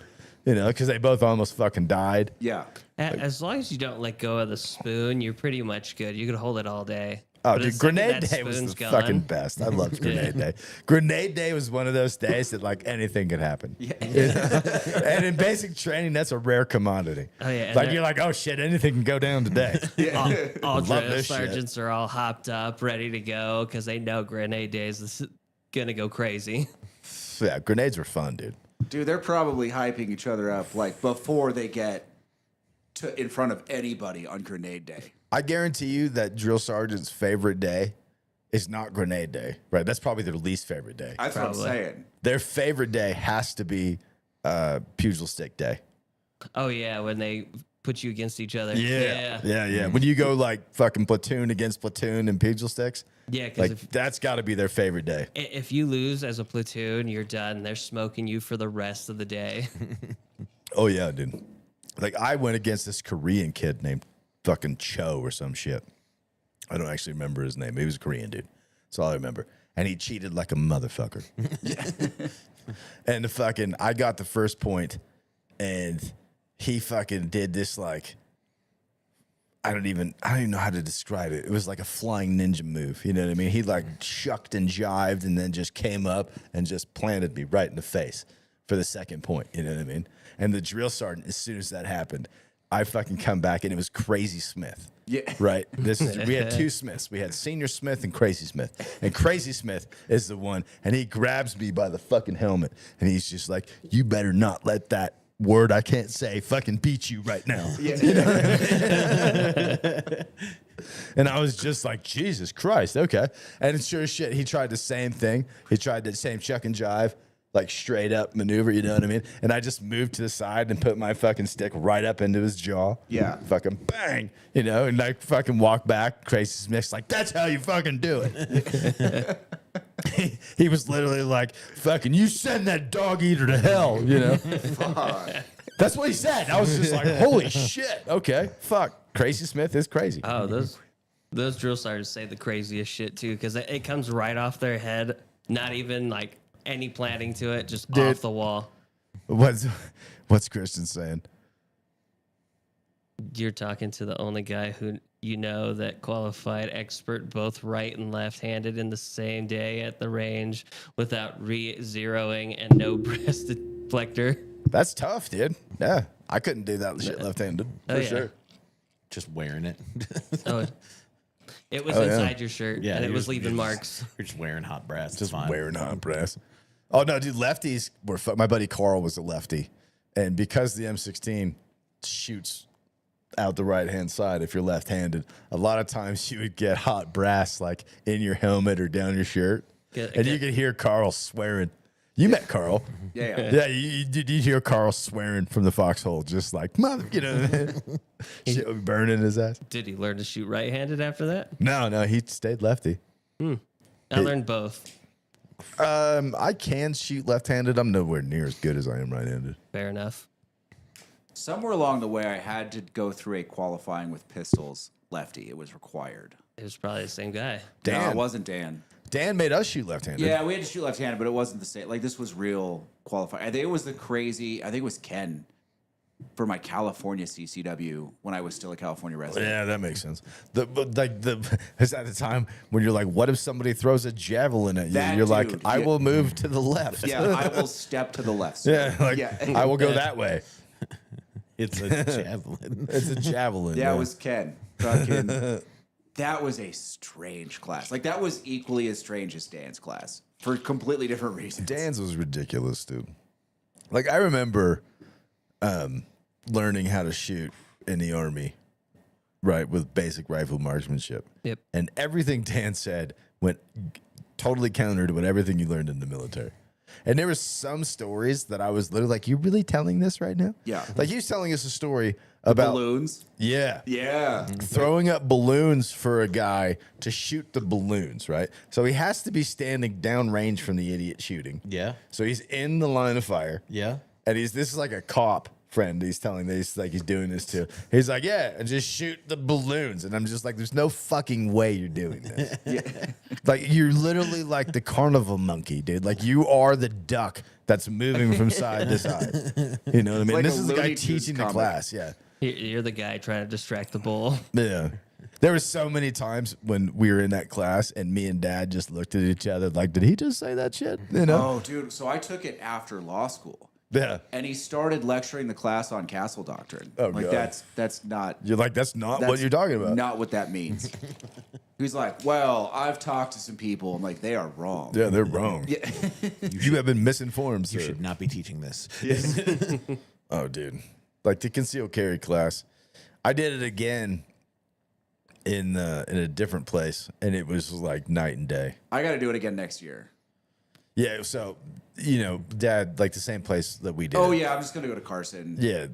you know, because they both almost fucking died. Yeah. As long as you don't let go of the spoon, you're pretty much good. You can hold it all day. Oh, But the dude, second Grenade that Day was the spoon's gone- fucking best. I loved Grenade Day. Grenade Day was one of those days that like anything could happen. Yeah. And in basic training, that's a rare commodity. Oh, yeah, and Like they're- you're like, oh shit, anything can go down today. All Love drill this shit. sergeants are all hopped up, ready to go because they know grenade days is gonna go crazy. Yeah, grenades were fun, dude. Dude, they're probably hyping each other up like before they get to in front of anybody on Grenade Day. I guarantee you that drill sergeant's favorite day is not Grenade Day, right? That's probably their least favorite day. That's what I'm Probably. saying. Their favorite day has to be Pugil Stick Day. Oh yeah, when they put you against each other. Yeah. When you go like fucking platoon against platoon and Pugil Sticks, Yeah, because like that's got to be their favorite day. if you lose as a platoon, you're done. They're smoking you for the rest of the day. Oh yeah, dude. Like I went against this Korean kid named fucking Cho or some shit. I don't actually remember his name. He was a Korean dude. That's all I remember. And he cheated like a motherfucker. And the fucking I got the first point and he fucking did this like I don't even know how to describe it. It was like a flying ninja move. You know what I mean? He like shucked and jived and then just came up and just planted me right in the face for the second point. You know what I mean? And the drill sergeant, as soon as that happened, I fucking come back and it was Crazy Smith. Yeah. Right? We had two Smiths. We had Senior Smith and Crazy Smith. And Crazy Smith is the one, and he grabs me by the fucking helmet and he's just like, you better not let that word I can't say fucking beat you right now. Yeah. You know what I mean? And I was just like, Jesus Christ, okay. And sure as shit, he tried the same thing. He tried the same chuck and jive, like straight up maneuver, you know what I mean? And I just moved to the side and put my fucking stick right up into his jaw. Yeah. Fucking bang, you know, and like fucking walk back. Crazy Smith's like, that's how you fucking do it. He was literally like, fucking, you send that dog eater to hell, you know? That's what he said. I was just like, holy shit. Okay, fuck. Crazy Smith is crazy. Oh, those drill sergeants say the craziest shit too, because it comes right off their head. Not even like any planning to it, just Dude. off the wall. What's Christian saying? You're talking to the only guy who you know that qualified expert both right and left-handed in the same day at the range without re-zeroing and no breast deflector. That's tough, dude. Yeah, I couldn't do that shit left-handed for Oh, yeah. sure. Just wearing it. Oh, it was Oh, yeah. inside your shirt, and it you're was just- leaving you're marks. Just, you're just wearing hot brass. It's Just fine. wearing hot brass. Oh no, dude, lefties were. My buddy Carl was a lefty, and because the M16 shoots out the right-hand side if you're left-handed, a lot of times you would get hot brass like in your helmet or down your shirt, and you could hear Carl swearing. You met Carl. Yeah. Yeah, you hear Carl swearing from the foxhole, just like, mother, you know, shit would be burning his ass. Did he learn to shoot right-handed after that? No, he stayed lefty. I learned both. I can shoot left-handed. I'm nowhere near as good as I am right-handed. Fair enough. Somewhere along the way, I had to go through a qualifying with pistols lefty. It was required. It was probably the same guy. No, Dan. it wasn't Dan. Dan made us shoot left-handed. Yeah, we had to shoot left-handed, but it wasn't the same. Like, this was real qualifying. I think it was I think it was Ken for my California CCW when I was still a California resident. Yeah, that makes sense. Is at the time when you're like, what if somebody throws a javelin at you? That You're like, dude, I yeah. will move to the left. Yeah, I will step to the left. Sir. Yeah, like Yeah. I will go that way. It's a javelin. It's a javelin. Yeah, it was Ken. Fucking, that was a strange class. Like, that was equally as strange as Dan's class for completely different reasons. Dan's was ridiculous, dude. Like I remember learning how to shoot in the Army, right, with basic rifle marksmanship. Yep. And everything Dan said went totally counter to what everything you learned in the military. And there were some stories that I was literally like, "You really telling this right now?" Yeah. Like he was telling us a story about Balloons. Yeah. Yeah. Throwing up balloons for a guy to shoot the balloons, right? So he has to be standing downrange from the idiot shooting. Yeah. So he's in the line of fire. Yeah. And this is like a cop friend he's telling this, like he's doing this to. He's like, yeah, and just shoot the balloons. And I'm just like, there's no fucking way you're doing this. Like you're literally like the carnival monkey, dude. Like you are the duck that's moving from side to side. You know what I mean? like This a is the guy Looney Tunes teaching the comic. class. Yeah. You're the guy trying to distract the bull. Yeah. There were so many times when we were in that class and me and Dad just looked at each other like, did he just say that shit? You know? Oh, dude. So I took it after law school. Yeah. And he started lecturing the class on castle doctrine. Oh, like God. that's not You're like, that's not what that's you're talking about. Not what that means. He's like, well, I've talked to some people. I'm like, they are wrong. Yeah, they're wrong. Yeah. You have been misinformed, You sir. should not be teaching this. Oh, dude. Like the concealed carry class. I did it again in a different place, and it was like night and day. I got to do it again next year. Yeah, so, you know, Dad, like the same place that we did. Oh, yeah. I'm just going to go to Carson. Yeah,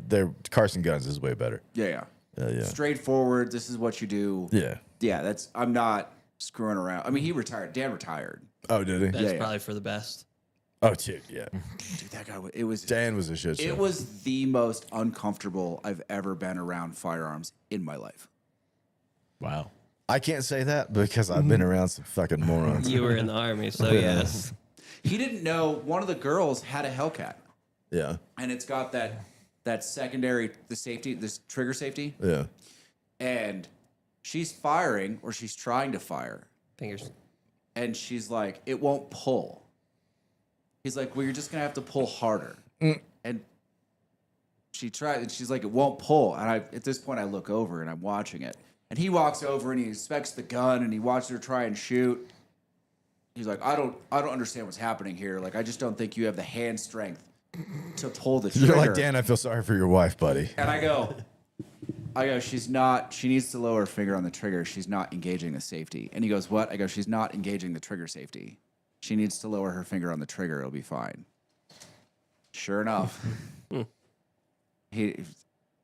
Carson Guns is way better. Yeah. Yeah. Straightforward. This is what you do. Yeah. Yeah. I'm not screwing around. I mean, he retired. Dan retired. Oh, did he? That's Yeah. probably for the best. Oh, dude, yeah. Dude, that guy, it was. Dan was a shit show. It was the most uncomfortable I've ever been around firearms in my life. Wow. I can't say that because I've been around some fucking morons. You were in the army, so yes. He didn't know one of the girls had a Hellcat, Yeah. and it's got that secondary, the safety, this trigger safety, Yeah. and she's firing or she's trying to fire, Fingers. and she's like, it won't pull. He's like, well, you're just gonna have to pull harder, and she tried, and she's like, it won't pull, and at this point I look over and I'm watching it, and he walks over and he inspects the gun and he watches her try and shoot. He's like, I don't understand what's happening here. Like, I just don't think you have the hand strength to pull the trigger. You're like, Dan, I feel sorry for your wife, buddy. And I go, she's not, she needs to lower her finger on the trigger. She's not engaging the safety. And he goes, what? I go, she's not engaging the trigger safety. She needs to lower her finger on the trigger. It'll be fine. Sure enough. I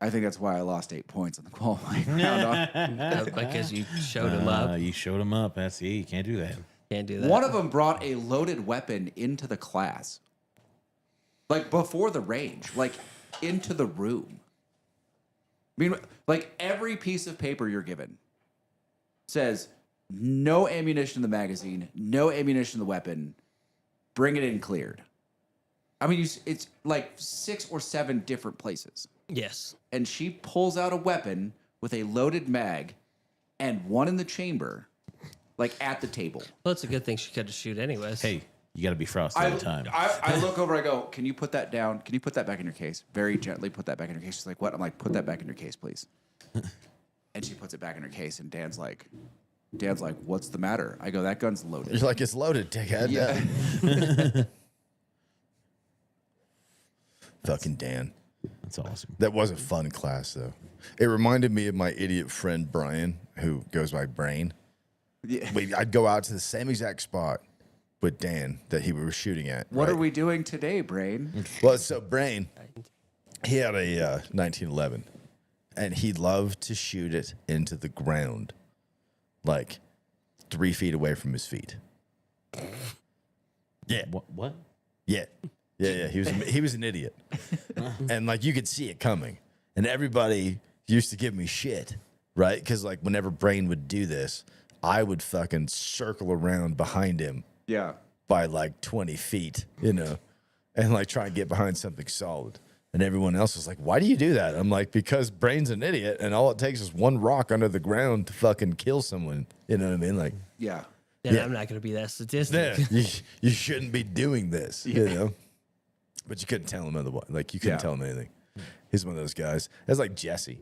think that's why I lost 8 points on the qualifying round. Because you showed him up. You showed him up. That's you can't do that. Can't do that. One of them brought a loaded weapon into the class. Like before the range, like into the room. I mean, like every piece of paper you're given says no ammunition in the magazine, no ammunition in the weapon, bring it in cleared. I mean, it's like 6 or 7 different places. Yes. And she pulls out a weapon with a loaded mag and one in the chamber, like at the table. Well, it's a good thing she could shoot anyways. Hey, you got to be frosty all the time. I look over, I go, can you put that down? Can you put that back in your case? Very gently put that back in your case. She's like, what? I'm like, put that back in your case, please. And she puts it back in her case, and Dan's like, what's the matter? I go, that gun's loaded. You're like, it's loaded, dickhead. Yeah. Fucking Dan. That's awesome. That was a fun class, though. It reminded me of my idiot friend, Brian, who goes by Brain. Yeah. I'd go out to the same exact spot with Dan that he was shooting at. What right? are we doing today, Brain? Well, so Brain, he had a 1911, and he loved to shoot it into the ground, like 3 feet away from his feet. Yeah. What? Yeah. Yeah. He was an idiot. And like you could see it coming. And everybody used to give me shit, right? Because like whenever Brain would do this, I would fucking circle around behind him Yeah. by like 20 feet, and like try and get behind something solid. And everyone else was like, why do you do that? I'm like, because Brain's an idiot and all it takes is one rock under the ground to fucking kill someone. You know what I mean? Like, Yeah. Yeah, I'm not going to be that statistic. yeah, you shouldn't be doing this, But you couldn't tell him otherwise. Like, you couldn't tell him anything. He's one of those guys. It's like Jesse.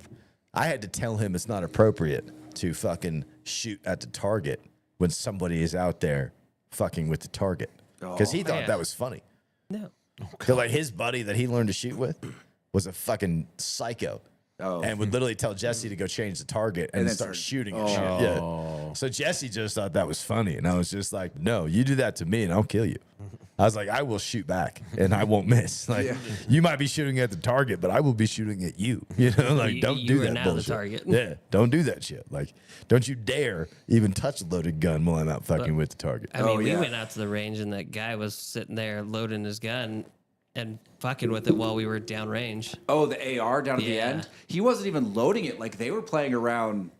I had to tell him it's not appropriate to fucking shoot at the target when somebody is out there fucking with the target. Because he thought that was funny. No. Because like his buddy that he learned to shoot with was a fucking psycho. And would literally tell Jesse to go change the target and then start shooting and shit. Yeah. So Jesse just thought that was funny. And I was just like, no, you do that to me and I'll kill you. I was like, I will shoot back and I won't miss. Like, you might be shooting at the target, but I will be shooting at you. Like, don't you do are that now bullshit. the target. Yeah, don't do that shit. Like, don't you dare even touch a loaded gun while I'm out fucking with the target. I mean, we went out to the range and that guy was sitting there loading his gun and fucking with it while we were downrange. Oh, the AR down at the end? He wasn't even loading it. Like, they were playing around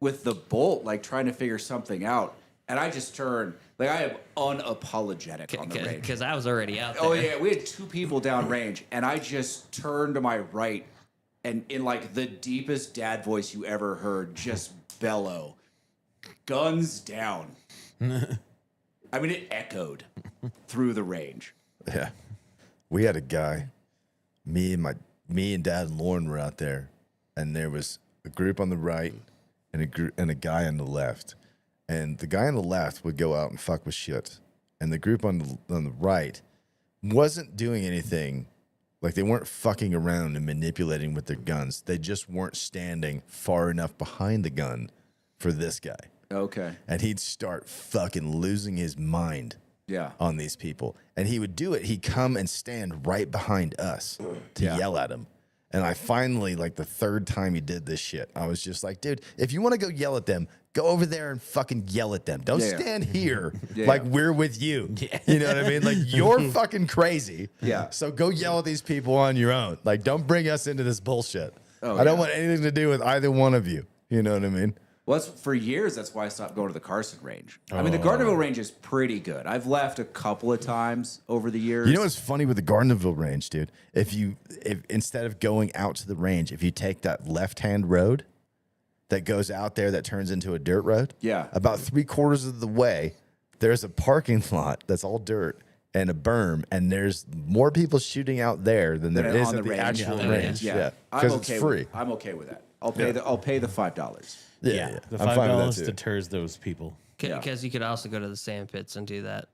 with the bolt, like, trying to figure something out. And I just turned. Like, I am unapologetic on the range. Because I was already out there. Oh, yeah. We had two people down range. And I just turned to my right. And in, like, the deepest dad voice you ever heard, just bellow. Guns down. I mean, it echoed through the range. Yeah. We had a guy, me and Dad and Lauren were out there, and there was a group on the right and a guy on the left. And the guy on the left would go out and fuck with shit. And the group on the right wasn't doing anything. Like, they weren't fucking around and manipulating with their guns. They just weren't standing far enough behind the gun for this guy. Okay. And he'd start fucking losing his mind on these people. And he would do it. He'd come and stand right behind us to yell at him. And I finally, like the third time he did this shit, I was just like, dude, if you want to go yell at them, go over there and fucking yell at them. Don't stand here like we're with you. You know what I mean? Like, you're fucking crazy. Yeah. So go yell at these people on your own. Like, don't bring us into this bullshit. I don't want anything to do with either one of you. You know what I mean? Well, for years, that's why I stopped going to the Carson range. I mean, the Gardnerville range is pretty good. I've left a couple of times over the years. You know what's funny with the Gardnerville range, dude? If instead of going out to the range, if you take that left-hand road that goes out there that turns into a dirt road, about 3/4 of the way, there's a parking lot that's all dirt and a berm, and there's more people shooting out there than there is at the actual range. Yeah, because it's free. I'm okay with that. I'll pay the $5. Yeah. The I'm fine with that $5 too. deters those people. Because you could also go to the sand pits and do that.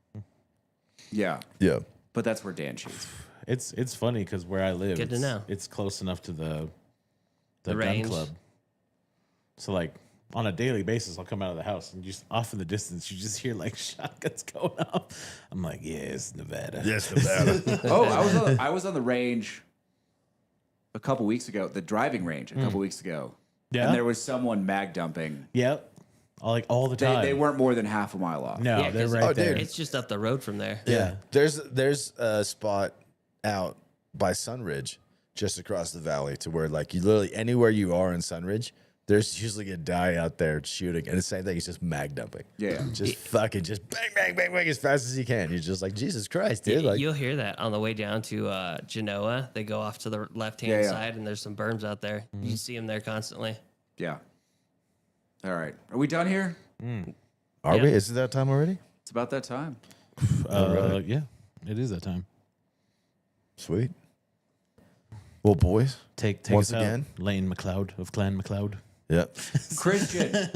Yeah, Yeah. but that's where Dan shoots. It's funny because where I live, Good to know. it's close enough to the gun range. club. So like on a daily basis, I'll come out of the house and just off in the distance, you just hear like shotguns going off. I'm like, yeah, it's Nevada. Yes, Nevada. I was on the range a couple weeks ago, the driving range a couple weeks ago. Yeah? And there was someone mag dumping. Yep. All the time. They weren't more than half a mile off. No, Yeah, they're 'cause right there. It's just up the road from there. Yeah. There's a spot out by Sunridge just across the valley to where like you literally anywhere you are in Sunridge, there's usually a guy out there shooting, and the same thing. He's just mag dumping. Yeah. Just fucking just bang, bang, bang, bang as fast as he can. You're just like, Jesus Christ, dude. Like, You'll hear that on the way down to Genoa. They go off to the left-hand side, and there's some berms out there. You see them there constantly. Yeah. All right. Are we done here? are we? Is it that time already? It's about that time. Yeah, it is that time. Sweet. Well, boys. Take Once us again. out, Lane McLeod of Clan McLeod. Yep. Christian,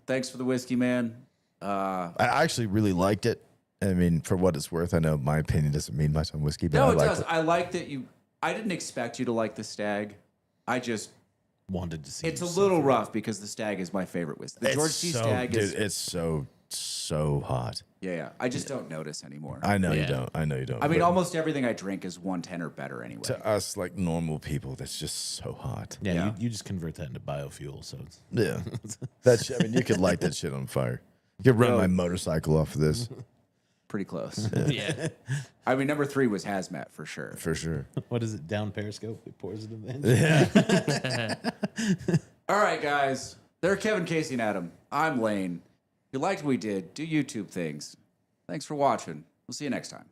thanks for the whiskey, man. I actually really liked it. I mean, for what it's worth, I know my opinion doesn't mean much on whiskey, but No, I it liked does. it. I like that you. I didn't expect you to like the Stag. I just. Wanted to see. It's a you little suffer. rough because the Stag is my favorite whiskey. The George C. Stag dude, is. it's so hot. Yeah. I just don't notice anymore. I know you Yeah. don't. I know you don't. I mean, but almost everything I drink is 110 or better anyway. to us, like normal people, that's just so hot. Yeah, Yeah. You just convert that into biofuel, so it's Yeah. That shit, I mean, you could light that shit on fire. You could run Yo. my motorcycle off of this. pretty close. Yeah. I mean, number 3 was hazmat for sure. For sure. What is it? Down Periscope? It pours it in the engine. All right, guys. They're Kevin, Casey, and Adam. I'm Lane. If you liked what we did, do YouTube things. Thanks for watching. We'll see you next time.